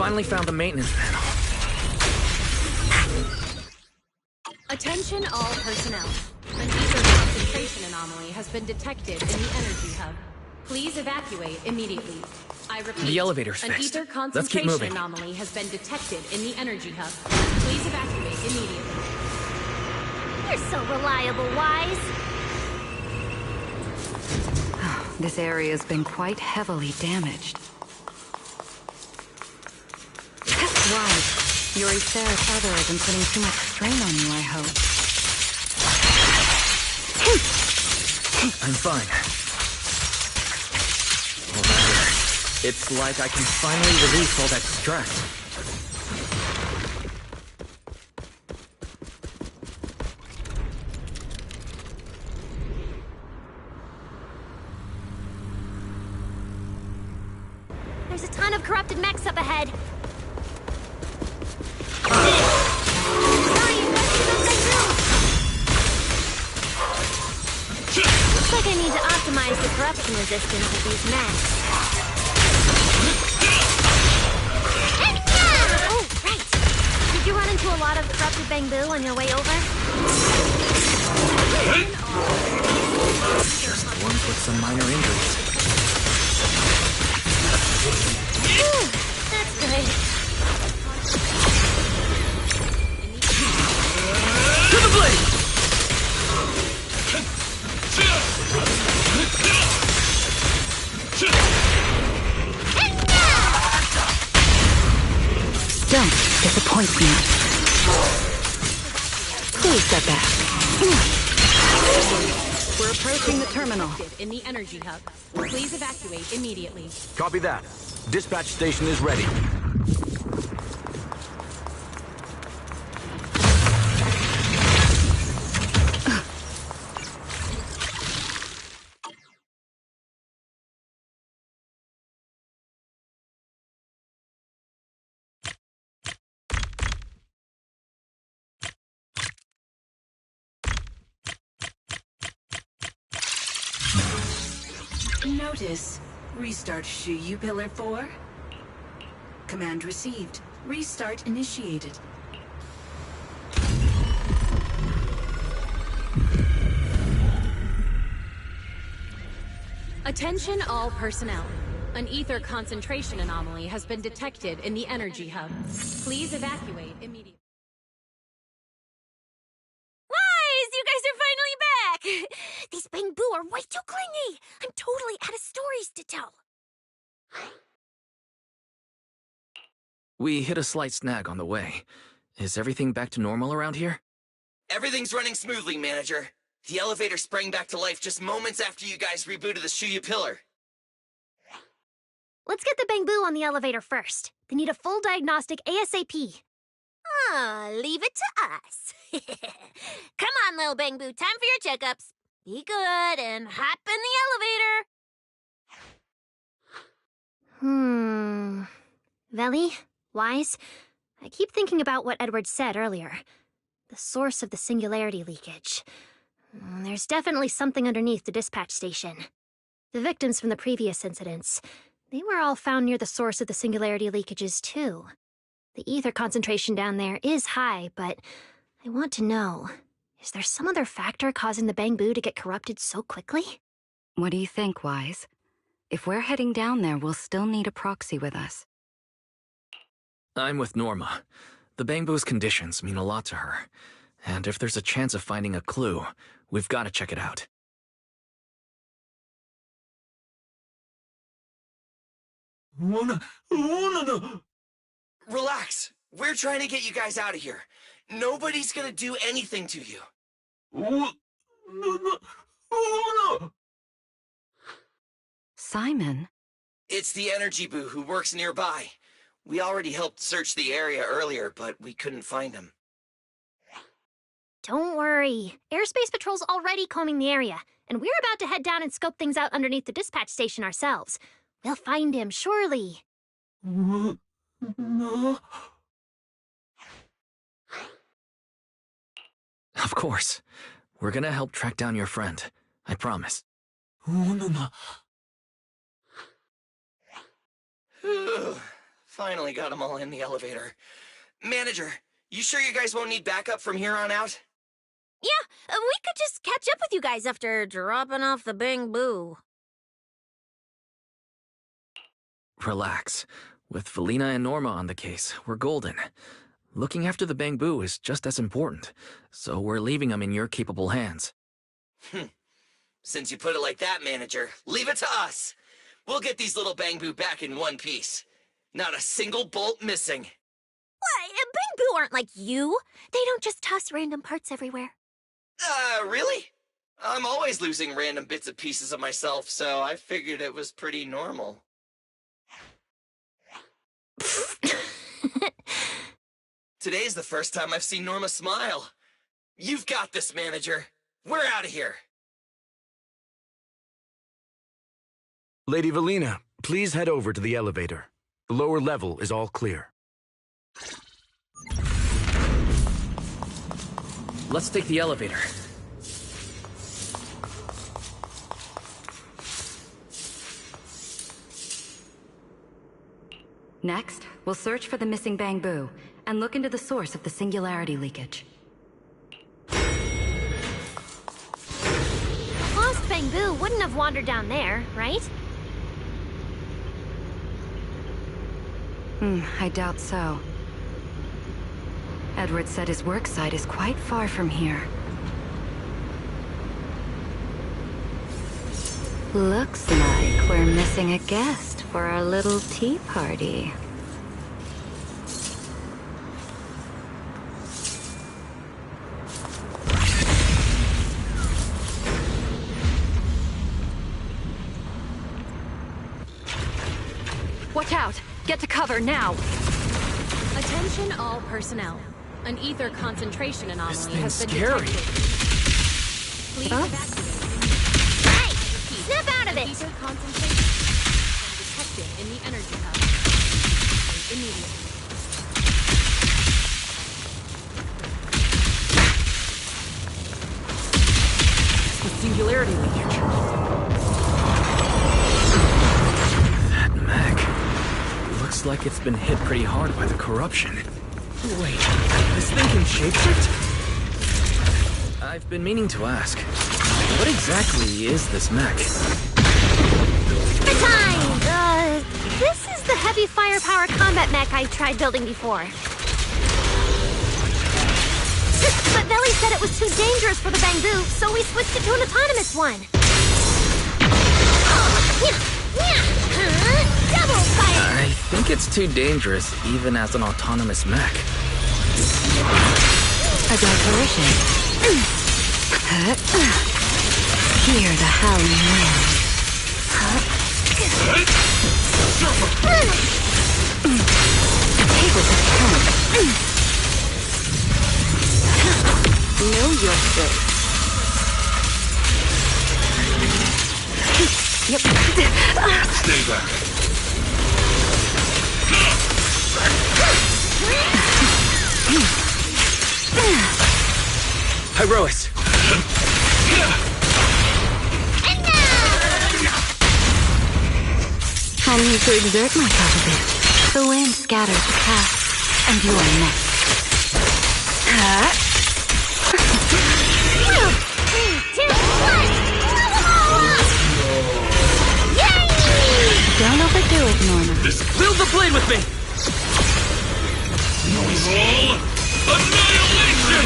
Finally found the maintenance panel. Attention all personnel. An ether concentration anomaly has been detected in the energy hub. Please evacuate immediately. I repeat, The elevator's an fixed. ether Let's keep concentration moving. anomaly has been detected in the energy hub. Please evacuate immediately. You're so reliable, Wise. This area's been quite heavily damaged. Wise, your etheric feather isn't putting too much strain on you, I hope. I'm fine. Or rather, it's like I can finally release all that stress. There's a ton of corrupted mechs up ahead. Looks like I need to optimize the corruption resistance of these mechs. Oh, right. Did you run into a lot of corrupted Bangbu on your way over? Just one with some minor injuries. That's good. To the blade! Don't disappoint me. Please step back. We're approaching the terminal. In the energy hub. Please evacuate immediately. Copy that. Dispatch station is ready. Notice. Restart Shuyu Pillar 4. Command received. Restart initiated. Attention all personnel. An ether concentration anomaly has been detected in the energy hub. Please evacuate immediately. Wise, you guys are finally back! These Bangbu are way too clingy! I'm totally out of stories to tell. We hit a slight snag on the way. Is everything back to normal around here? Everything's running smoothly, Manager. The elevator sprang back to life just moments after you guys rebooted the Shuyu Pillar. Let's get the Bangbu on the elevator first. They need a full diagnostic ASAP. Leave it to us. Come on, little Bangbu, time for your checkups. Be good and hop in the elevator. Veli? Wise? I keep thinking about what Edward said earlier. The source of the singularity leakage. There's definitely something underneath the dispatch station. The victims from the previous incidents, they were all found near the source of the singularity leakages, too. The ether concentration down there is high, but I want to know, is there some other factor causing the Bangbu to get corrupted so quickly? What do you think, Wise? If we're heading down there, we'll still need a proxy with us. I'm with Norma. The Bangbu's conditions mean a lot to her. And if there's a chance of finding a clue, we've got to check it out. Relax. We're trying to get you guys out of here. Nobody's gonna do anything to you. Simon? It's the energy boo who works nearby. We already helped search the area earlier, but we couldn't find him. Don't worry. Airspace Patrol's already combing the area, and we're about to head down and scope things out underneath the dispatch station ourselves. We'll find him, surely. No. Of course. We're gonna help track down your friend. I promise. Phew, finally got them all in the elevator. Manager, you sure you guys won't need backup from here on out? Yeah, we could just catch up with you guys after dropping off the Bang Boo. Relax. With Felina and Norma on the case, we're golden. Looking after the Bang Boo is just as important, so we're leaving them in your capable hands. Since you put it like that, Manager, leave it to us. We'll get these little Bang Boo back in one piece. Not a single bolt missing. What? Bang Boo aren't like you. They don't just toss random parts everywhere. Really? I'm always losing random bits and pieces of myself, so I figured it was pretty normal. Today's the first time I've seen Norma smile. You've got this, Manager. We're out of here. Lady Velina, please head over to the elevator. The lower level is all clear. Let's take the elevator. Next, we'll search for the missing Bang Boo and look into the source of the singularity leakage. Lost Bang Boo wouldn't have wandered down there, right? I doubt so. Edward said his work site is quite far from here. Looks like we're missing a guest for our little tea party. Watch out! Get to cover now! Attention all personnel. An ether concentration anomaly has been scary. detected. Please evacuate. Hey! Snap out of it! Ether concentration has been detected in the energy hub. Immediately. It's the singularity leakage. That mech. Looks like it's been hit pretty hard by the corruption. Wait, this thing can shapeshift? I've been meaning to ask, what exactly is this mech? Time! This is the heavy firepower combat mech I tried building before. But Velly said it was too dangerous for the Bang Boo, so we switched it to an autonomous one. Double fire! I think it's too dangerous, even as an autonomous mech. A diversion. Hear the howling wind. The tables have turned. Know your place. Yep. Stay back. Hyrois! I need to exert myself a bit. The wind scatters the cast, and you are next. Don't overdo it, Norma. Wield the blade with me! Noble annihilation!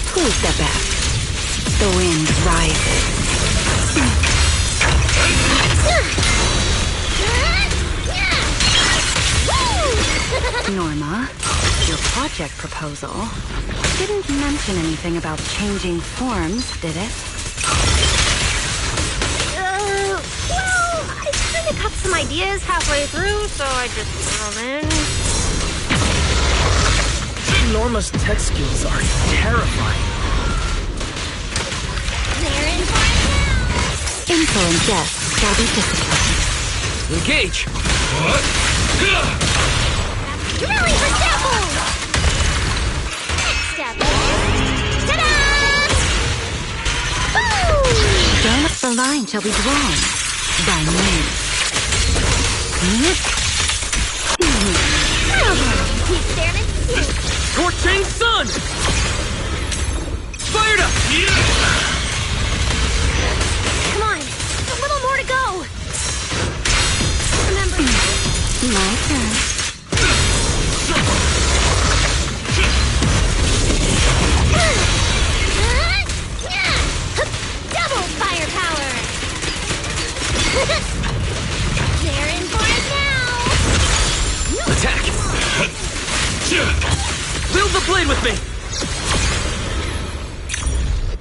Please step back. The wind rises. Norma, your plot project proposal. Didn't mention anything about changing forms, did it? Well, I kind of got some ideas halfway through, so I just threw them in. Norma's tech skills are terrifying. They're in for it now! Insolent guests shall be disciplined. Engage! What? Really for Staples! Step. Ta-da! Boom! Down the line shall be drawn by me. Keep staring at you. Scorching sun! Fired up! Come on, a little more to go. Remember, My turn. double firepower. They're in for it now. Attack! Wield the blade with me!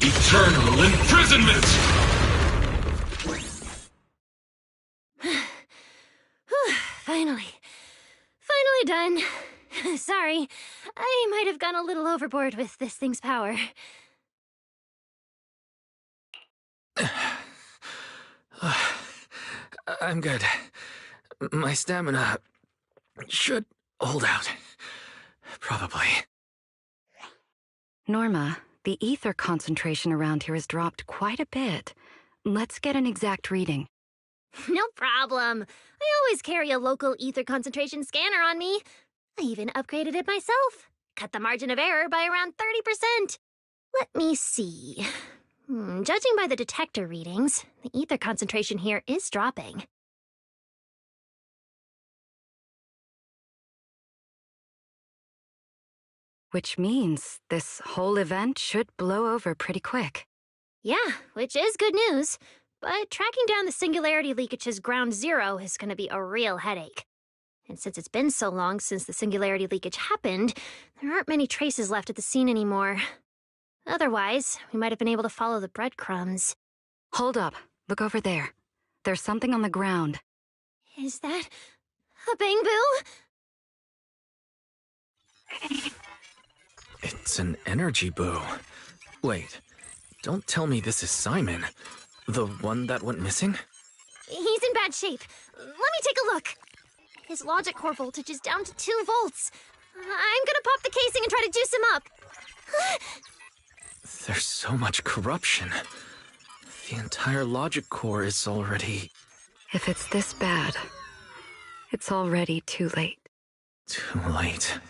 Eternal imprisonment! Finally done. Sorry, I might have gone a little overboard with this thing's power. I'm good. My stamina should hold out. Probably. Norma, the ether concentration around here has dropped quite a bit. Let's get an exact reading. No problem. I always carry a local ether concentration scanner on me. I even upgraded it myself. Cut the margin of error by around 30%. Let me see. Judging by the detector readings, the ether concentration here is dropping. Which means this whole event should blow over pretty quick. Yeah, which is good news. But tracking down the singularity leakage's ground zero is going to be a real headache. And since it's been so long since the singularity leakage happened, there aren't many traces left at the scene anymore. Otherwise, we might have been able to follow the breadcrumbs. Hold up. Look over there. There's something on the ground. Is that a bamboo? It's an energy boo. Wait, don't tell me this is Simon. The one that went missing? He's in bad shape. Let me take a look. His logic core voltage is down to 2 volts. I'm gonna pop the casing and try to juice him up. There's so much corruption. The entire logic core is already... If it's this bad, it's already too late. Too late.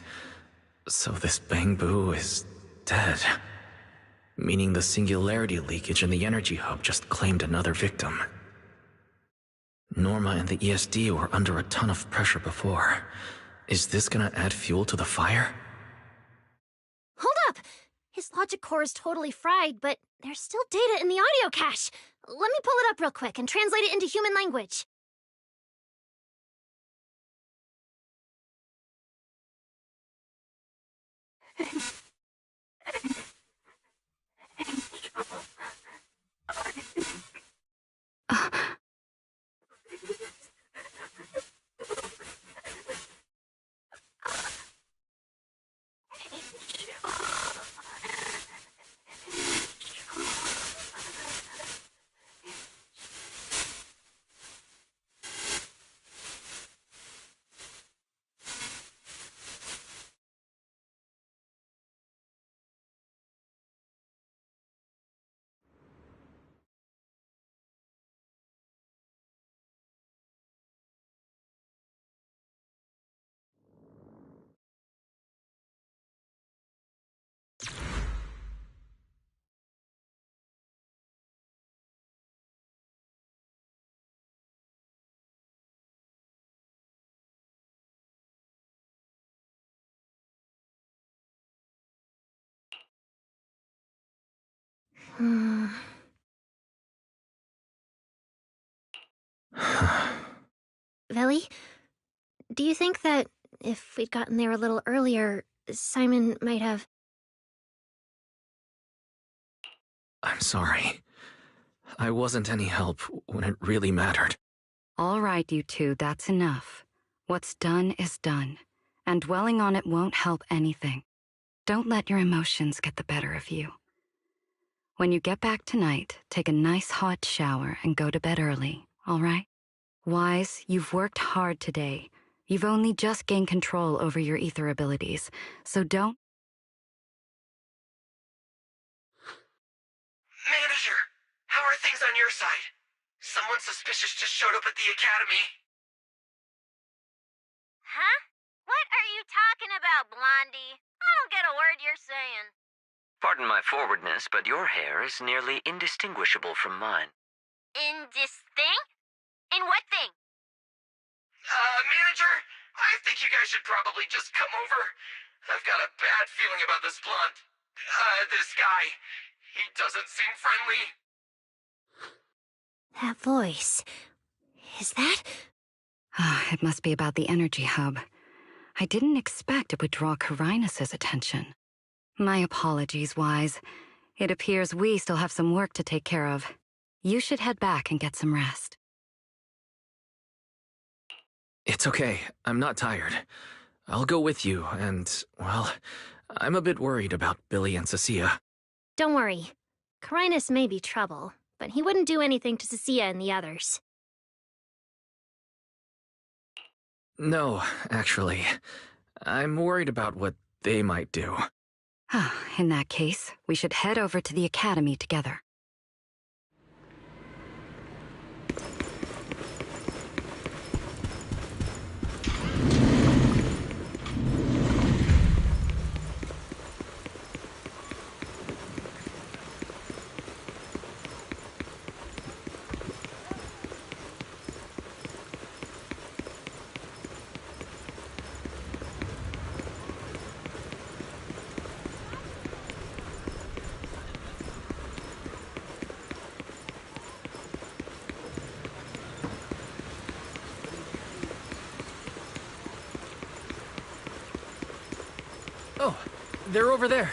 So this bamboo is dead. Meaning the singularity leakage in the energy hub just claimed another victim. Norma and the ESD were under a ton of pressure before. Is this gonna add fuel to the fire? Hold up! His logic core is totally fried, but there's still data in the audio cache. Let me pull it up real quick and translate it into human language. Veli, do you think that if we'd gotten there a little earlier, Simon might have... I'm sorry. I wasn't any help when it really mattered. All right, you two, that's enough. What's done is done, and dwelling on it won't help anything. Don't let your emotions get the better of you. When you get back tonight, take a nice hot shower and go to bed early, all right? Wise, you've worked hard today. You've only just gained control over your ether abilities, so don't... Manager, how are things on your side? Someone suspicious just showed up at the academy. Huh? What are you talking about, Blondie? I don't get a word you're saying. Pardon my forwardness, but your hair is nearly indistinguishable from mine. In this thing? In what thing? Manager, I think you guys should probably just come over. I've got a bad feeling about this blonde. This guy. He doesn't seem friendly. That voice... Is that... It must be about the energy hub. I didn't expect it would draw Carinus' attention. My apologies, Wise. It appears we still have some work to take care of. You should head back and get some rest. It's okay. I'm not tired. I'll go with you, and, well, I'm a bit worried about Billy and Cecilia. Don't worry. Carinus may be trouble, but he wouldn't do anything to Cecilia and the others. No, actually. I'm worried about what they might do. In that case, we should head over to the academy together. Oh, they're over there.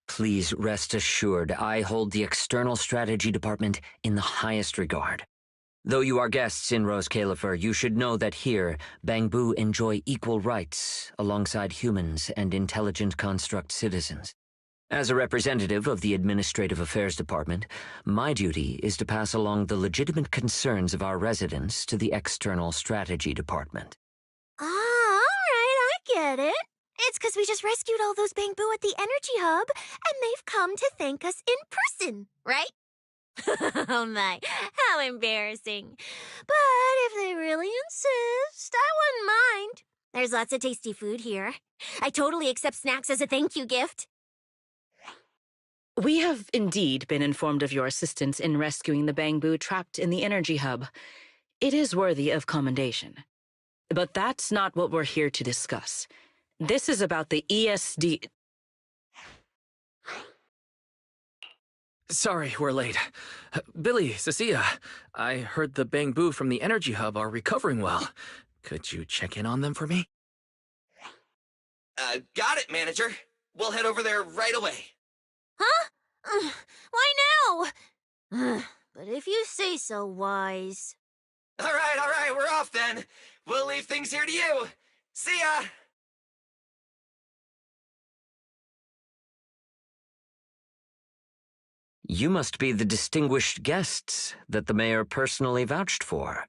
Please rest assured, I hold the External Strategy Department in the highest regard. Though you are guests in Rose Califer, you should know that here, Bangbu enjoy equal rights alongside humans and intelligent construct citizens. As a representative of the Administrative Affairs Department, my duty is to pass along the legitimate concerns of our residents to the External Strategy Department. Ah, all right, I get it. It's because we just rescued all those Bangbu at the Energy Hub, and they've come to thank us in person, right? Oh my, how embarrassing. But if they really insist, I wouldn't mind. There's lots of tasty food here. I totally accept snacks as a thank you gift. We have indeed been informed of your assistance in rescuing the Bangbu trapped in the Energy Hub. It is worthy of commendation. But that's not what we're here to discuss. This is about the ESD... Sorry, we're late. Billy, Cecilia, I heard the Bangbu from the Energy Hub are recovering well. Could you check in on them for me? Got it, Manager. We'll head over there right away. Huh? Why now? But if you say so, Wise. All right, we're off then. We'll leave things here to you. See ya! You must be the distinguished guests that the mayor personally vouched for.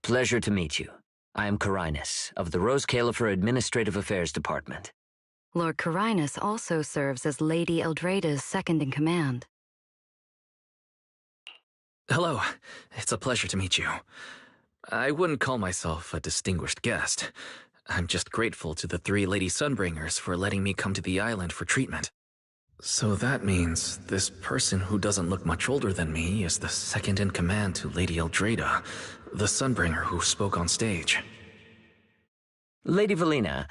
Pleasure to meet you. I am Carinus, of the Rose Califer Administrative Affairs Department. Lord Carinus also serves as Lady Eldrada's second-in-command. Hello. It's a pleasure to meet you. I wouldn't call myself a distinguished guest. I'm just grateful to the 3 Lady Sunbringers for letting me come to the island for treatment. So that means this person who doesn't look much older than me is the second-in-command to Lady Eldrada, the Sunbringer who spoke on stage. Lady Valina,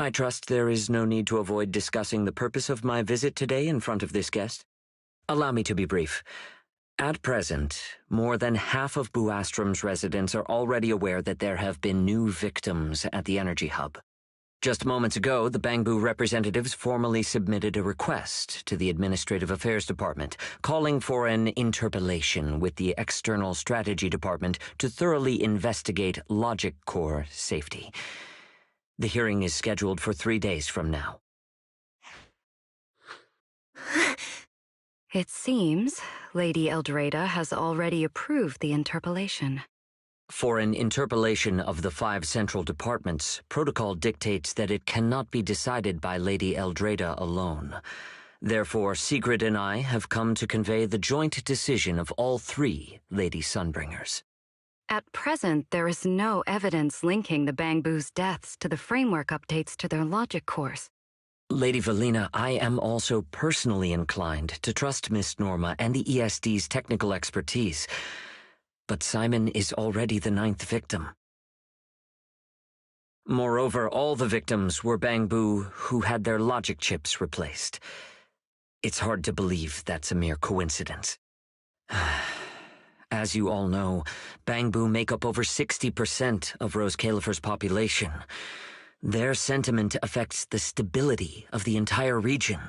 I trust there is no need to avoid discussing the purpose of my visit today in front of this guest. Allow me to be brief. At present, more than half of Buastrom's residents are already aware that there have been new victims at the Energy Hub. Just moments ago, the Bangbu representatives formally submitted a request to the Administrative Affairs Department, calling for an interpellation with the External Strategy Department to thoroughly investigate Logic Core safety. The hearing is scheduled for 3 days from now. It seems Lady Eldreda has already approved the interpellation. For an interpellation of the 5 central departments, protocol dictates that it cannot be decided by Lady Eldreda alone. Therefore, Sigrid and I have come to convey the joint decision of all 3 Lady Sunbringers. At present, there is no evidence linking the Bangbu's deaths to the framework updates to their logic cores. Lady Valina, I am also personally inclined to trust Miss Norma and the ESD's technical expertise. But Simon is already the 9th victim. Moreover, all the victims were Bangbu who had their logic chips replaced. It's hard to believe that's a mere coincidence. As you all know, Bangbu make up over 60% of Rose Califer's population. Their sentiment affects the stability of the entire region.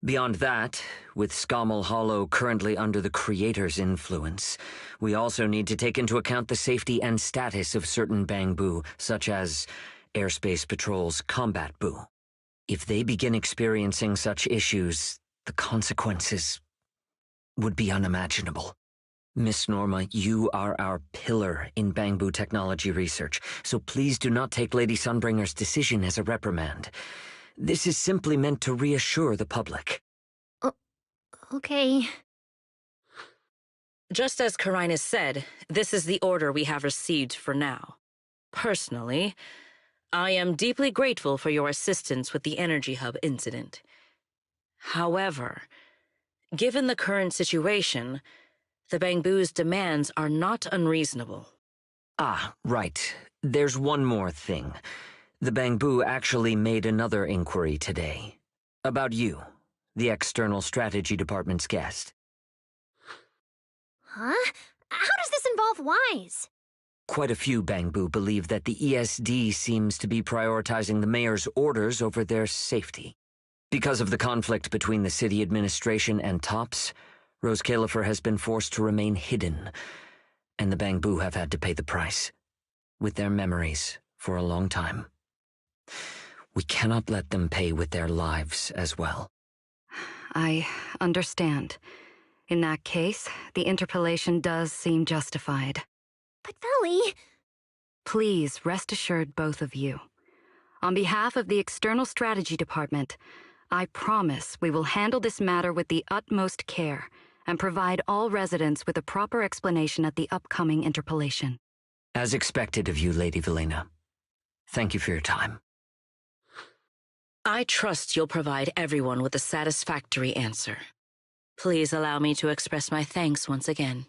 Beyond that, with Scommel Hollow currently under the Creator's influence, we also need to take into account the safety and status of certain Bangbu, such as Airspace Patrol's Combat Bu. If they begin experiencing such issues, the consequences would be unimaginable. Miss Norma, you are our pillar in Bangbu technology research, so please do not take Lady Sunbringer's decision as a reprimand. This is simply meant to reassure the public. Okay. Just as Carinus said, this is the order we have received for now. Personally, I am deeply grateful for your assistance with the Energy Hub incident. However, given the current situation, the Bangbu's demands are not unreasonable. Ah, right. There's one more thing. The Bangbu actually made another inquiry today. About you, the External Strategy Department's guest. Huh? How does this involve Wise? Quite a few Bangbu believe that the ESD seems to be prioritizing the mayor's orders over their safety. Because of the conflict between the city administration and TOPS, Rose Califer has been forced to remain hidden, and the Bangbu have had to pay the price, with their memories, for a long time. We cannot let them pay with their lives as well. I understand. In that case, the interpellation does seem justified. But Veli... Please rest assured, both of you. On behalf of the External Strategy Department, I promise we will handle this matter with the utmost care and provide all residents with a proper explanation at the upcoming interpellation. As expected of you, Lady Valina. Thank you for your time. I trust you'll provide everyone with a satisfactory answer. Please allow me to express my thanks once again.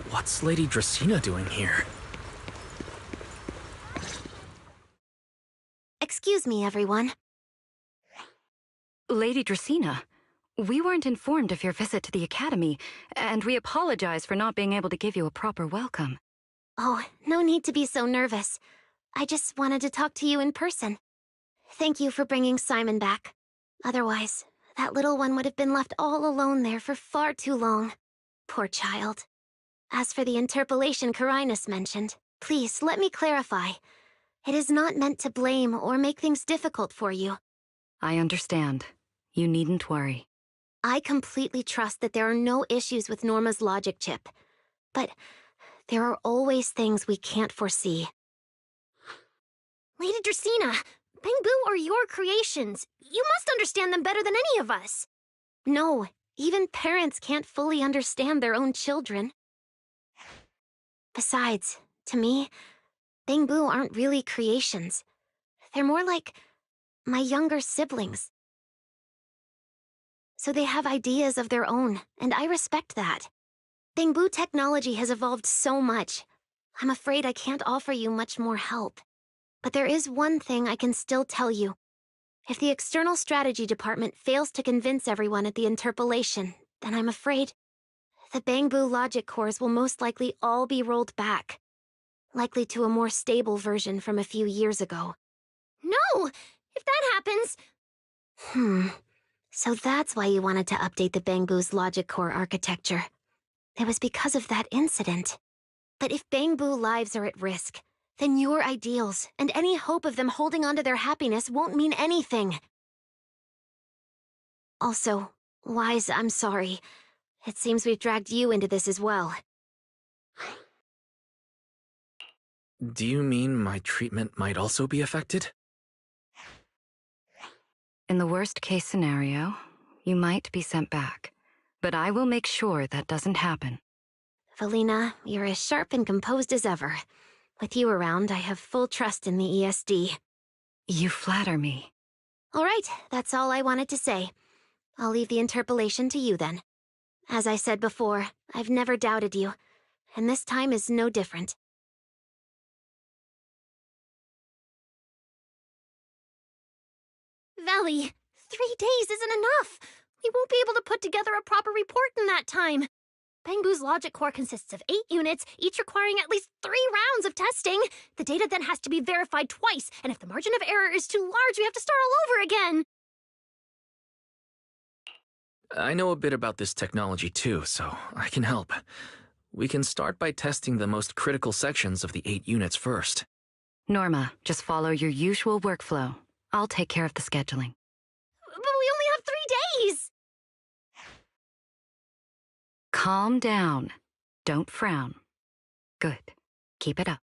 What's Lady Dracena doing here? Excuse me, everyone. Lady Dracena, we weren't informed of your visit to the Academy, and we apologize for not being able to give you a proper welcome. Oh, no need to be so nervous. I just wanted to talk to you in person. Thank you for bringing Simon back. Otherwise, that little one would have been left all alone there for far too long. Poor child. As for the interpellation Carinus mentioned, please let me clarify. It is not meant to blame or make things difficult for you. I understand. You needn't worry. I completely trust that there are no issues with Norma's logic chip. But there are always things we can't foresee. Lady Dracena, Bangbu are your creations. You must understand them better than any of us. No, even parents can't fully understand their own children. Besides, to me, Bangbu aren't really creations. They're more like my younger siblings. So they have ideas of their own, and I respect that. Bangbu technology has evolved so much. I'm afraid I can't offer you much more help. But there is one thing I can still tell you. If the External Strategy Department fails to convince everyone at the interpolation, then I'm afraid the Bangbu logic cores will most likely all be rolled back, likely to a more stable version from a few years ago. No! If that happens... So that's why you wanted to update the Bangbu's logic core architecture. It was because of that incident. But if Bangbu lives are at risk, then your ideals and any hope of them holding on to their happiness won't mean anything. Also, Wise, I'm sorry. It seems we've dragged you into this as well. Do you mean my treatment might also be affected? In the worst-case scenario, you might be sent back. But I will make sure that doesn't happen. Valina, you're as sharp and composed as ever. With you around, I have full trust in the ESD. You flatter me. All right, that's all I wanted to say. I'll leave the interpolation to you then. As I said before, I've never doubted you, and this time is no different. Valley, 3 days isn't enough. We won't be able to put together a proper report in that time. Bangbu's logic core consists of 8 units, each requiring at least 3 rounds of testing. The data then has to be verified twice, and if the margin of error is too large, we have to start all over again. I know a bit about this technology too, so I can help. We can start by testing the most critical sections of the 8 units first. Norma, just follow your usual workflow. I'll take care of the scheduling. But we only have 3 days! Calm down. Don't frown. Good. Keep it up.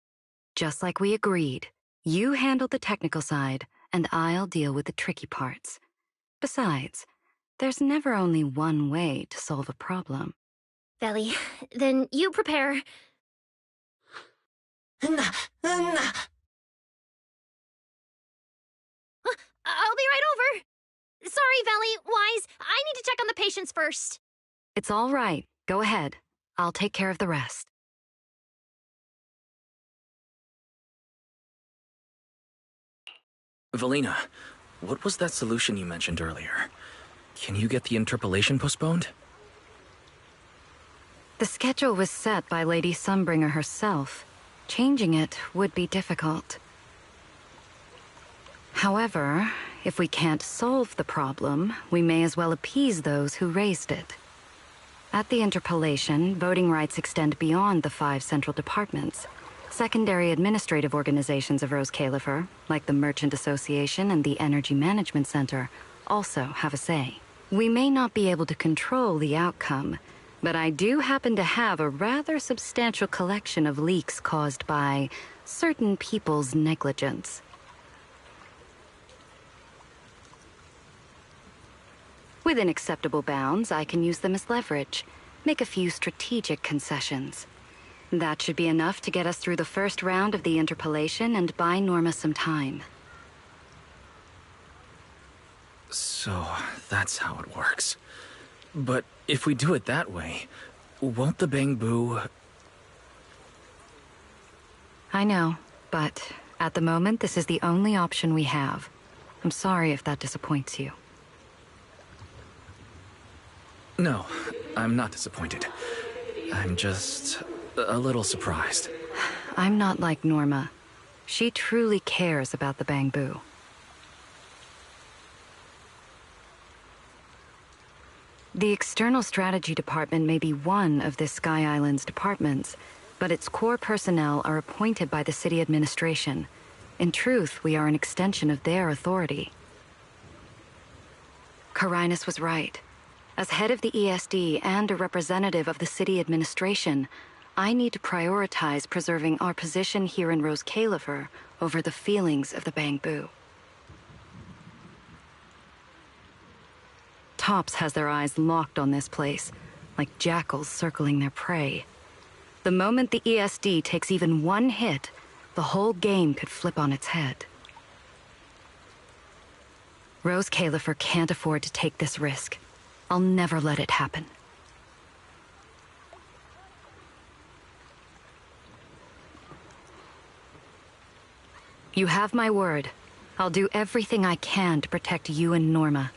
Just like we agreed. You handle the technical side, and I'll deal with the tricky parts. Besides, there's never only one way to solve a problem. Valley, then you prepare... I'll be right over. Sorry, Valley, Wise, I need to check on the patients first. It's all right. Go ahead. I'll take care of the rest. Valina, what was that solution you mentioned earlier? Can you get the interpolation postponed? The schedule was set by Lady Sunbringer herself. Changing it would be difficult. However, if we can't solve the problem, we may as well appease those who raised it. At the interpolation, voting rights extend beyond the 5 central departments. Secondary administrative organizations of Rose Califer, like the Merchant Association and the Energy Management Center, also have a say. We may not be able to control the outcome, but I do happen to have a rather substantial collection of leaks caused by certain people's negligence. Within acceptable bounds, I can use them as leverage, make a few strategic concessions. That should be enough to get us through the first round of the interpolation and buy Norma some time. So, that's how it works. But if we do it that way, won't the Bangbu... I know, but at the moment, this is the only option we have. I'm sorry if that disappoints you. No, I'm not disappointed. I'm just a little surprised. I'm not like Norma. She truly cares about the Bangbu. The External Strategy Department may be one of this Sky Island's departments, but its core personnel are appointed by the city administration. In truth, we are an extension of their authority. Carinus was right. As head of the ESD and a representative of the city administration, I need to prioritize preserving our position here in Rose Califer over the feelings of the Bangbu. Tops has their eyes locked on this place, like jackals circling their prey. The moment the ESD takes even one hit, the whole game could flip on its head. Rose Califer can't afford to take this risk. I'll never let it happen. You have my word. I'll do everything I can to protect you and Norma.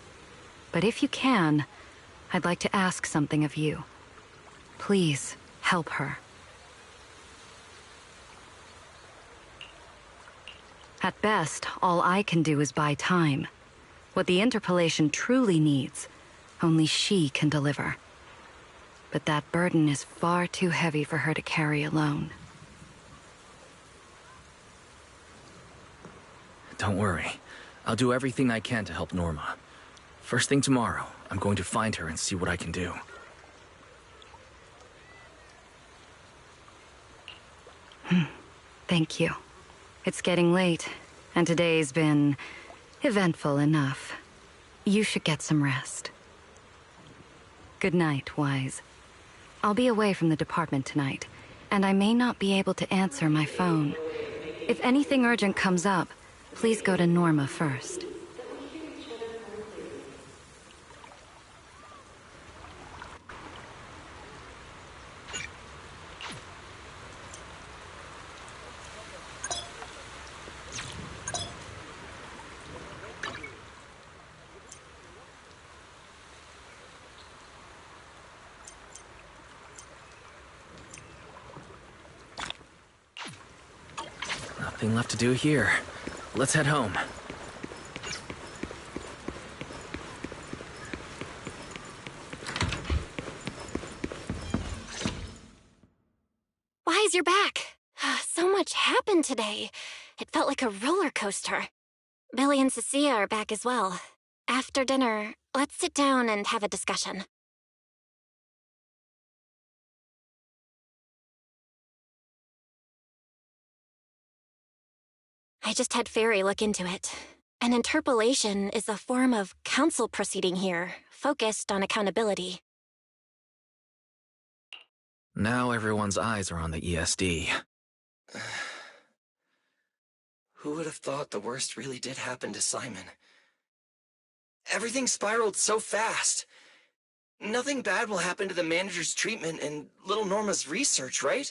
But if you can, I'd like to ask something of you. Please, help her. At best, all I can do is buy time. What the interpolation truly needs, only she can deliver. But that burden is far too heavy for her to carry alone. Don't worry. I'll do everything I can to help Norma. First thing tomorrow, I'm going to find her and see what I can do. Thank you. It's getting late, and today's been eventful enough. You should get some rest. Good night, Wise. I'll be away from the department tonight, and I may not be able to answer my phone. If anything urgent comes up, please go to Norma first. Nothing left to do here. Let's head home. Wise, you're back. So much happened today. It felt like a roller coaster. Billy and Cecilia are back as well. After dinner, let's sit down and have a discussion. I just had Fairy look into it. An interpolation is a form of council proceeding here, focused on accountability. Now everyone's eyes are on the ESD. Who would have thought the worst really did happen to Simon? Everything spiraled so fast. Nothing bad will happen to the manager's treatment and little Norma's research, right?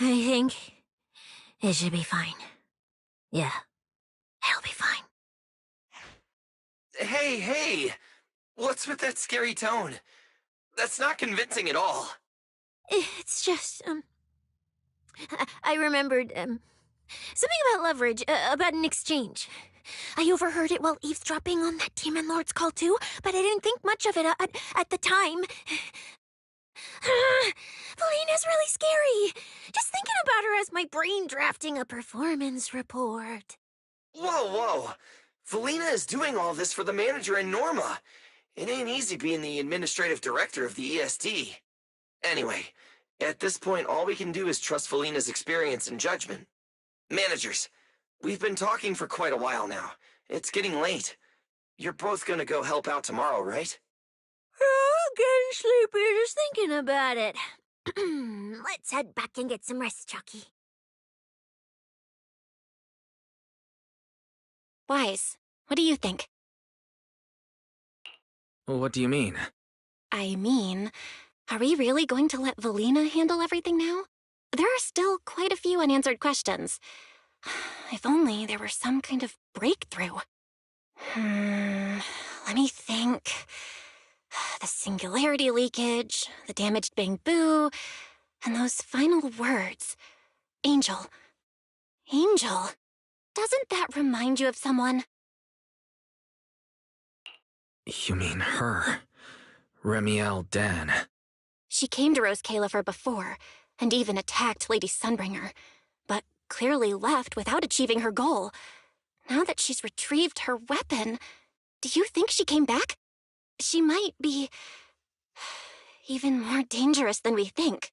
I think it should be fine. Yeah, it'll be fine. Hey! What's with that scary tone? That's not convincing at all. It's just, I remembered, something about leverage, about an exchange. I overheard it while eavesdropping on that Demon Lord's call too, but I didn't think much of it at the time. Felina's really scary. Just thinking about her as my brain drafting a performance report. Whoa! Felina is doing all this for the manager and Norma. It ain't easy being the administrative director of the ESD. Anyway, at this point, all we can do is trust Felina's experience and judgment. Managers, we've been talking for quite a while now. It's getting late. You're both gonna go help out tomorrow, right? Oh, getting sleepy just thinking about it. Let's head back and get some rest, Chucky. Wise, what do you think? What do you mean? I mean, are we really going to let Velina handle everything now? There are still quite a few unanswered questions. If only there were some kind of breakthrough. Let me think. The singularity leakage, the damaged bamboo, and those final words. Angel. Angel. Doesn't that remind you of someone? You mean her? Remiel Dan. She came to Rose Califer before, and even attacked Lady Sunbringer, but clearly left without achieving her goal. Now that she's retrieved her weapon, do you think she came back? She might be even more dangerous than we think.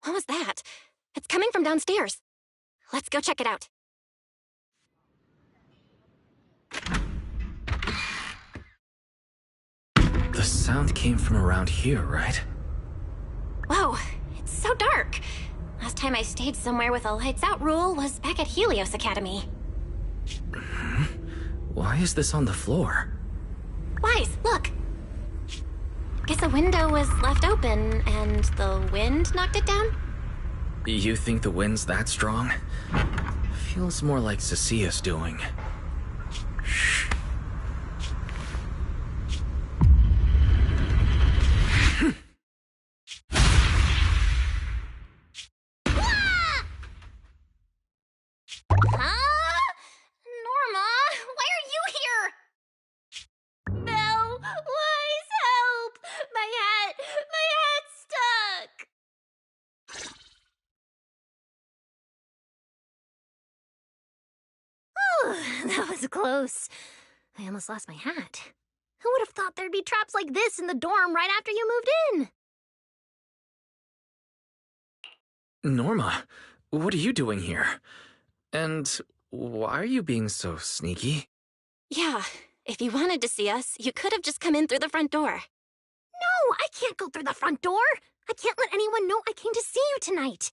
What was that? It's coming from downstairs. Let's go check it out. The sound came from around here, right? Whoa, it's so dark. Last time I stayed somewhere with a lights out rule was back at Helios Academy. Why is this on the floor? Wise, look. Guess a window was left open and the wind knocked it down? You think the wind's that strong? Feels more like Cecia's doing. Shh. Huh? Norma, why are you here? Belle, please help! My hat's stuck! Ooh, that was close. I almost lost my hat. Who would have thought there'd be traps like this in the dorm right after you moved in? Norma, what are you doing here? And why are you being so sneaky? Yeah, if you wanted to see us, you could have just come in through the front door. No, I can't go through the front door. I can't let anyone know I came to see you tonight.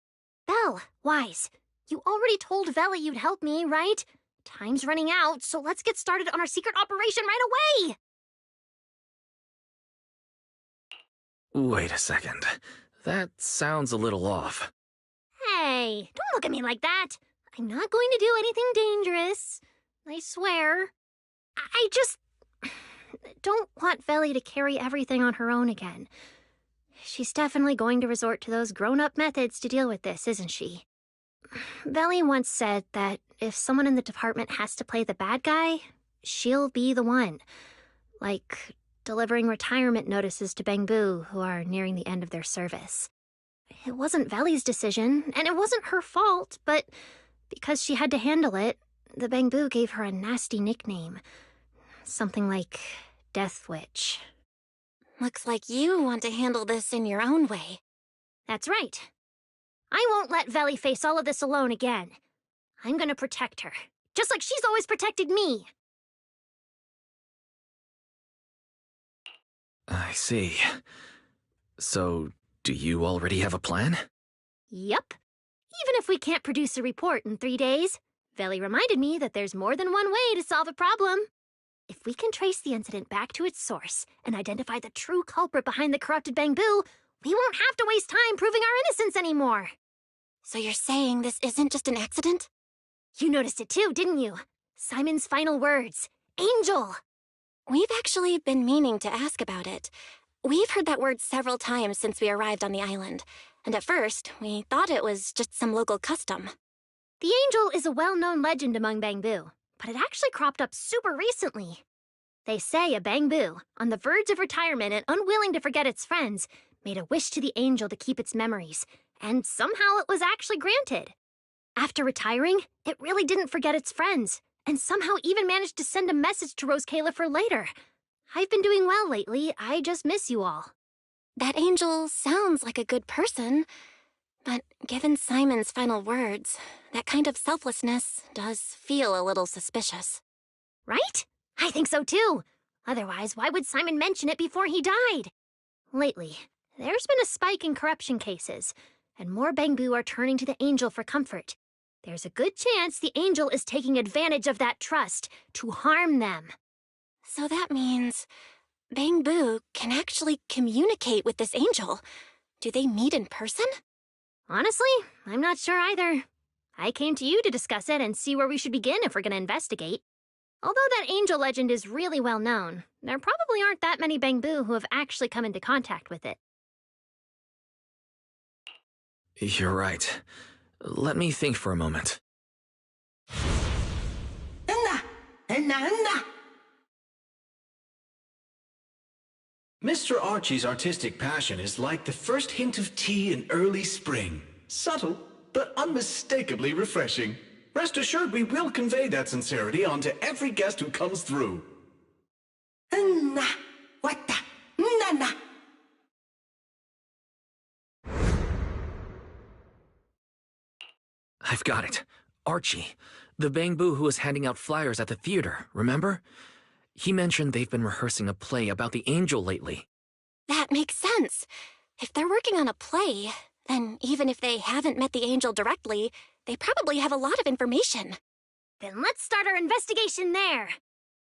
Belle, Wise, you already told Veli you'd help me, right? Time's running out, so let's get started on our secret operation right away! Wait a second. That sounds a little off. Hey, don't look at me like that. I'm not going to do anything dangerous. I swear. I just don't want Veli to carry everything on her own again. She's definitely going to resort to those grown-up methods to deal with this, isn't she? Veli once said that if someone in the department has to play the bad guy, she'll be the one. Like delivering retirement notices to Bangbu who are nearing the end of their service. It wasn't Veli's decision, and it wasn't her fault, but because she had to handle it, the Bangbu gave her a nasty nickname. Something like Death Witch. Looks like you want to handle this in your own way. That's right. I won't let Veli face all of this alone again. I'm gonna protect her, just like she's always protected me. I see. So, do you already have a plan? Yep. Even if we can't produce a report in 3 days, Veli reminded me that there's more than one way to solve a problem. If we can trace the incident back to its source and identify the true culprit behind the corrupted Bangbu, we won't have to waste time proving our innocence anymore. So you're saying this isn't just an accident? You noticed it too, didn't you? Simon's final words. Angel! We've actually been meaning to ask about it. We've heard that word several times since we arrived on the island, and at first, we thought it was just some local custom. The angel is a well-known legend among Bangbu, but it actually cropped up super recently. They say a Bangbu, on the verge of retirement and unwilling to forget its friends, made a wish to the angel to keep its memories, and somehow it was actually granted. After retiring, it really didn't forget its friends, and somehow even managed to send a message to Rose Califer later. I've been doing well lately, I just miss you all. That angel sounds like a good person, but given Simon's final words, that kind of selflessness does feel a little suspicious. Right? I think so too. Otherwise, why would Simon mention it before he died? Lately, there's been a spike in corruption cases, and more Bangbu are turning to the angel for comfort. There's a good chance the angel is taking advantage of that trust to harm them. So that means Bangbu can actually communicate with this angel. Do they meet in person? Honestly, I'm not sure either. I came to you to discuss it and see where we should begin if we're going to investigate. Although that angel legend is really well known, there probably aren't that many Bangbu who have actually come into contact with it. You're right. Let me think for a moment. Mr. Archie's artistic passion is like the first hint of tea in early spring. Subtle, but unmistakably refreshing. Rest assured we will convey that sincerity onto every guest who comes through. I've got it. Archie, the Bangbu who was handing out flyers at the theater, remember? He mentioned they've been rehearsing a play about the angel lately. That makes sense. If they're working on a play, then even if they haven't met the angel directly, they probably have a lot of information. Then let's start our investigation there.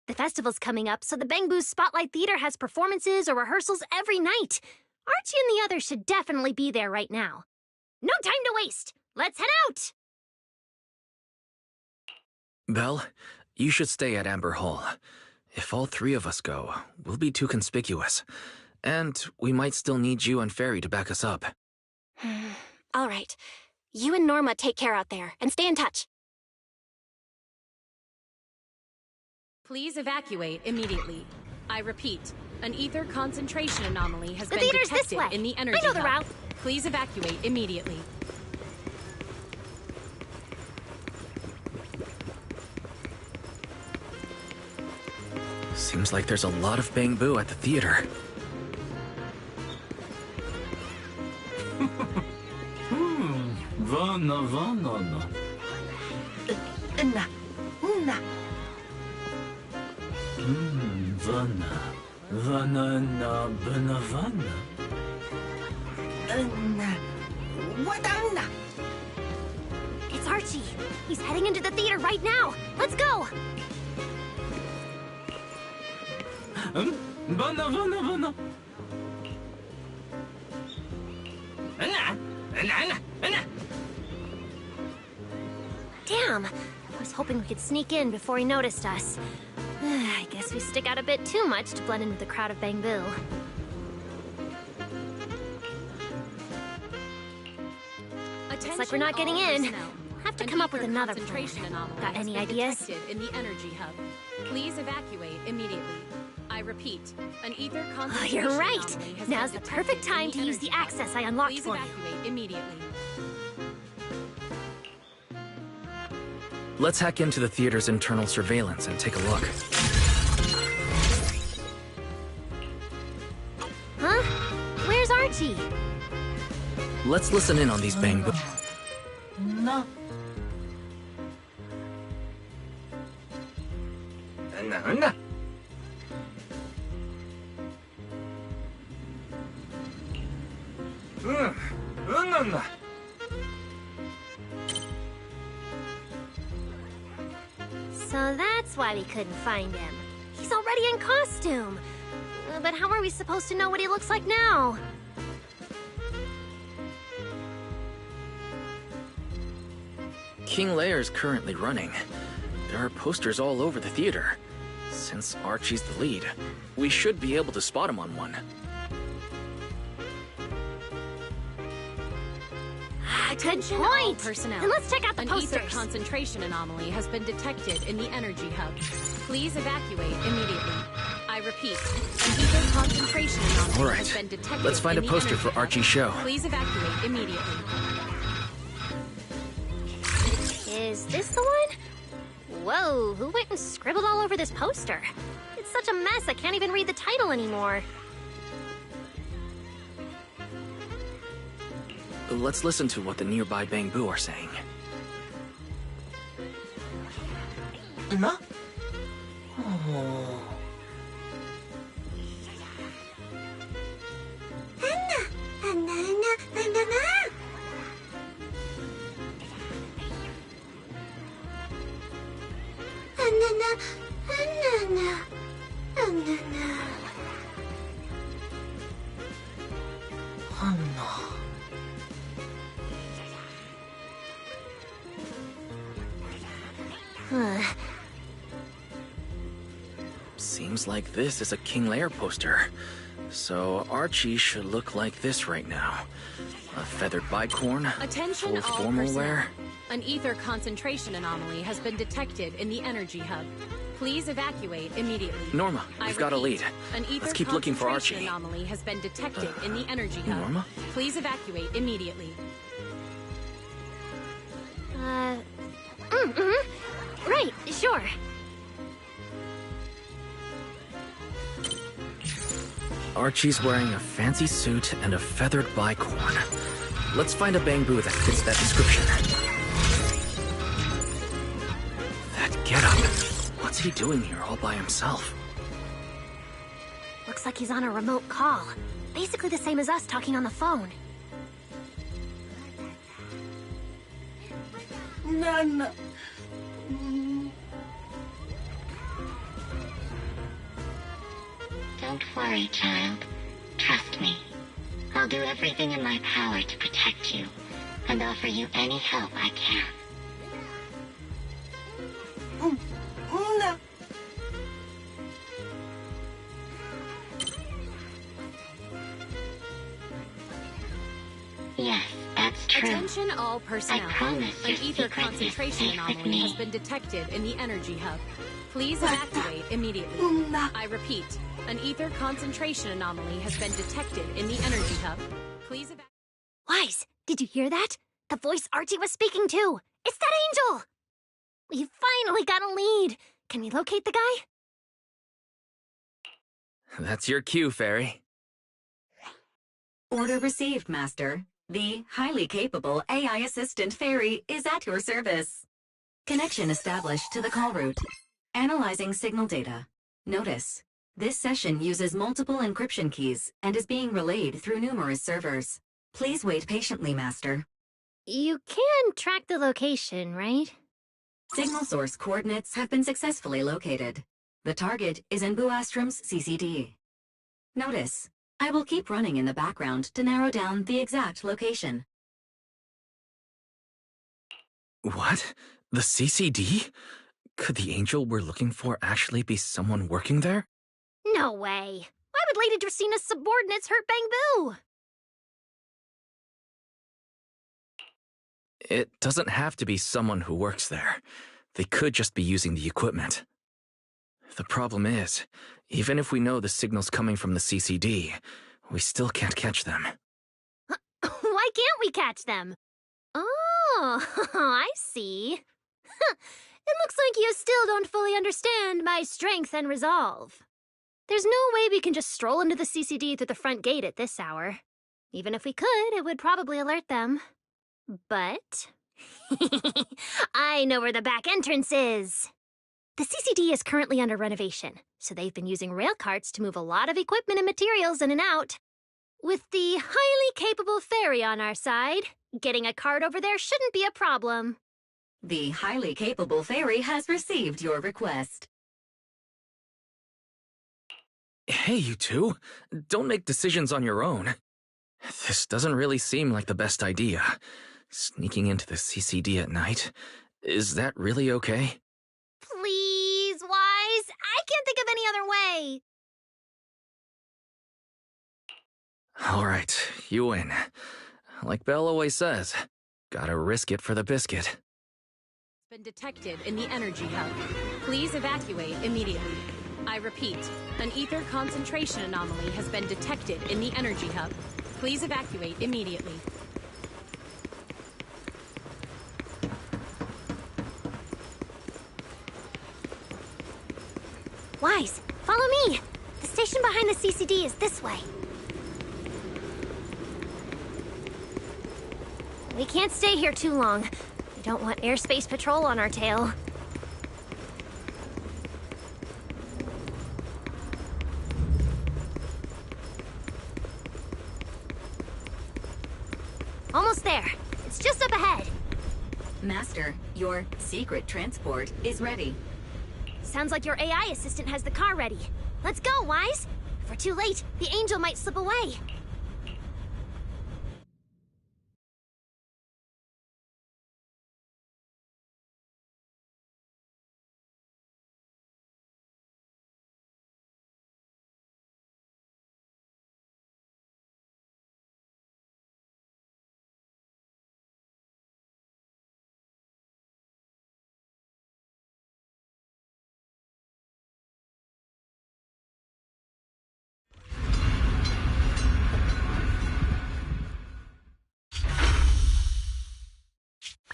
The festival's coming up, so the Bangbu Spotlight Theater has performances or rehearsals every night. Archie and the others should definitely be there right now. No time to waste! Let's head out! Belle, you should stay at Amber Hall. If all three of us go, we'll be too conspicuous. And we might still need you and Fairy to back us up. All right. You and Norma take care out there, and stay in touch. Please evacuate immediately. I repeat, an ether concentration anomaly has been theater's this detected way. in the energy I know the hub. route. Please evacuate immediately. Seems like there's a lot of bamboo at the theater. Vana, vana. Na. Vana. Vana na benavana. Wadana. It's Archie. He's heading into the theater right now. Let's go! Vana, vana, vana. Damn. I was hoping we could sneak in before he noticed us. I guess we stick out a bit too much to blend in with the crowd of Bamboo. Looks like we're not getting in. Have to come up with another plan. Got any ideas? In the energy hub. Please evacuate immediately. I repeat, an ether concentration You're right. anomaly has Now's been the perfect detected in time the to use the energy hub. access I unlocked Please for you. evacuate immediately. Let's hack into the theater's internal surveillance and take a look. Huh? Where's Archie? Let's listen in on these bamboo. No. Na. So that's why we couldn't find him. He's already in costume. But how are we supposed to know what he looks like now? King Lear's currently running. There are posters all over the theater. Since Archie's the lead, we should be able to spot him on one. Good Attention all point. personnel. And let's check out the An posters. ether concentration anomaly has been detected in the energy hub. Please evacuate immediately. I repeat, an ether concentration anomaly All has right, been detected let's find a in the poster energy for hub. Archie's show. Please evacuate immediately. Is this the one? Whoa, who went and scribbled all over this poster? It's such a mess, I can't even read the title anymore. Let's listen to what the nearby bamboo are saying. No. Oh. Seems like this is a King Lear poster. So Archie should look like this right now. A feathered bicorn, Attention full all formal personnel. wear. An ether concentration anomaly has been detected in the energy hub. Please evacuate immediately. Norma, I we've got a repeat, lead. An ether Let's keep looking for concentration Archie. anomaly has been detected in the energy hub. Norma? Please evacuate immediately. Right, sure. Archie's wearing a fancy suit and a feathered bicorn. Let's find a bamboo that fits that description. That getup. What's he doing here all by himself? Looks like he's on a remote call. Basically the same as us talking on the phone. None. Don't worry, child. Trust me. I'll do everything in my power to protect you. and offer you any help I can. No. Yes, that's true. Attention all personnel. I promise An your ether secret is concentration safe with anomaly me. has been detected in the energy hub. Please evacuate immediately. I repeat, an ether concentration anomaly has been detected in the energy hub. Please evacuate. Wise, did you hear that? The voice Archie was speaking to. It's that angel! We finally got a lead. Can we locate the guy? That's your cue, Fairy. Order received, Master. The highly capable AI assistant Fairy is at your service. Connection established to the call route. Analyzing signal data. Notice, this session uses multiple encryption keys and is being relayed through numerous servers. Please wait patiently, Master. You can track the location, right? Signal source coordinates have been successfully located. The target is in Buastrom's CCD. Notice, I will keep running in the background to narrow down the exact location. What? The CCD? Could the angel we're looking for actually be someone working there? No way. Why would Lady Dracena's subordinates hurt Bangbu? It doesn't have to be someone who works there. They could just be using the equipment. The problem is, even if we know the signal's coming from the CCD, we still can't catch them. Why can't we catch them? Oh, I see. It looks like you still don't fully understand my strength and resolve. There's no way we can just stroll into the CCD through the front gate at this hour. Even if we could, it would probably alert them. But I know where the back entrance is. The CCD is currently under renovation, so they've been using rail carts to move a lot of equipment and materials in and out. With the highly capable Fairy on our side, getting a cart over there shouldn't be a problem. The highly capable Fairy has received your request. Hey, you two. Don't make decisions on your own. This doesn't really seem like the best idea. Sneaking into the CCD at night. Is that really okay? Please, Wise. I can't think of any other way. All right, you win. Like Belle always says, gotta risk it for the biscuit. Been detected in the energy hub. Please evacuate immediately. I repeat, an ether concentration anomaly has been detected in the energy hub. Please evacuate immediately. Wise, follow me. The station behind the CCD is this way. We can't stay here too long. We don't want airspace patrol on our tail. Almost there. It's just up ahead. Master, your secret transport is ready. Sounds like your AI assistant has the car ready. Let's go, Wise. If we're too late, the angel might slip away.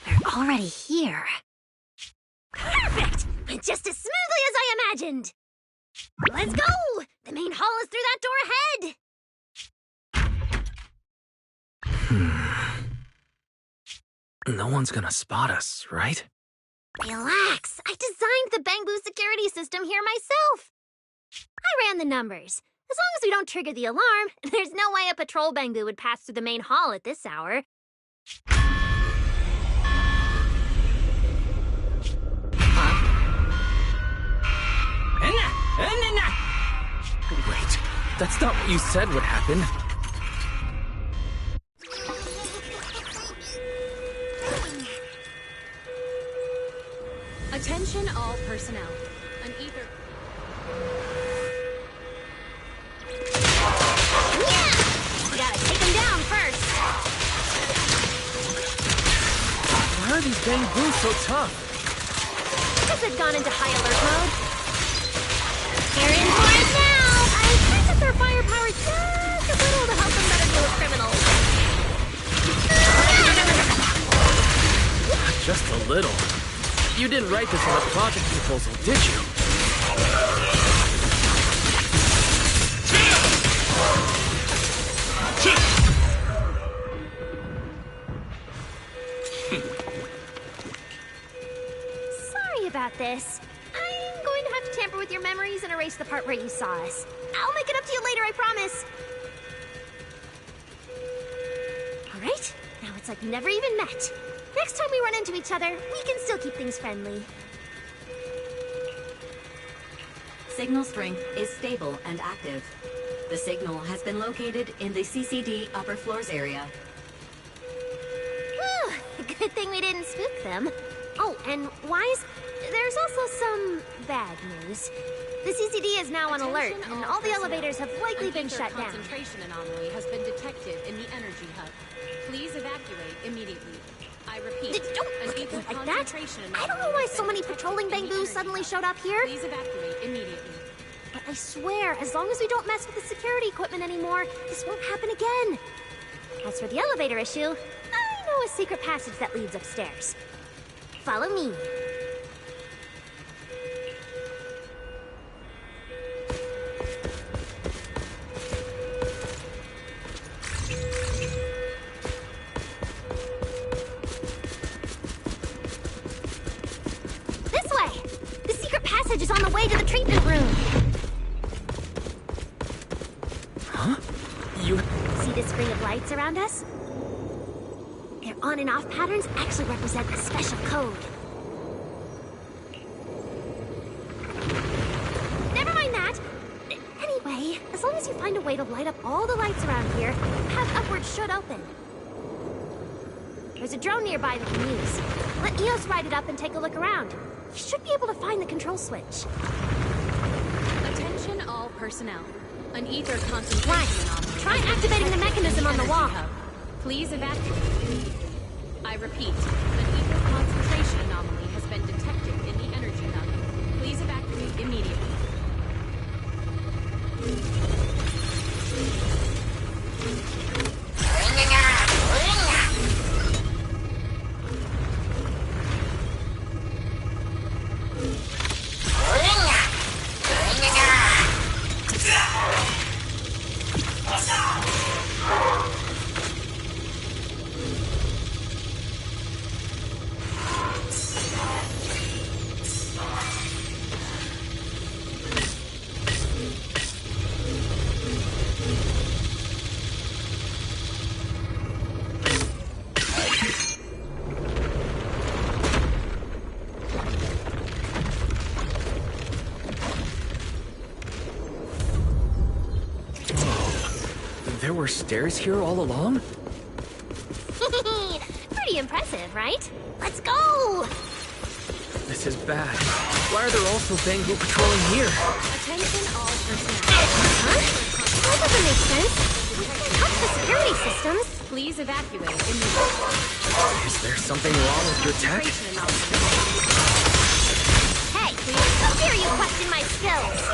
They're already here. Perfect! Just as smoothly as I imagined! Let's go! The main hall is through that door ahead! No one's gonna spot us, right? Relax! I designed the Bangbu security system here myself! I ran the numbers. As long as we don't trigger the alarm, there's no way a patrol Bangbu would pass through the main hall at this hour. Wait, that's not what you said would happen. Attention all personnel. An ether... Yeah! We gotta take him down first. Why are these Bangboos so tough? Because they've gone into high alert mode. They're in for it now! I think that their firepower just a little to help them better deal with criminals. Just a little. You didn't write this on a project proposal, did you? Sorry about this. I'm going to have to tamper with your memories and erase the part where you saw us. I'll make it up to you later, I promise. All right, now it's like we never even met. Next time we run into each other, we can still keep things friendly. Signal strength is stable and active. The signal has been located in the CCD upper floors area. Whew, good thing we didn't spook them. Oh, and Wise, there's also some bad news. The CCD is now on alert, and all the elevators have likely been shut down. An concentration anomaly has been detected in the energy hub. Please evacuate immediately. I repeat, Don't an ether like that. concentration I don't know anomaly why has so been many detected patrolling in the Bangboos energy suddenly hub. showed up here. Please evacuate immediately. But I swear, as long as we don't mess with the security equipment anymore, this won't happen again. As for the elevator issue, I know a secret passage that leads upstairs. Follow me. This way! The secret passage is on the way to the treatment room. Huh? You... See this ring of lights around us? Their on and off patterns actually represent a special code. Never mind that. Anyway, as long as you find a way to light up all the lights around here, the path upwards should open. There's a drone nearby we can use. Let Eos ride it up and take a look around. You should be able to find the control switch. Attention all personnel. An ether concentration anomaly. Try activating the mechanism on the energy wall. hub. Please evacuate. I repeat, an ether concentration anomaly has been detected in the energy hub. Please evacuate immediately. There were stairs here all along? Pretty impressive, right? Let's go! This is bad. Why are there also Bangbu patrolling here? Attention all personnel. Huh? That doesn't make sense. We can't touch the security systems. Please evacuate immediately. Is there something wrong with your tech? Hey, how dare you question my skills?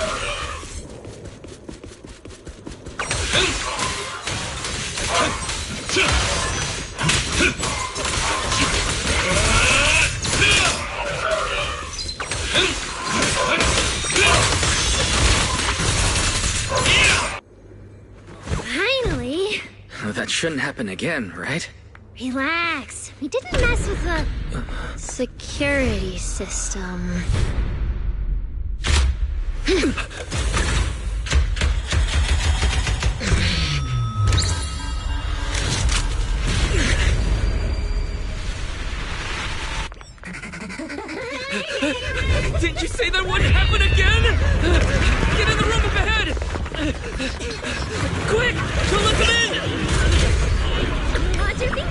Finally. That shouldn't happen again, right? Relax. We didn't mess with the security system. Didn't you say that wouldn't happen again? Get in the room up ahead! Quick! Don't let them in! What do you think?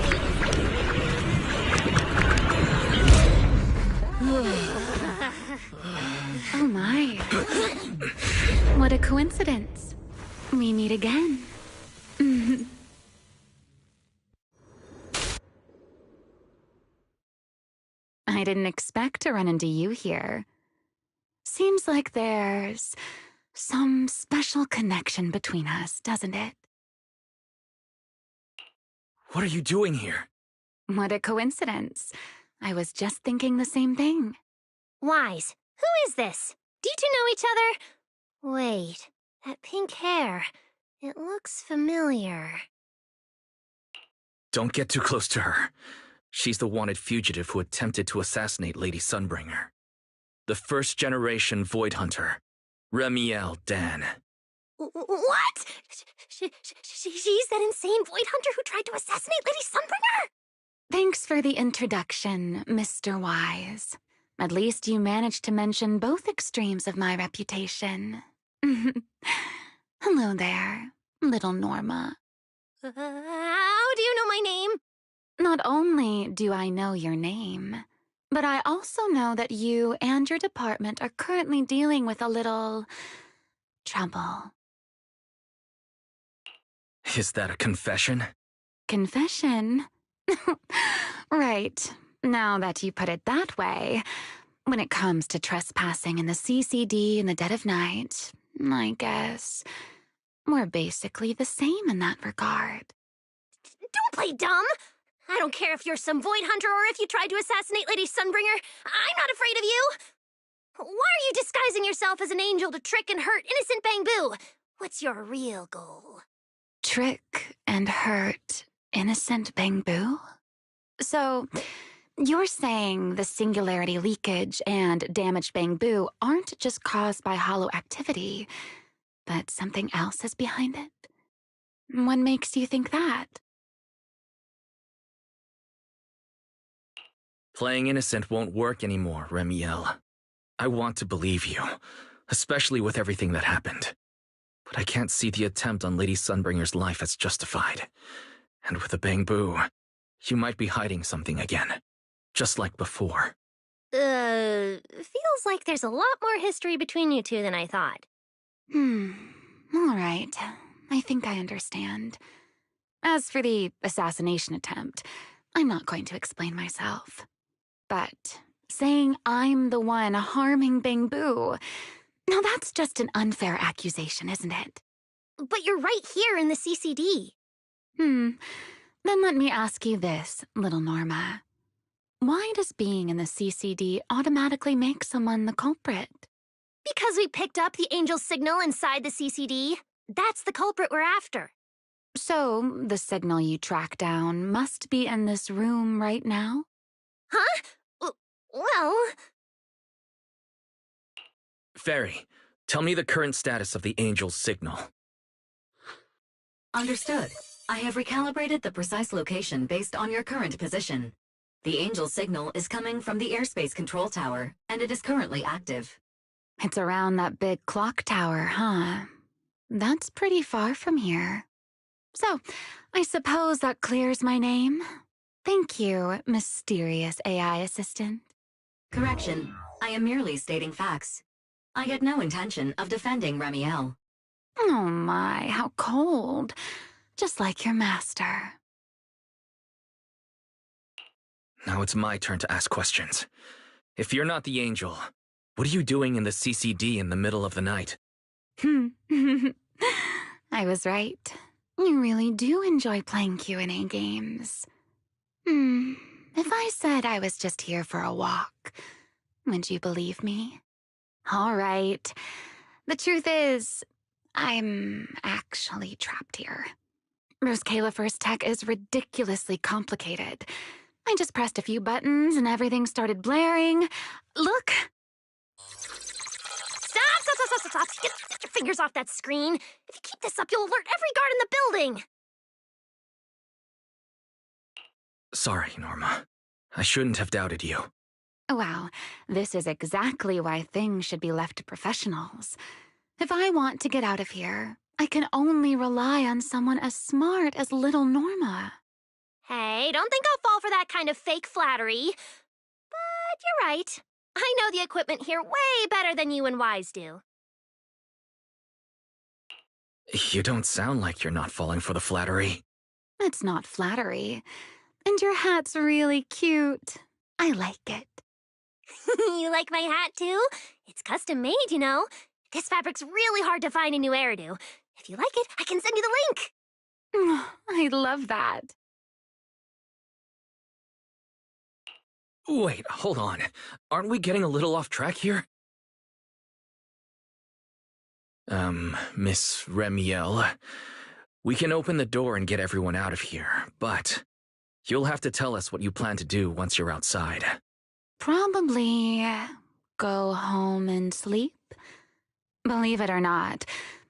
Oh my. What a coincidence. We meet again. I didn't expect to run into you here. Seems like there's some special connection between us, doesn't it? What are you doing here? What a coincidence. I was just thinking the same thing. Wise, who is this? Do you two know each other? Wait, that pink hair. It looks familiar. Don't get too close to her. She's the wanted fugitive who attempted to assassinate Lady Sunbringer. The first-generation Void Hunter, Remiel Dan. What? She's that insane Void Hunter who tried to assassinate Lady Sunbringer? Thanks for the introduction, Mr. Wise. At least you managed to mention both extremes of my reputation. Hello there, little Norma. How do you know my name? Not only do I know your name, but I also know that you and your department are currently dealing with a little trouble. Is that a confession? Confession? Right. Now that you put it that way, when it comes to trespassing in the CCD in the dead of night, I guess we're basically the same in that regard. Don't play dumb! I don't care if you're some Void Hunter or if you tried to assassinate Lady Sunbringer. I'm not afraid of you! Why are you disguising yourself as an angel to trick and hurt innocent Bangboo? What's your real goal? Trick and hurt innocent Bangboo? So, you're saying the singularity leakage and damaged Bangboo aren't just caused by hollow activity, but something else is behind it? What makes you think that? Playing innocent won't work anymore, Remiel. I want to believe you, especially with everything that happened. But I can't see the attempt on Lady Sunbringer's life as justified. And with the Bangboo, you might be hiding something again, just like before. Feels like there's a lot more history between you two than I thought. All right. I think I understand. As for the assassination attempt, I'm not going to explain myself. But saying I'm the one harming Bangboo, now that's just an unfair accusation, isn't it? But you're right here in the CCD. Then let me ask you this, little Norma. Why does being in the CCD automatically make someone the culprit? Because we picked up the angel's signal inside the CCD. That's the culprit we're after. So, the signal you track down must be in this room right now? Huh? Well... Fairy, tell me the current status of the angel's signal. Understood. I have recalibrated the precise location based on your current position. The angel signal is coming from the airspace control tower, and it is currently active. It's around that big clock tower, huh? That's pretty far from here. So, I suppose that clears my name. Thank you, mysterious AI assistant. Correction. I am merely stating facts. I had no intention of defending Remiel. Oh my, how cold. Just like your master. Now it's my turn to ask questions. If you're not the angel, what are you doing in the CCD in the middle of the night? I was right. You really do enjoy playing Q&A games. If I said I was just here for a walk, would you believe me? All right. The truth is, I'm actually trapped here. Rose Califer's tech is ridiculously complicated. I just pressed a few buttons and everything started blaring. Look! Stop! Get your fingers off that screen. If you keep this up, you'll alert every guard in the building. Sorry, Norma. I shouldn't have doubted you. Wow, this is exactly why things should be left to professionals. If I want to get out of here, I can only rely on someone as smart as little Norma. Hey, don't think I'll fall for that kind of fake flattery. But you're right. I know the equipment here way better than you and Wise do. You don't sound like you're not falling for the flattery. It's not flattery. And your hat's really cute. I like it. You like my hat, too? It's custom made, you know. This fabric's really hard to find in New Eridu. If you like it, I can send you the link. I love that. Wait, hold on. Aren't we getting a little off track here? Miss Remiel, we can open the door and get everyone out of here, but you'll have to tell us what you plan to do once you're outside. Probably go home and sleep. Believe it or not,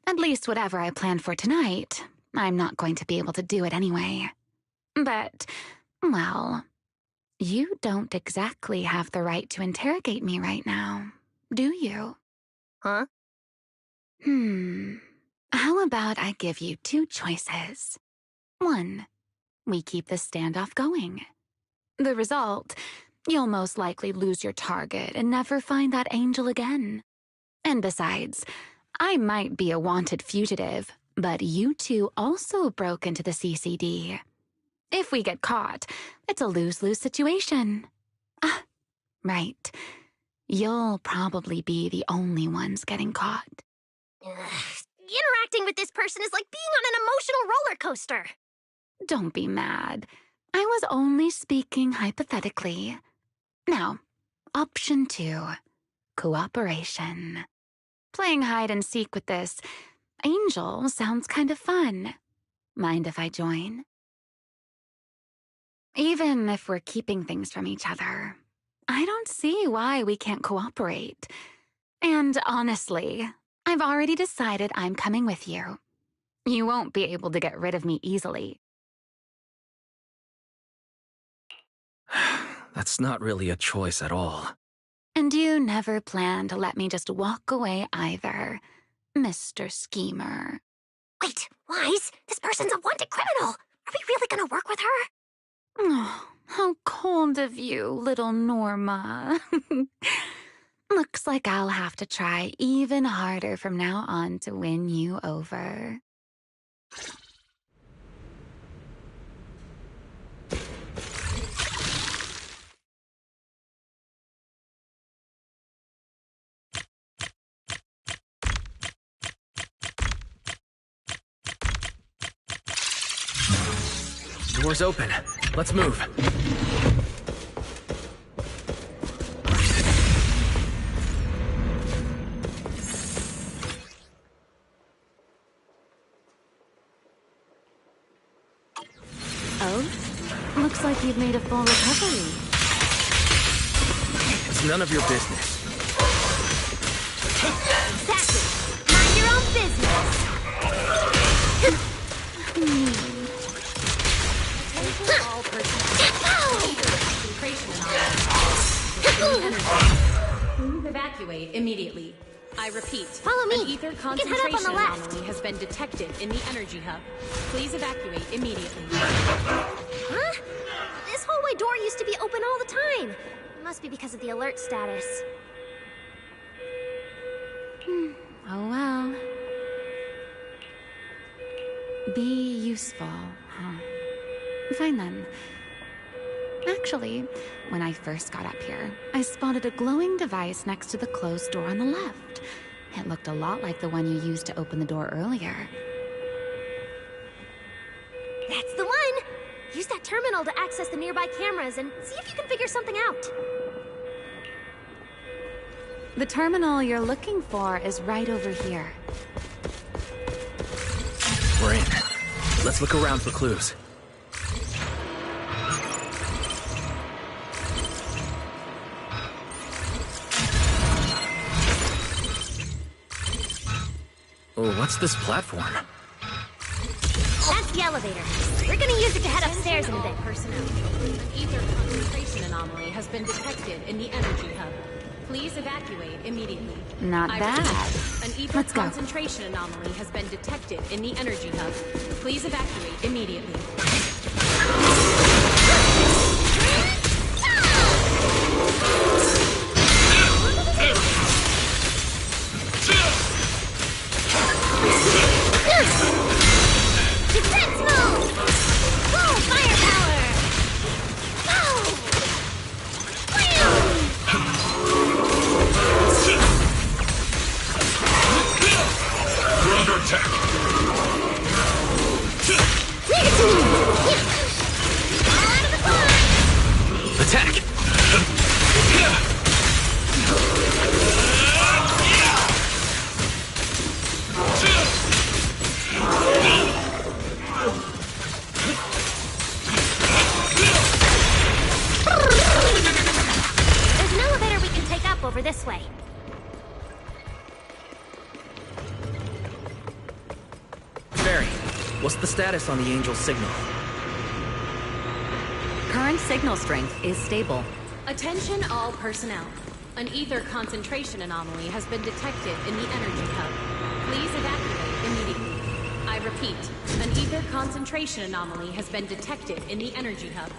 at least whatever I planned for tonight, I'm not going to be able to do it anyway. But, well, you don't exactly have the right to interrogate me right now, do you? Huh? How about I give you two choices? 1, we keep the standoff going. The result, you'll most likely lose your target and never find that angel again. And besides, I might be a wanted fugitive, but you two also broke into the CCD. If we get caught, it's a lose-lose situation. Ah, right. You'll probably be the only ones getting caught. Interacting with this person is like being on an emotional roller coaster. Don't be mad. I was only speaking hypothetically. Now, option 2. Cooperation. Playing hide and seek with this angel sounds kind of fun. Mind if I join? Even if we're keeping things from each other, I don't see why we can't cooperate. And honestly, I've already decided I'm coming with you. You won't be able to get rid of me easily. That's not really a choice at all. And you never plan to let me just walk away either, Mr. Schemer. Wait, Wise, this person's a wanted criminal. Are we really gonna work with her? Oh, how cold of you, little Norma. Looks like I'll have to try even harder from now on to win you over. Door's open. Let's move. Oh? Looks like you've made a full recovery. It's none of your business. Exactly. Mind your own business. All Please evacuate immediately. I repeat. Follow me. An ether You can head up concentration on the left. anomaly has been detected in the energy hub. Please evacuate immediately. Huh? This hallway door used to be open all the time. It must be because of the alert status. Oh well. Be useful, huh? Fine then. Actually, when I first got up here, I spotted a glowing device next to the closed door on the left. It looked a lot like the one you used to open the door earlier. That's the one! Use that terminal to access the nearby cameras and see if you can figure something out. The terminal you're looking for is right over here. We're in. Let's look around for clues. Oh, what's this platform? That's the elevator. We're gonna use it to head upstairs in a bit. Personnel. An ether concentration anomaly has been detected in the energy hub. Please evacuate immediately. Not bad. An ether Let's go. concentration anomaly has been detected in the energy hub. Please evacuate immediately. over this way. Barry, what's the status on the Angel signal? Current signal strength is stable. Attention all personnel. An ether concentration anomaly has been detected in the energy hub. Please evacuate immediately. I repeat, an ether concentration anomaly has been detected in the energy hub.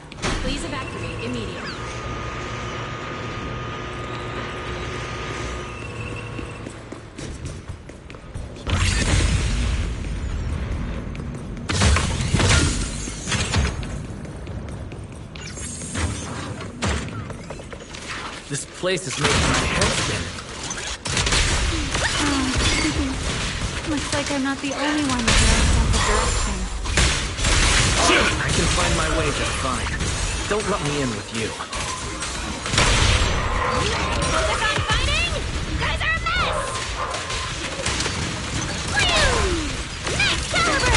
Please evacuate immediately. This place is making my head spin. Looks like I'm not the only one that knows direction. I can find my way just fine. Don't let me in with you. They're gone fighting! You guys are a mess! Wham! Max caliber!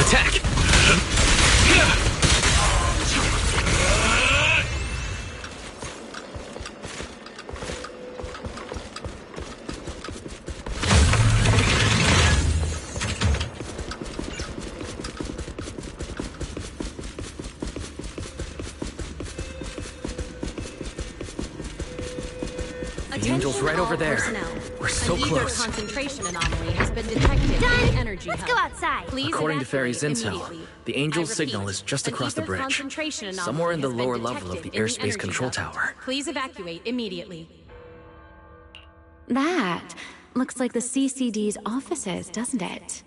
Attack! The Angel's right over there. We're so close. An ether concentration anomaly has been detected in the energy Let's hub. go outside. Please According to Fairy's evacuate intel, immediately. the Angel's I repeat, signal is just an across the ether bridge, concentration anomaly somewhere in the has been lower level of the detected in airspace energy control hub. tower. Please evacuate immediately. That looks like the CCD's offices, doesn't it?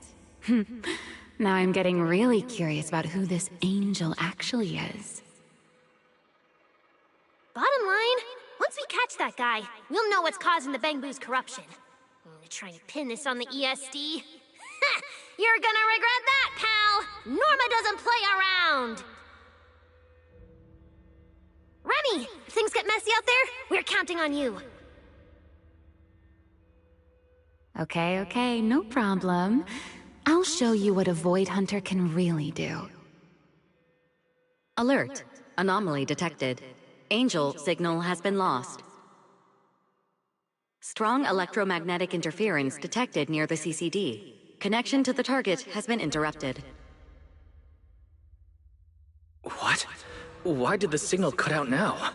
Now I'm getting really curious about who this angel actually is. Bottom line, once we catch that guy, we'll know what's causing the Bangbu's corruption. Trying to pin this on the ESD? You're gonna regret that, pal! Norma doesn't play around! Remy, if things get messy out there, we're counting on you. Okay, no problem. I'll show you what a Void Hunter can really do. Alert. Anomaly detected. Angel signal has been lost. Strong electromagnetic interference detected near the CCD. Connection to the target has been interrupted. What? Why did the signal cut out now?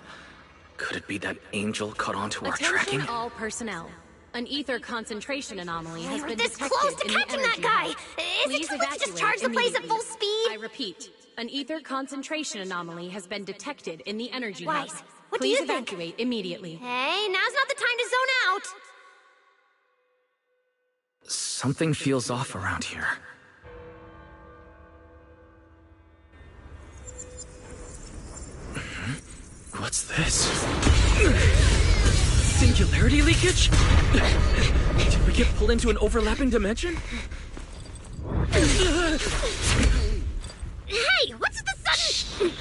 Could it be that Angel caught onto our tracking? Attention all personnel. An ether concentration anomaly has We're been this detected close to in the catching that energy guy! hub. Is Please it too late to just charge the place at full speed? I repeat, an ether concentration anomaly has been detected in the energy Wise, hub. what Please do you think? evacuate immediately. Hey, now's not the time to zone out! Something feels off around here. What's this? Singularity leakage? Did we get pulled into an overlapping dimension? Hey, what's the sudden...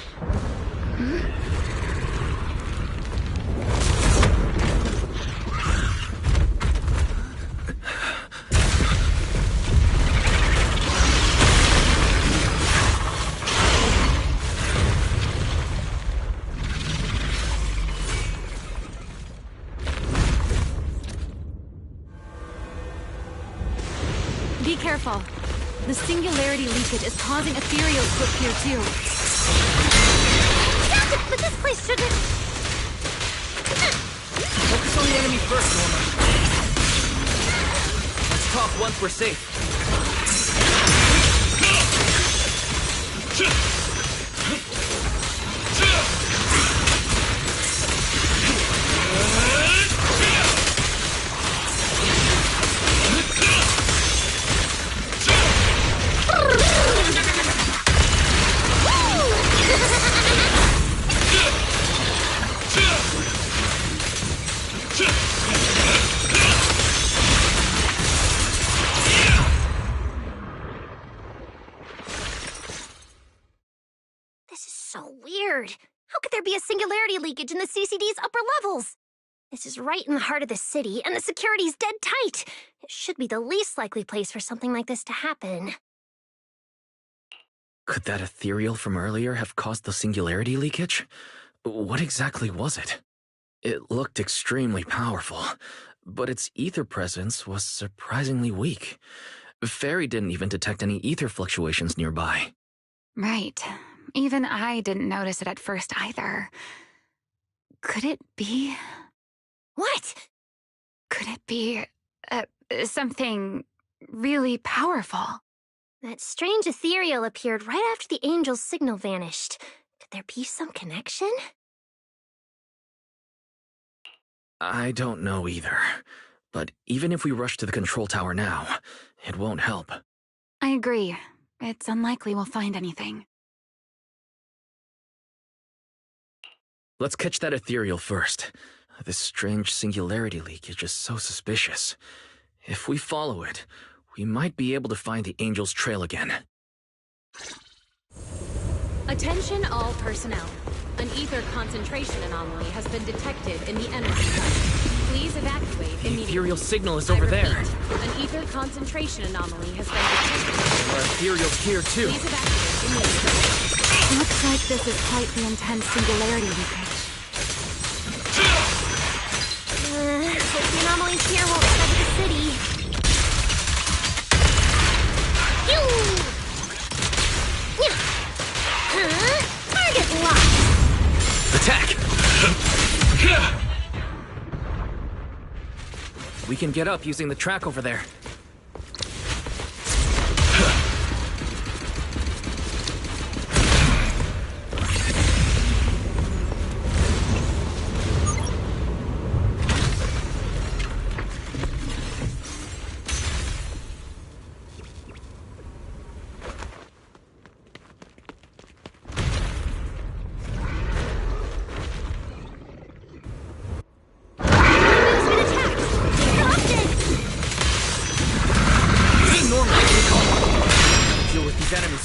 Be careful. The singularity leakage is causing ethereal to appear too. That's it, but this place shouldn't... Focus on the enemy first, Norma. Let's talk once we're safe. This is so weird. How could there be a singularity leakage in the CCD's upper levels? This is right in the heart of the city, and the security's dead tight. It should be the least likely place for something like this to happen. Could that ethereal from earlier have caused the singularity leakage? What exactly was it? It looked extremely powerful, but its ether presence was surprisingly weak. Fairy didn't even detect any ether fluctuations nearby. Right. Even I didn't notice it at first either. Could it be... What? Could it be... something really powerful? That strange ethereal appeared right after the angel's signal vanished. Could there be some connection? I don't know either. But even if we rush to the control tower now, it won't help. I agree. It's unlikely we'll find anything. Let's catch that ethereal first. This strange singularity leakage is so suspicious. If we follow it, we might be able to find the angel's trail again. Attention all personnel. An ether concentration anomaly has been detected in the energy hub. Please evacuate The immediately. ethereal signal is over there. An ether concentration anomaly has been detected. Our ethereal's here too. Please evacuate immediately. Looks like this is quite the intense singularity leakage. Hope the anomalies here won't spread to the city. Target locked! Attack! We can get up using the track over there.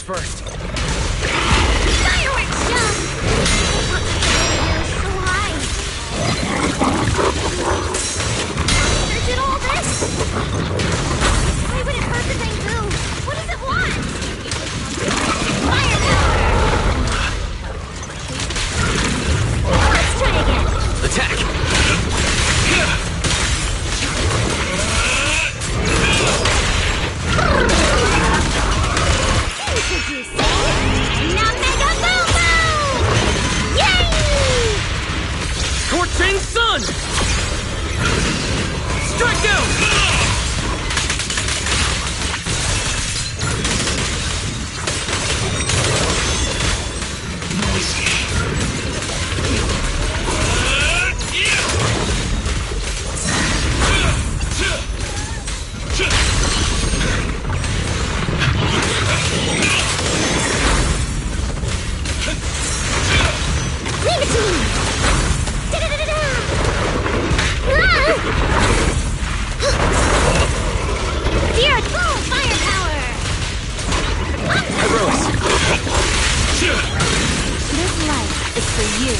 First. Fireworks jump! So high. Monsters did all this? Why would it hurt the bamboo? What does it want? Fire power! Let's try again. Attack! Scorching sun! Strike down! Leave it to me! Dear, full firepower! Heroes! This life is for you.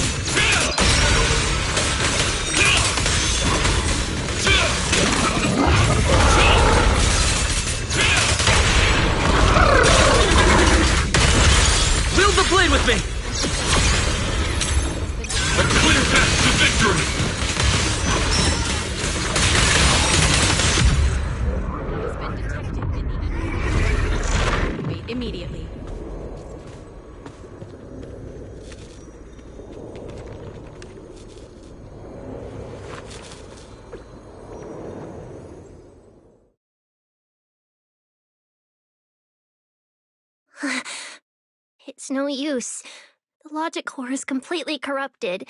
Wield the blade with me! A clear path to victory! Immediately. It's no use. The logic core is completely corrupted.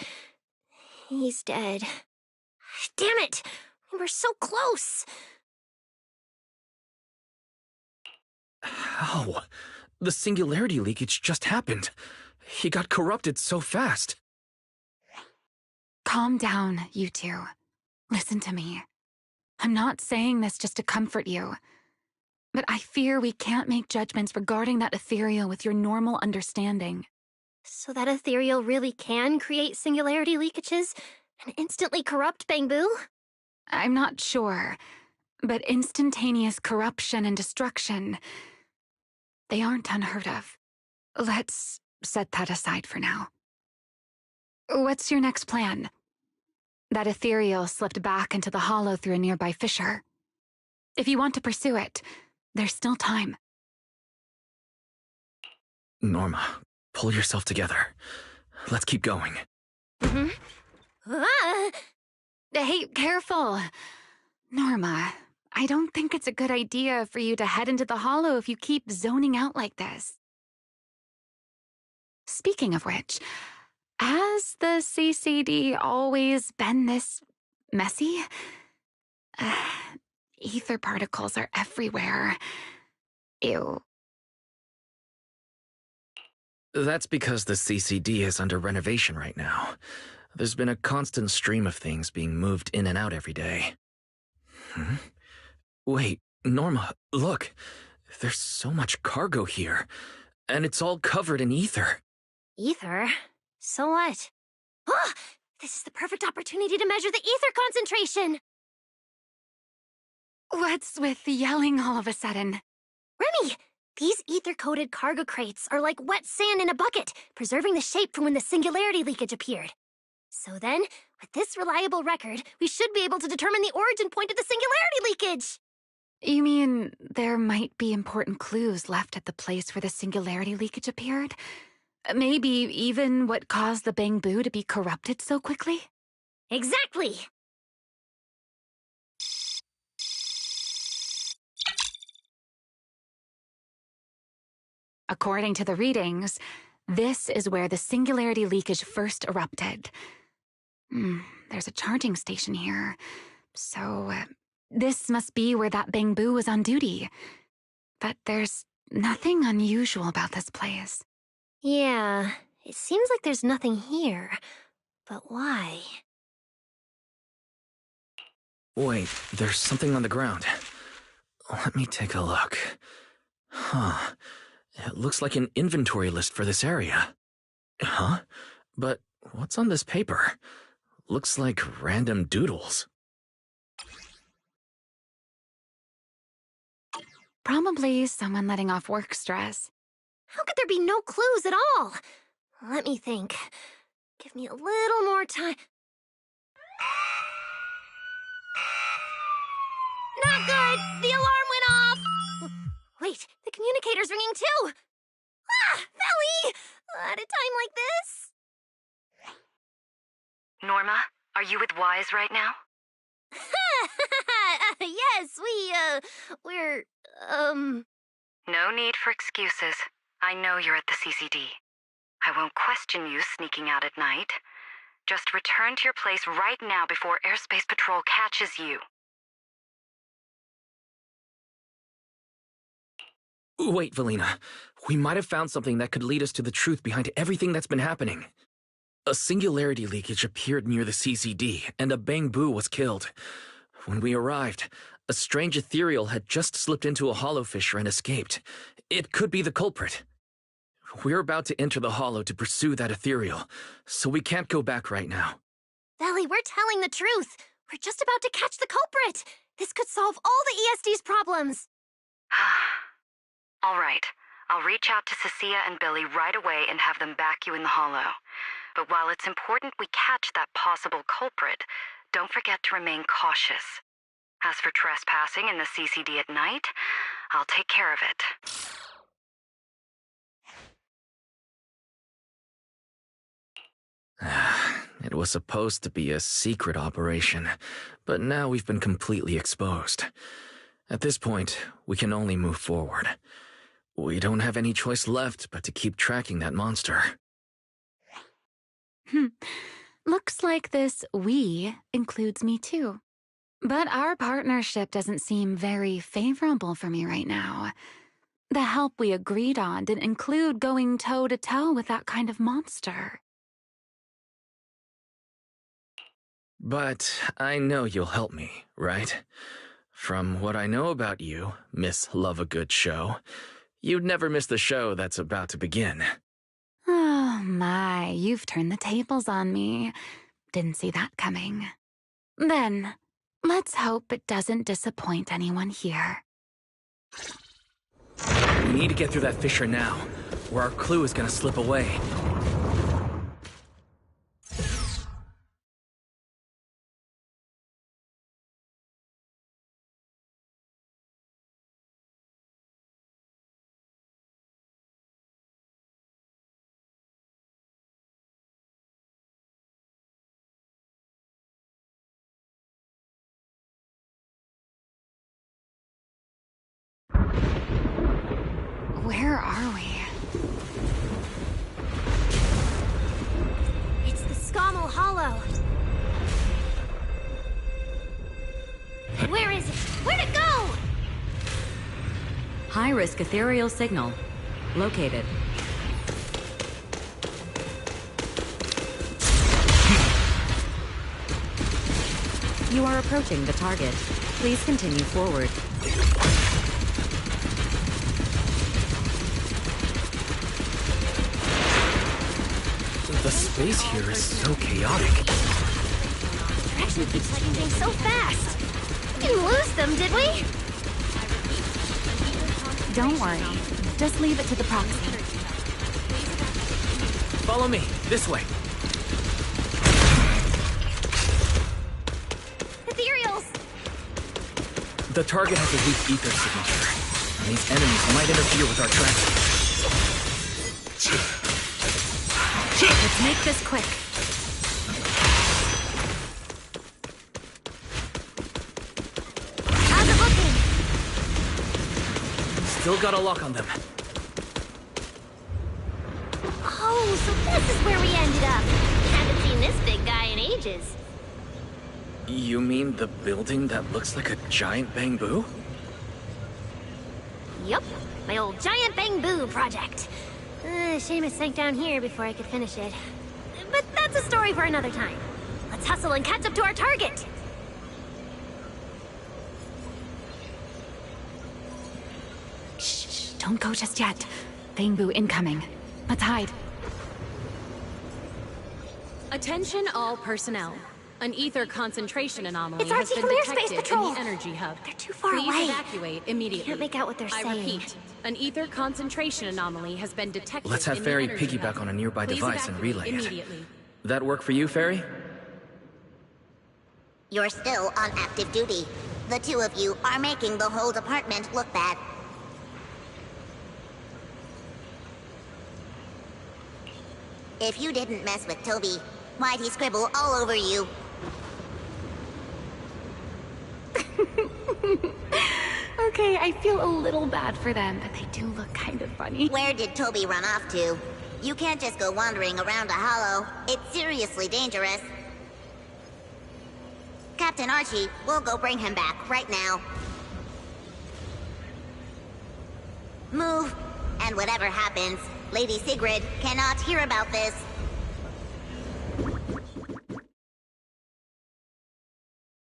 He's dead. Damn it! We were so close! How? The singularity leakage just happened. He got corrupted so fast. Calm down, you two. Listen to me. I'm not saying this just to comfort you, but I fear we can't make judgments regarding that ethereal with your normal understanding. So that ethereal really can create singularity leakages and instantly corrupt Bamboo? I'm not sure, but instantaneous corruption and destruction, they aren't unheard of. Let's set that aside for now. What's your next plan? That ethereal slipped back into the hollow through a nearby fissure. If you want to pursue it, there's still time. Norma, pull yourself together. Let's keep going. Hey, careful. Norma, I don't think it's a good idea for you to head into the hollow if you keep zoning out like this. Speaking of which, has the CCD always been this messy? Ether particles are everywhere. Ew. That's because the CCD is under renovation right now. There's been a constant stream of things being moved in and out every day. Wait, Norma, look. There's so much cargo here, and it's all covered in ether. Ether? So what? Oh, this is the perfect opportunity to measure the ether concentration! What's with the yelling all of a sudden? Remy! These ether-coated cargo crates are like wet sand in a bucket, preserving the shape from when the singularity leakage appeared. So then, with this reliable record, we should be able to determine the origin point of the singularity leakage! You mean there might be important clues left at the place where the singularity leakage appeared? Maybe even what caused the Bangbu to be corrupted so quickly? Exactly! According to the readings, this is where the singularity leakage first erupted. There's a charging station here, so this must be where that Bangbu was on duty. But there's nothing unusual about this place. Yeah, it seems like there's nothing here. But why? Wait, there's something on the ground. Let me take a look. Huh. It looks like an inventory list for this area. Huh? But what's on this paper? Looks like random doodles. Probably someone letting off work stress. How could there be no clues at all? Let me think. Give me a little more time. Not good! The alarm went off! Wait, the communicator's ringing too! Ah! Ellie! At a time like this? Norma, are you with Wise right now? Yes, we're... No need for excuses. I know you're at the CCD. I won't question you sneaking out at night. Just return to your place right now before Airspace Patrol catches you. Wait, Valina. We might have found something that could lead us to the truth behind everything that's been happening. A singularity leakage appeared near the CCD, and a Bangbu was killed. When we arrived, a strange ethereal had just slipped into a hollow fissure and escaped. It could be the culprit. We're about to enter the hollow to pursue that ethereal, so we can't go back right now. Valley, we're telling the truth. We're just about to catch the culprit. This could solve all the ESD's problems. All right. I'll reach out to Cecilia and Billy right away and have them back you in the hollow. But while it's important we catch that possible culprit, don't forget to remain cautious. As for trespassing in the CCD at night, I'll take care of it. It was supposed to be a secret operation, but now we've been completely exposed. At this point, we can only move forward. We don't have any choice left but to keep tracking that monster. Looks like this "we" includes me too. But our partnership doesn't seem very favorable for me right now. The help we agreed on didn't include going toe-to-toe with that kind of monster. But I know you'll help me, right? From what I know about you, Miss Love a Good Show, you'd never miss the show that's about to begin. Oh my, you've turned the tables on me. Didn't see that coming. Then, let's hope it doesn't disappoint anyone here. We need to get through that fissure now, or our clue is gonna slip away. Where are we? It's the Scommel Hollow. Where is it? Where'd it go? High-risk ethereal signal. Located. You are approaching the target. Please continue forward. The space here is so chaotic. Direction keeps changing so fast. We didn't lose them, did we? Don't worry. Just leave it to the proxy. Follow me, this way. Ethereals! The target has a weak ether signature, and these enemies might interfere with our tracking. Let's make this quick. How's it looking? Still got a lock on them. Oh, so this is where we ended up. Haven't seen this big guy in ages. You mean the building that looks like a giant bamboo? Yup, my old giant bamboo project. Shame it sank down here before I could finish it. But that's a story for another time. Let's hustle and catch up to our target. Shh, don't go just yet. Bamboo incoming. Let's hide. Attention all personnel. An ether concentration anomaly It's has RT been from Airspace detected Patrol. in the energy hub. They're too far Please away. evacuate immediately. Can't make out what they're saying. I repeat, an ether concentration anomaly has been detected. Let's have in Fairy the energy piggyback hub. on a nearby Please device and evacuate relay it. immediately. That work for you, Fairy? You're still on active duty. The two of you are making the whole department look bad. If you didn't mess with Toby, why'd he scribble all over you? Okay, I feel a little bad for them, but they do look kind of funny. Where did Toby run off to? You can't just go wandering around a hollow. It's seriously dangerous. Captain Archie, we'll go bring him back right now. Move, and whatever happens, Lady Sigrid cannot hear about this.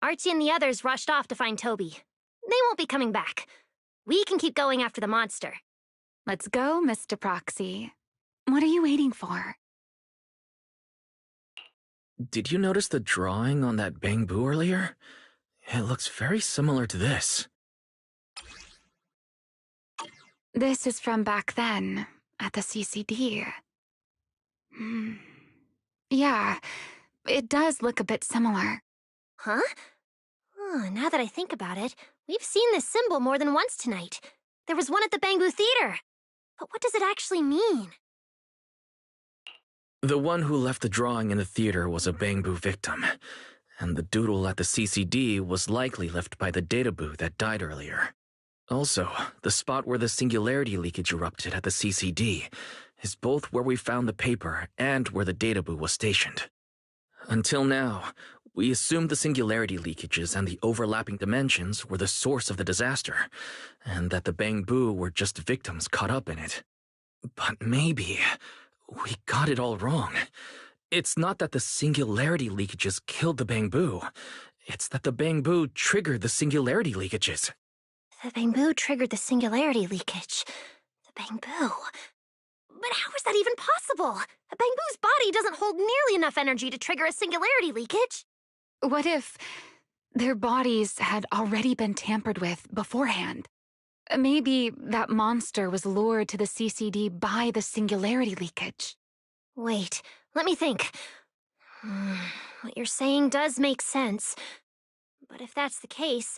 Archie and the others rushed off to find Toby. They won't be coming back. We can keep going after the monster. Let's go, Mr. Proxy. What are you waiting for? Did you notice the drawing on that bamboo earlier? It looks very similar to this. This is from back then, at the CCD. Yeah, it does look a bit similar. Huh? Oh, now that I think about it, we've seen this symbol more than once tonight. There was one at the Bamboo Theater. But what does it actually mean? The one who left the drawing in the theater was a bamboo victim, and the doodle at the CCD was likely left by the databoo that died earlier. Also, the spot where the singularity leakage erupted at the CCD is both where we found the paper and where the databoo was stationed. Until now, we assumed the singularity leakages and the overlapping dimensions were the source of the disaster, and that the bamboo were just victims caught up in it. But maybe we got it all wrong. It's not that the singularity leakages killed the bamboo. It's that the bamboo triggered the singularity leakages. The bamboo triggered the singularity leakage. The bamboo. But how is that even possible? A bamboo's body doesn't hold nearly enough energy to trigger a singularity leakage. What if their bodies had already been tampered with beforehand? Maybe that monster was lured to the CCD by the singularity leakage. Wait, let me think. What you're saying does make sense. But if that's the case,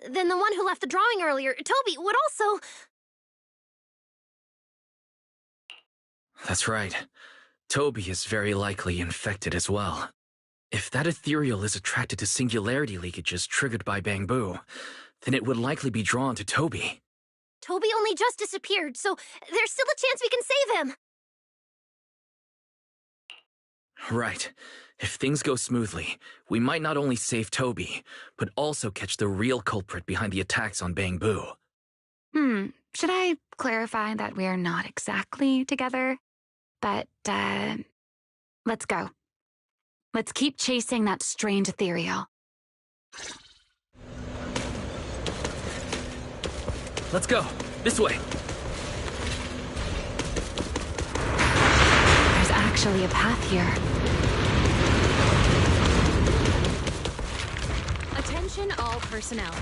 then the one who left the drawing earlier, Toby, would also... That's right. Toby is very likely infected as well. If that ethereal is attracted to singularity leakages triggered by bamboo, then it would likely be drawn to Toby. Toby only just disappeared, so there's still a chance we can save him. Right. If things go smoothly, we might not only save Toby, but also catch the real culprit behind the attacks on Bangbu. Should I clarify that we're not exactly together? But, let's go. Let's keep chasing that strange ethereal. Let's go. This way. There's actually a path here. Attention all personnel.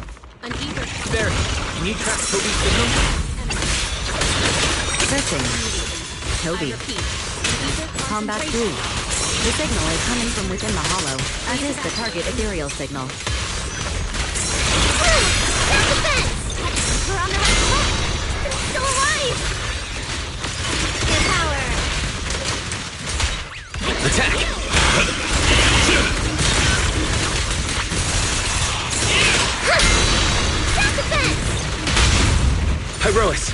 An ether... Barry, can you track Toby's signal? Searching. Toby. Combat blue. The signal is coming from within the hollow, as is the target ethereal signal. There's the fence! We're on the right track! It's still alive! Your power! Attack! That's the fence! Hyrois!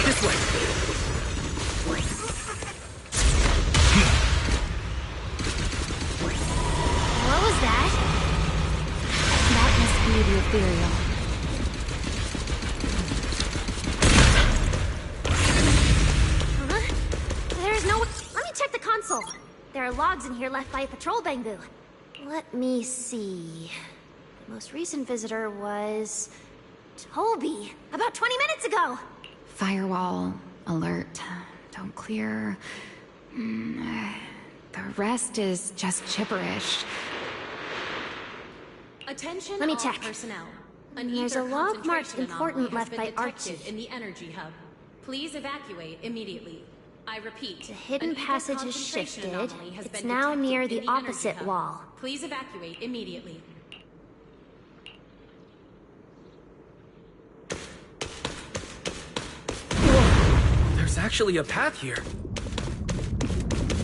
This way! What was that? That must be the ethereal. Huh? There's no... Let me check the console. There are logs in here left by a patrol Bangbu. Let me see. The most recent visitor was... Toby. About 20 minutes ago. Firewall, alert, don't clear. The rest is just gibberish. Attention Let me all check. personnel. An There's ether a log marked concentration important anomaly has left by been Archie. detected in the energy hub. Please evacuate immediately. I repeat. The hidden an ether passage has concentration shifted. anomaly has It's been now detected near in the energy opposite hub. wall. Please evacuate immediately. There's actually a path here.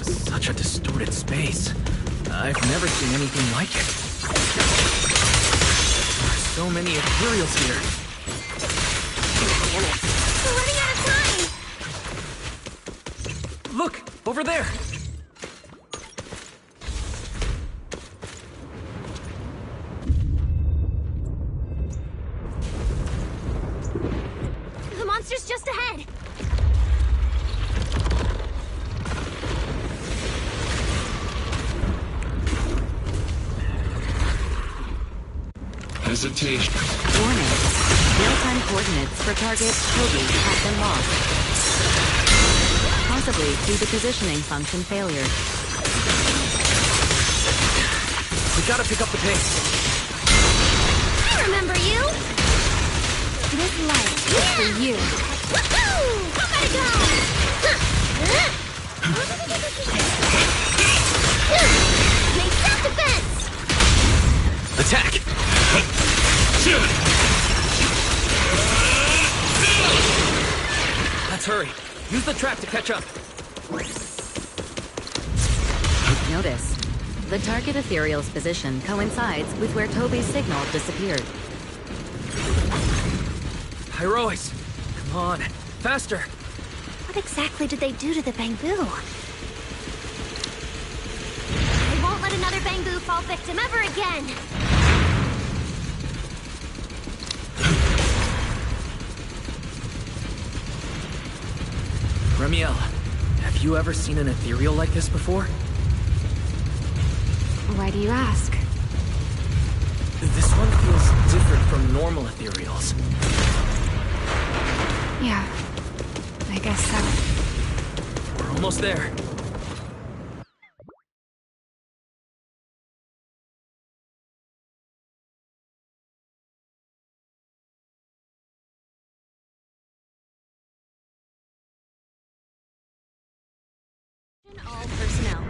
Such a distorted space. I've never seen anything like it. There's so many ethereals here. Damn it. We're running out of time! Look! Over there! The monster's just ahead! Hesitation. Warning. Real-time coordinates for target Toby have been lost. Possibly due to positioning function failure. We gotta pick up the pace. I remember you! This light is for you. Woohoo! How about it go? Make self-defense! Attack! Let's hurry. Use the trap to catch up. Notice. The target ethereal's position coincides with where Toby's signal disappeared. Hyrois! Come on. Faster! What exactly did they do to the Bangbu? I won't let another Bangbu fall victim ever again! Remiel, have you ever seen an ethereal like this before? Why do you ask? This one feels different from normal ethereals. Yeah, I guess so. We're almost there. All personnel.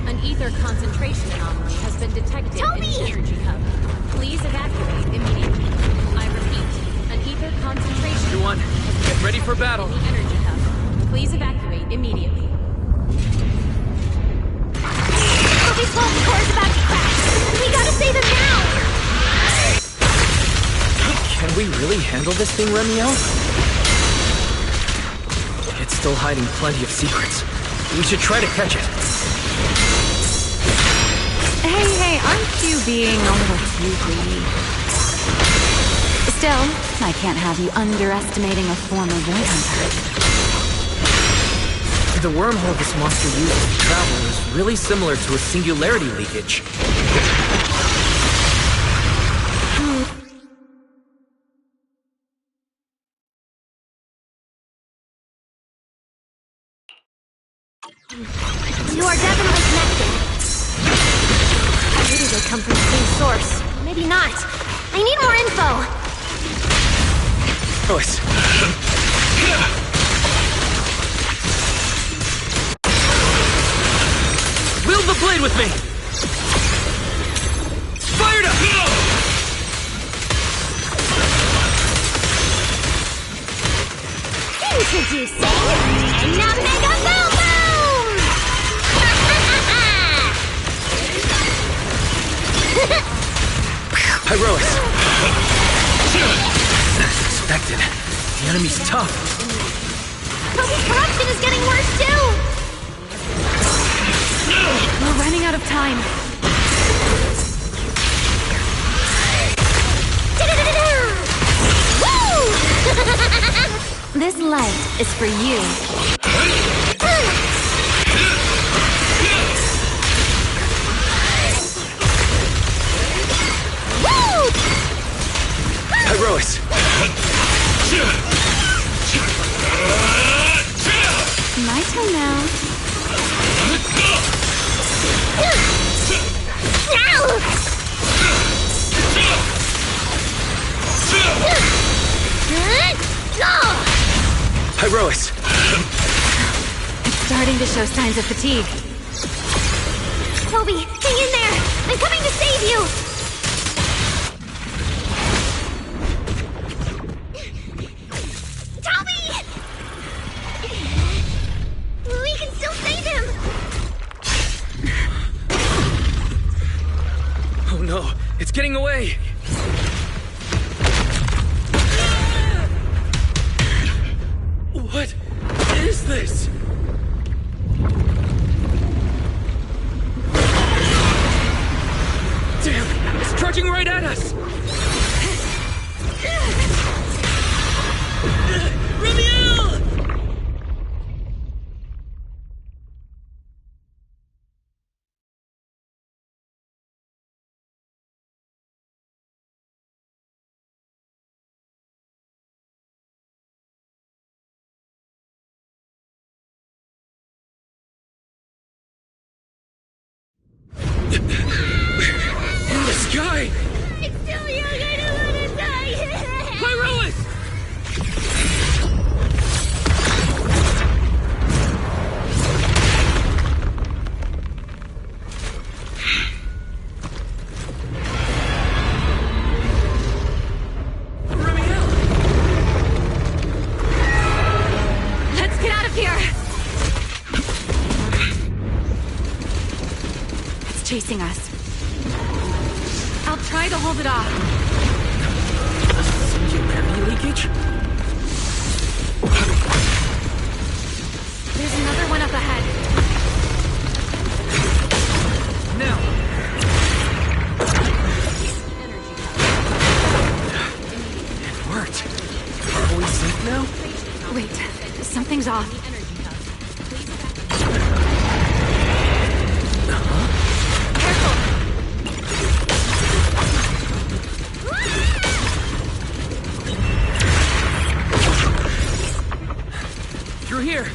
An ether concentration anomaly has been detected in the energy hub. Please evacuate immediately. I repeat, an ether concentration. Everyone, get ready for battle. In the energy hub. Please evacuate immediately. Toby's vault core is about to crash! We gotta save him now! we really handle this thing, Remiel? It's still hiding plenty of secrets. We should try to catch it. Hey, aren't you being a little too greedy? Still, I can't have you underestimating a former void hunter. The wormhole this monster uses to travel is really similar to a singularity leakage. You are definitely connected. Maybe they come from the same source. Maybe not. I need more info. Lois. Wield the blade with me! Fired up! Introducing Mega Boom Boom! Hyrois! As expected, the enemy's tough. Toby's corruption is getting worse too! We're running out of time. This light is for you. Hyrois! My turn now. Hyrois! It's starting to show signs of fatigue. Toby, hang in there! I'm coming to save you! Toby! We can still save him! Oh no, it's getting away! What is this? Damn, it's charging right at us! Remiel! In the sky! It's still young, I don't want to die! Hyrois! Let's get out of here! It's chasing us. I'll try to hold it off. Singularity leakage? There's another one up ahead. Now! It worked. Are we safe now? Wait, something's off. Through here!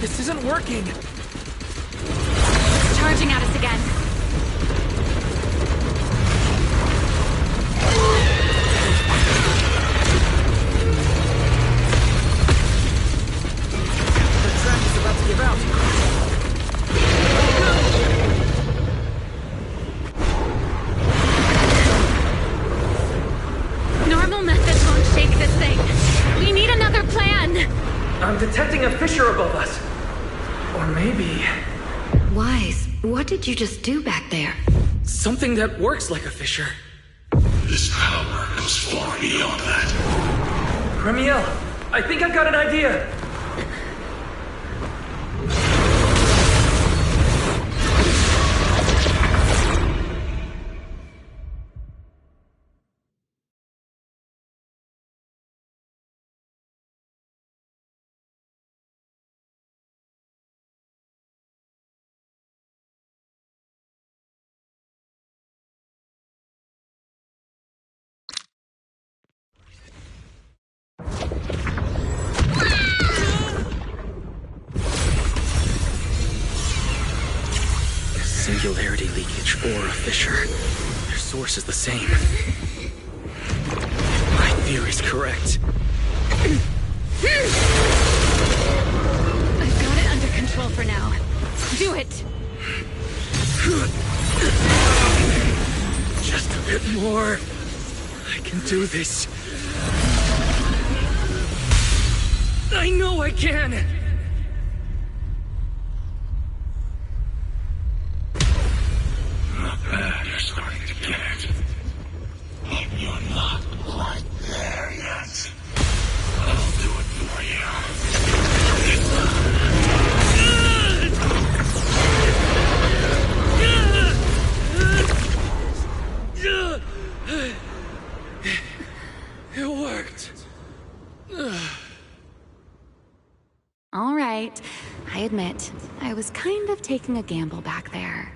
This isn't working! It's charging at us again. The track is about to give out. Normal methods won't shake this thing. We need another plan. I'm detecting a fissure above us. Or maybe... Wise. What did you just do back there? Something that works like a fissure. This power goes far beyond that. Remiel, I think I've got an idea. Singularity leakage or a fissure. Their source is the same. My theory's correct. I've got it under control for now. Do it! Just a bit more. I can do this. I know I can! Not bad, you're starting to get it. But you're not quite there yet. I'll do it for It worked. All right. I admit, I was kind of taking a gamble back there.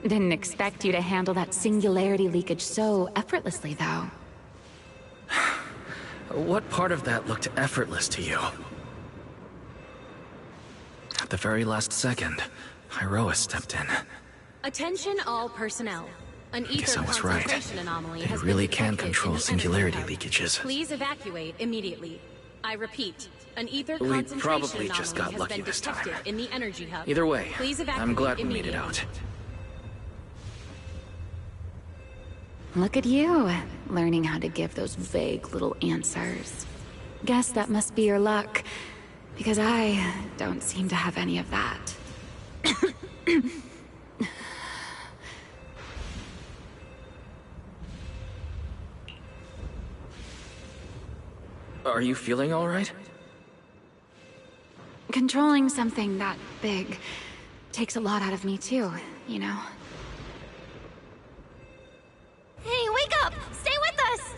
Didn't expect you to handle that singularity leakage so effortlessly, though. What part of that looked effortless to you? At the very last second, Hyroa stepped in. Attention all personnel. An I guess ether I was right. concentration anomaly They has really been can detected control in the singularity energy hub. leakages. Please evacuate immediately. I repeat, an ether We concentration probably anomaly just got has lucky been this time. detected in the energy hub. Either way, Please evacuate I'm glad we made it immediately. out. Look at you, learning how to give those vague little answers. Guess that must be your luck, because I don't seem to have any of that. Are you feeling all right? Controlling something that big takes a lot out of me too, you know? Hey, wake up! Stay with us!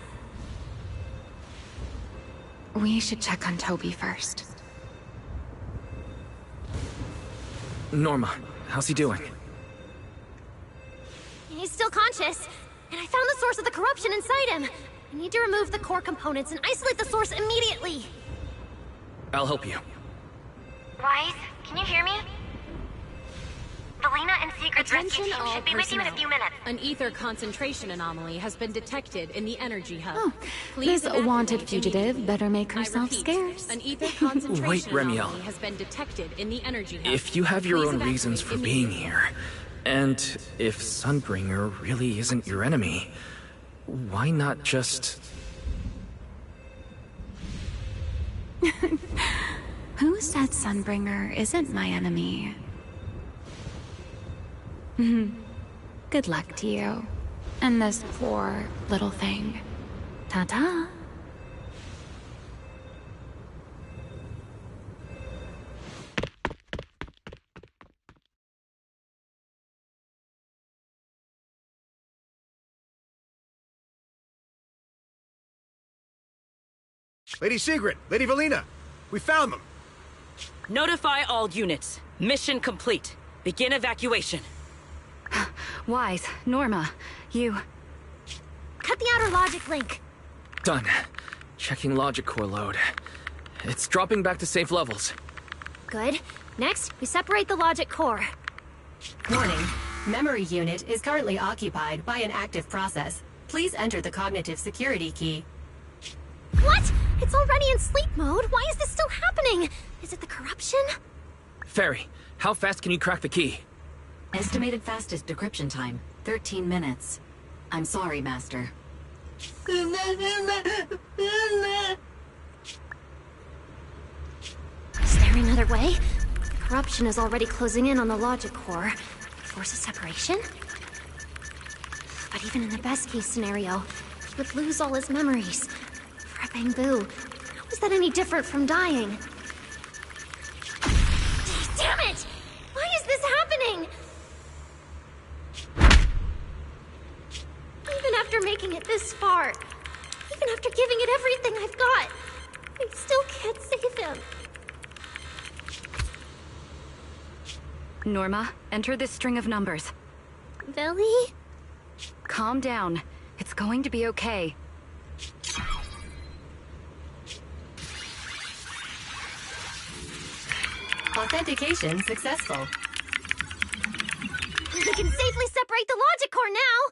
We should check on Toby first. Norma, how's he doing? He's still conscious, and I found the source of the corruption inside him. I need to remove the core components and isolate the source immediately. I'll help you. Wise, can you hear me? Valina and Secret's rescue Attention team all should be with you in a personnel. few minutes. An ether concentration anomaly has been detected in the energy hub. Oh, Please this evacuate wanted fugitive immediately. better make I herself repeat, scarce. An ether concentration Wait, Remiel. anomaly has been detected in the energy hub. If you have your Please own evacuate reasons for being here, and if Sunbringer really isn't your enemy, why not just... Who said Sunbringer isn't my enemy? Good luck to you. And this poor little thing. Ta-ta. Lady Sigrid, Lady Valina, we found them. Notify all units. Mission complete. Begin evacuation. Wise, Norma, you... Cut the outer logic link. Done. Checking logic core load. It's dropping back to safe levels. Good. Next, we separate the logic core. Warning. Memory unit is currently occupied by an active process. Please enter the cognitive security key. What? It's already in sleep mode. Why is this still happening? Is it the corruption? Fairy, how fast can you crack the key? Estimated fastest decryption time, 13 minutes. I'm sorry, Master. Is there another way? The corruption is already closing in on the logic core. Force a separation? But even in the best-case scenario, he would lose all his memories. For a Bangbu, how is that any different from dying? Damn it! Why is this happening? Even after making it this far, even after giving it everything I've got, I still can't save him. Norma, enter this string of numbers. Billy? Calm down. It's going to be okay. Authentication successful. We can safely separate the logic core now!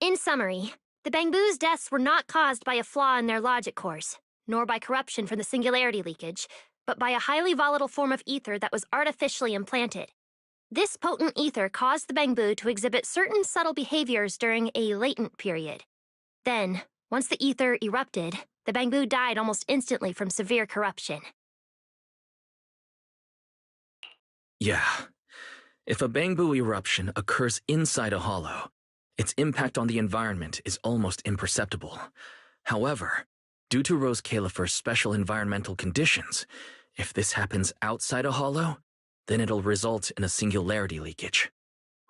In summary, the Bangbu's deaths were not caused by a flaw in their logic cores, nor by corruption from the singularity leakage, but by a highly volatile form of ether that was artificially implanted. This potent ether caused the Bangbu to exhibit certain subtle behaviors during a latent period. Then, once the ether erupted, the Bangbu died almost instantly from severe corruption. Yeah. If a Bangbu eruption occurs inside a hollow, its impact on the environment is almost imperceptible. However, due to Rose Califer's special environmental conditions, if this happens outside a hollow, then it'll result in a singularity leakage.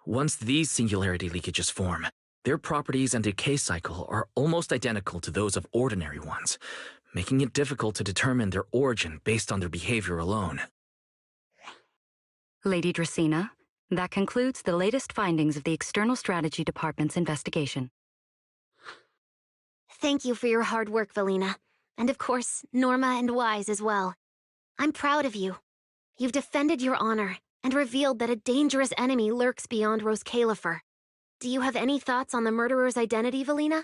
Once these singularity leakages form, their properties and decay cycle are almost identical to those of ordinary ones, making it difficult to determine their origin based on their behavior alone. Lady Dracena, that concludes the latest findings of the External Strategy Department's investigation. Thank you for your hard work, Valina. And of course, Norma and Wise as well. I'm proud of you. You've defended your honor and revealed that a dangerous enemy lurks beyond Rose Califer. Do you have any thoughts on the murderer's identity, Valina?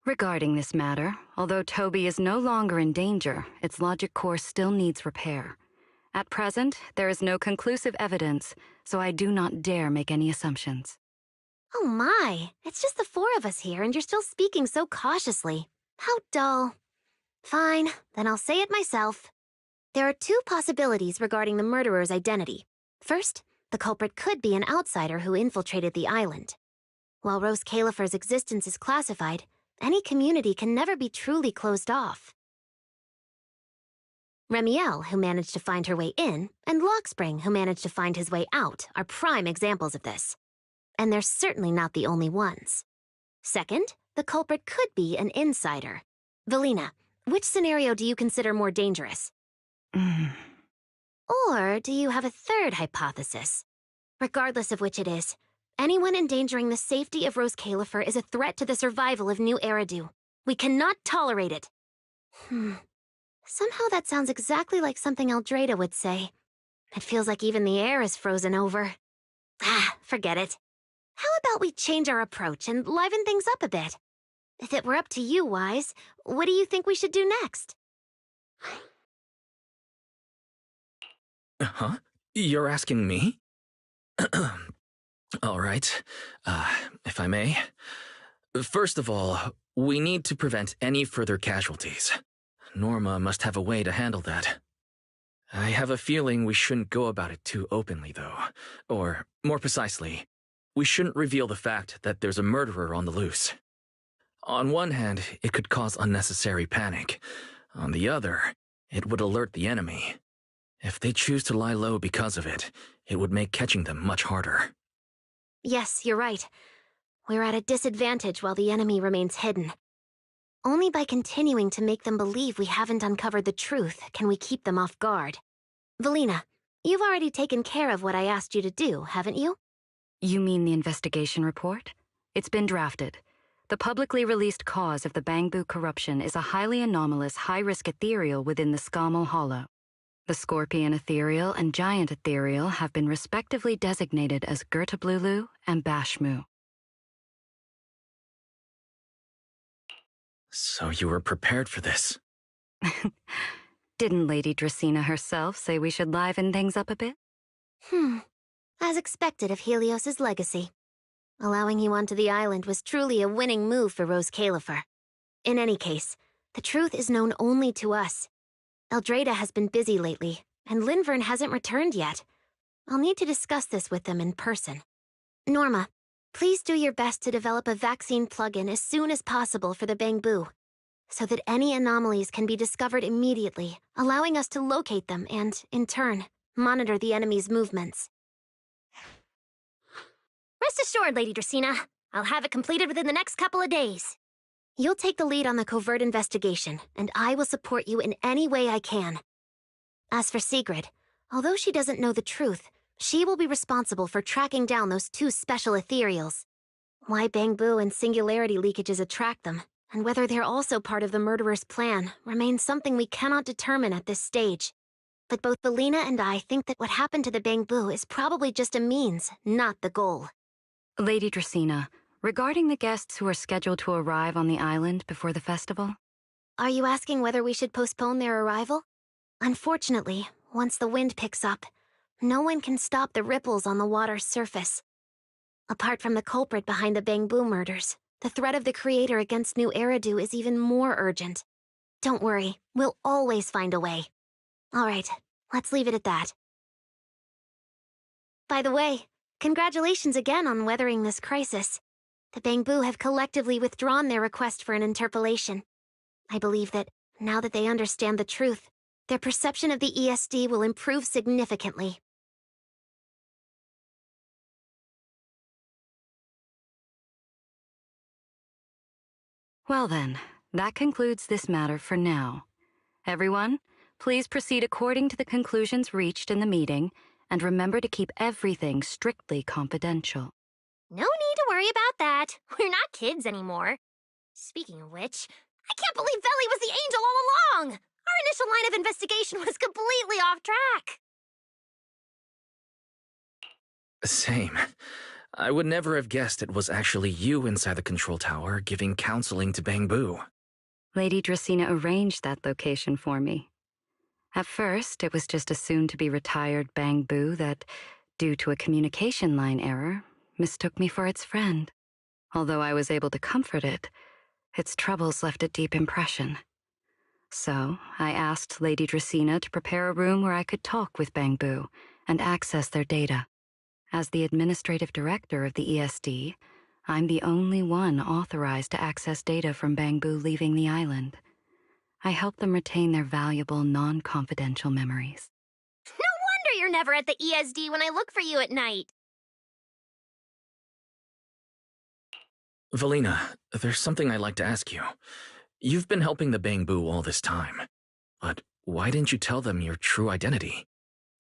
Regarding this matter, although Toby is no longer in danger, its logic core still needs repair. At present, there is no conclusive evidence, so I do not dare make any assumptions. Oh my, it's just the four of us here and you're still speaking so cautiously. How dull. Fine, then I'll say it myself. There are two possibilities regarding the murderer's identity. First, the culprit could be an outsider who infiltrated the island. While Rose Califer's existence is classified, any community can never be truly closed off. Remiel, who managed to find her way in, and Lockspring, who managed to find his way out, are prime examples of this. And they're certainly not the only ones. Second, the culprit could be an insider. Valina, which scenario do you consider more dangerous? Or do you have a third hypothesis? Regardless of which it is, anyone endangering the safety of Rose Califer is a threat to the survival of New Eridu. We cannot tolerate it. Somehow that sounds exactly like something Eldrada would say. It feels like even the air is frozen over. Forget it. How about we change our approach and liven things up a bit? If it were up to you, Wise, what do you think we should do next? Huh? You're asking me? All right. If I may. First of all, we need to prevent any further casualties. Norma must have a way to handle that. I have a feeling we shouldn't go about it too openly, though. Or, more precisely, we shouldn't reveal the fact that there's a murderer on the loose. On one hand, it could cause unnecessary panic. On the other, it would alert the enemy. If they choose to lie low because of it, it would make catching them much harder. Yes, you're right. We're at a disadvantage while the enemy remains hidden. Only by continuing to make them believe we haven't uncovered the truth can we keep them off guard. Valina, You've already taken care of what I asked you to do, haven't you? You mean the investigation report? It's been drafted. The publicly released cause of the Bangbu corruption is a highly anomalous, high-risk ethereal within the Skamal Hollow. The Scorpion Ethereal and Giant Ethereal have been respectively designated as Gertablulu and Bashmu. So you were prepared for this? Didn't Lady Dracena herself say we should liven things up a bit? As expected of Helios's legacy. Allowing you onto the island was truly a winning move for Rose Califer. In any case, the truth is known only to us. Eldrada has been busy lately, and Linvern hasn't returned yet. I'll need to discuss this with them in person. Norma, please do your best to develop a vaccine plugin as soon as possible for the Bangbu, so that any anomalies can be discovered immediately, allowing us to locate them and, in turn, monitor the enemy's movements. Rest assured, Lady Dracena. I'll have it completed within the next couple of days. You'll take the lead on the covert investigation, and I will support you in any way I can. As for Sigrid, although she doesn't know the truth, she will be responsible for tracking down those two special ethereals. Why Bangbu and singularity leakages attract them, and whether they're also part of the murderer's plan, remains something we cannot determine at this stage. But both Belina and I think that what happened to the Bangbu is probably just a means, not the goal. Lady Dracena, regarding the guests who are scheduled to arrive on the island before the festival? Are you asking whether we should postpone their arrival? Unfortunately, once the wind picks up, no one can stop the ripples on the water's surface. Apart from the culprit behind the Bangbu murders, the threat of the Creator against New Eridu is even more urgent. Don't worry, we'll always find a way. All right, let's leave it at that. By the way, congratulations again on weathering this crisis. The Bangbu have collectively withdrawn their request for an interpolation. I believe that, now that they understand the truth, their perception of the ESD will improve significantly. Well then, that concludes this matter for now. Everyone, please proceed according to the conclusions reached in the meeting, and remember to keep everything strictly confidential. No need to worry about that. We're not kids anymore. Speaking of which, I can't believe Veli was the angel all along! Our initial line of investigation was completely off track. Same. I would never have guessed it was actually you inside the control tower giving counseling to Bangbu. Lady Dracena arranged that location for me. At first, it was just a soon-to-be-retired Bangbu that, due to a communication line error, mistook me for its friend. Although I was able to comfort it, its troubles left a deep impression. So, I asked Lady Dracena to prepare a room where I could talk with Bangbu and access their data. As the administrative director of the ESD, I'm the only one authorized to access data from Bangbu leaving the island. I help them retain their valuable, non-confidential memories. No wonder you're never at the ESD when I look for you at night. Valina, there's something I'd like to ask you. You've been helping the Bangbu all this time, but why didn't you tell them your true identity?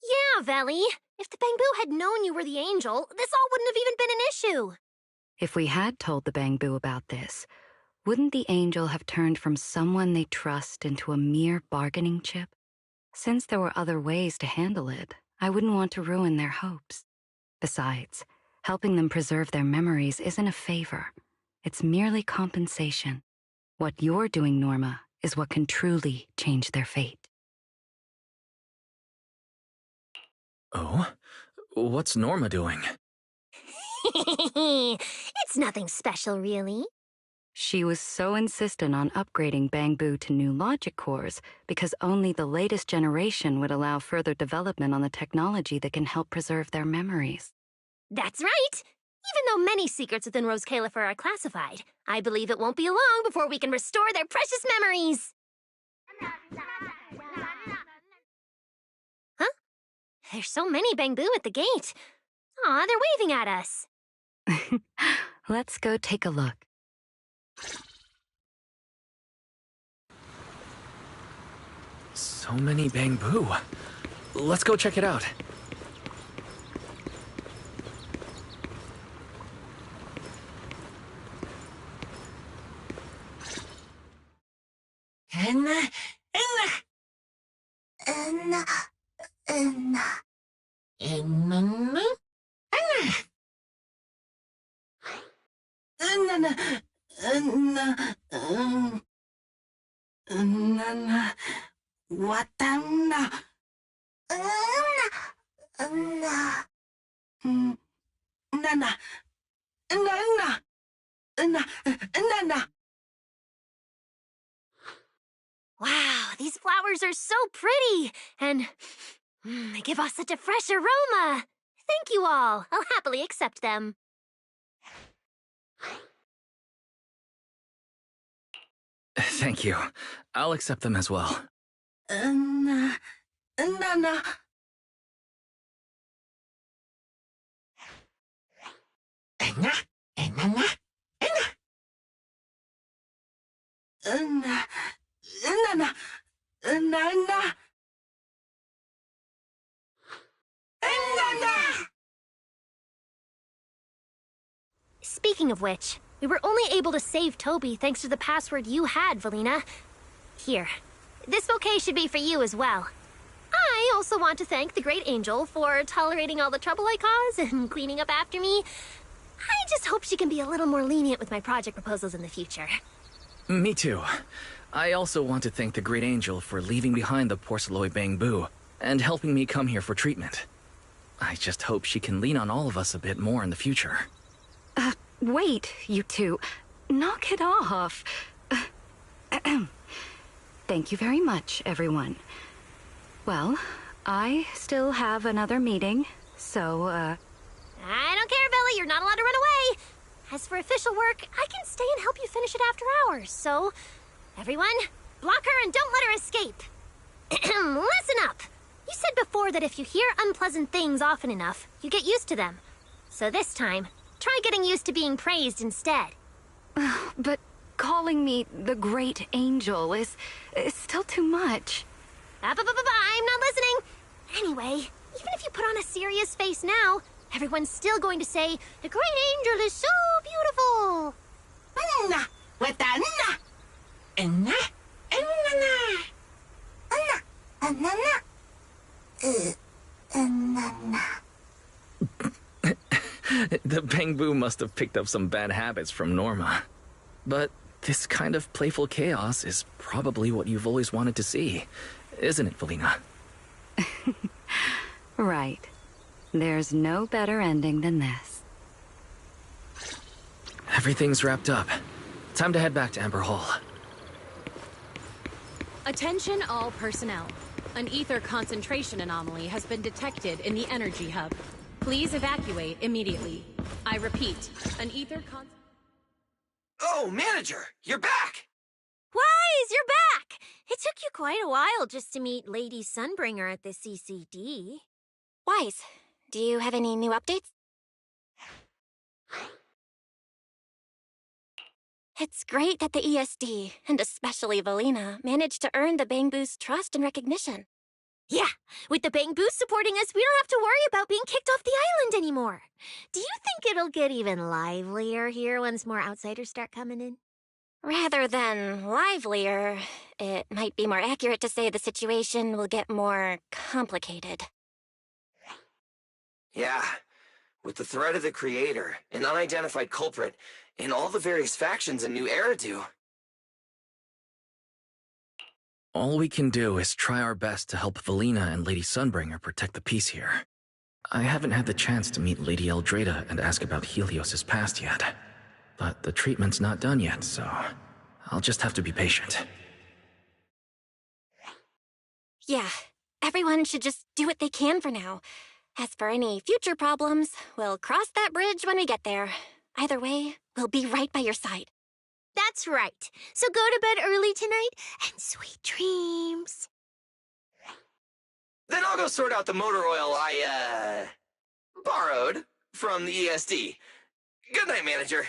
Yeah, Veli. If the Bangbu had known you were the angel, this all wouldn't have even been an issue. If we had told the Bangbu about this, wouldn't the angel have turned from someone they trust into a mere bargaining chip? Since there were other ways to handle it, I wouldn't want to ruin their hopes. Besides, helping them preserve their memories isn't a favor. It's merely compensation. What you're doing, Norma, is what can truly change their fate. Oh? What's Norma doing? It's nothing special, really. She was so insistent on upgrading Bangbu to new logic cores because only the latest generation would allow further development on the technology that can help preserve their memories. That's right! Even though many secrets within Rose Califer are classified, I believe it won't be long before we can restore their precious memories! Huh? There's so many Bangbu at the gate. Aw, they're waving at us. Let's go take a look. So many Bangbu. Let's go check it out. Wow, these flowers are so pretty, and they give off such a fresh aroma. Thank you all. I'll happily accept them. Thank you. I'll accept them as well. Speaking of which, we were only able to save Toby thanks to the password you had, Valina. Here, this bouquet should be for you as well. I also want to thank the Great Angel for tolerating all the trouble I cause and cleaning up after me. I just hope she can be a little more lenient with my project proposals in the future. Me too. I also want to thank the Great Angel for leaving behind the Porceloid Bangbu and helping me come here for treatment. I just hope she can lean on all of us a bit more in the future. Wait, you two. Knock it off. Thank you very much, everyone. Well, I still have another meeting, so, I don't care, Billy. You're not allowed to run away. As for official work, I can stay and help you finish it after hours, so... Everyone, block her and don't let her escape. Listen up. You said before that if you hear unpleasant things often enough, you get used to them. So this time, try getting used to being praised instead. But calling me the Great Angel is still too much. I'm not listening. Anyway, even if you put on a serious face now, everyone's still going to say, the Great Angel is so beautiful. The Bangbu must have picked up some bad habits from Norma. But this kind of playful chaos is probably what you've always wanted to see, isn't it, Valina? Right. There's no better ending than this. Everything's wrapped up. Time to head back to Amber Hall. Attention all personnel. An ether concentration anomaly has been detected in the energy hub. Please evacuate immediately. I repeat, an ether Oh, Manager! You're back! Wise, you're back! It took you quite a while just to meet Lady Sunbringer at the CCD. Wise, do you have any new updates? It's great that the ESD, and especially Valina, managed to earn the Bangbu's trust and recognition. Yeah, with the Bangboos supporting us, we don't have to worry about being kicked off the island anymore. Do you think it'll get even livelier here once more outsiders start coming in? Rather than livelier, it might be more accurate to say the situation will get more complicated. Yeah, with the threat of the Creator, an unidentified culprit, and all the various factions in New Eridu. All we can do is try our best to help Valina and Lady Sunbringer protect the peace here. I haven't had the chance to meet Lady Eldrada and ask about Helios's past yet. But the treatment's not done yet, so I'll just have to be patient. Yeah, everyone should just do what they can for now. As for any future problems, we'll cross that bridge when we get there. Either way, we'll be right by your side. That's right. So go to bed early tonight and sweet dreams. Then I'll go sort out the motor oil I, borrowed from the ESD. Good night, Manager.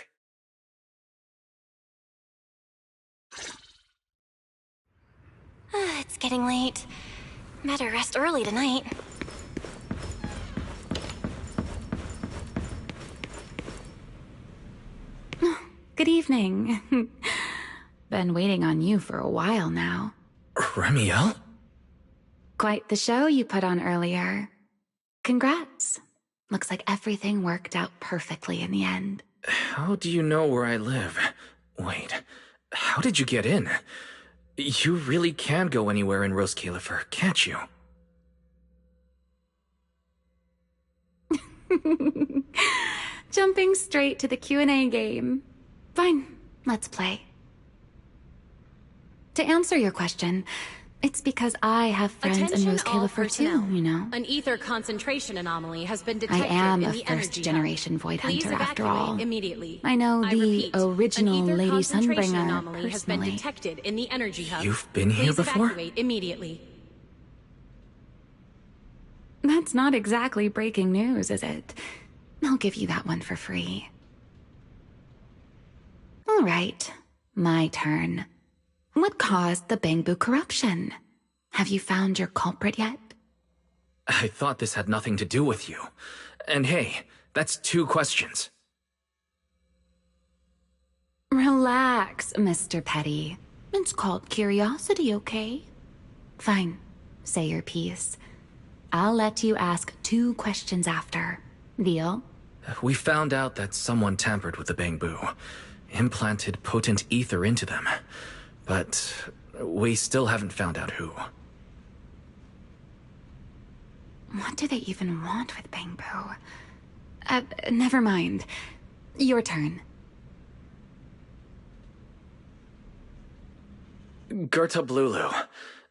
It's getting late. Better rest early tonight. Good evening. Been waiting on you for a while now. Remiel? Quite the show you put on earlier. Congrats. Looks like everything worked out perfectly in the end. How do you know where I live? Wait, how did you get in? You really can go anywhere in Rose Califer, can't you? Jumping straight to the Q&A game. Fine, let's play. To answer your question, it's because I have friends in Rose Califer too, you know. An ether concentration anomaly has been I detected am in a the energy first-generation Void Please Hunter after all. evacuate immediately. I know I the repeat, original an ether Lady concentration Sunbringer anomaly has been personally. detected in the energy hub. You've been here Please before? evacuate immediately. That's not exactly breaking news, is it? I'll give you that one for free. All right, my turn. What caused the Bangbu corruption? Have you found your culprit yet? I thought this had nothing to do with you. And hey, that's 2 questions. Relax, Mr. Petty. It's called curiosity, okay? Fine, say your piece. I'll let you ask 2 questions after. Deal? We found out that someone tampered with the Bangbu, implanted potent ether into them. But we still haven't found out who. What do they even want with Bangbu? Never mind. Your turn. Gerta Blulu.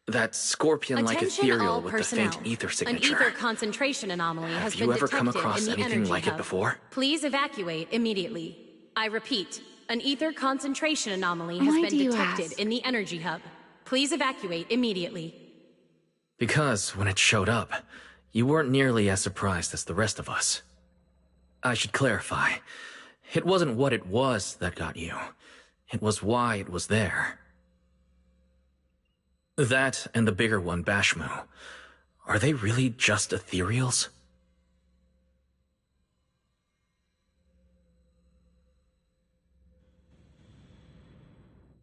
That scorpion-like Attention ethereal all with personnel. the faint ether An signature. ether concentration anomaly has been Have you ever come detected across in the anything energy like hub. it before? Please evacuate immediately. I repeat, an ether concentration anomaly has Why been do you detected ask? in the energy hub. Please evacuate immediately. Because when it showed up, you weren't nearly as surprised as the rest of us. I should clarify. It wasn't what it was that got you. It was why it was there. That and the bigger one, Bashmu. Are they really just ethereals?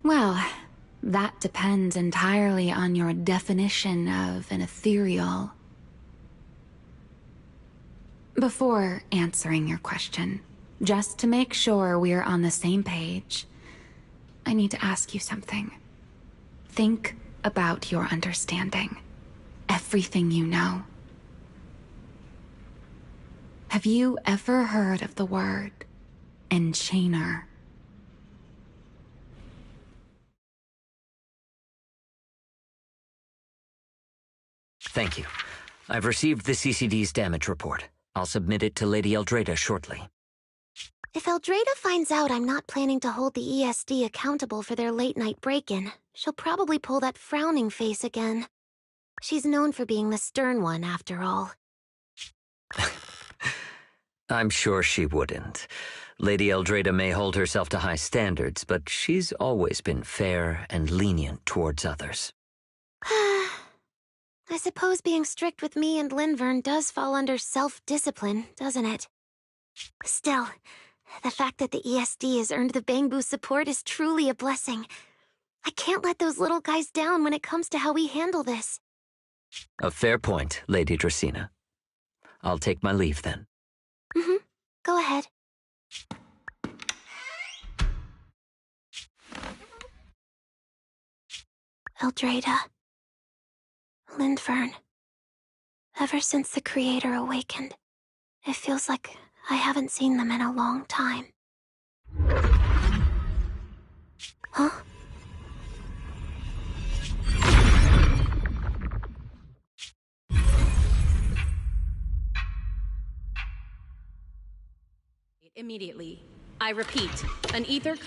Well, that depends entirely on your definition of an ethereal. Before answering your question, just to make sure we're on the same page, I need to ask you something. Think about your understanding. Everything you know. Have you ever heard of the word enchainer? Thank you. I've received the CCD's damage report. I'll submit it to Lady Eldrada shortly. If Eldrada finds out I'm not planning to hold the ESD accountable for their late-night break-in, she'll probably pull that frowning face again. She's known for being the stern one, after all. I'm sure she wouldn't. Lady Eldrada may hold herself to high standards, but she's always been fair and lenient towards others. I suppose being strict with me and Linvern does fall under self-discipline, doesn't it? Still, the fact that the ESD has earned the Bangbu support is truly a blessing. I can't let those little guys down when it comes to how we handle this. A fair point, Lady Dracena. I'll take my leave then. Go ahead. Eldrada. Lindvern. Ever since the Creator awakened, it feels like I haven't seen them in a long time. Huh? Immediately. I repeat, an ether...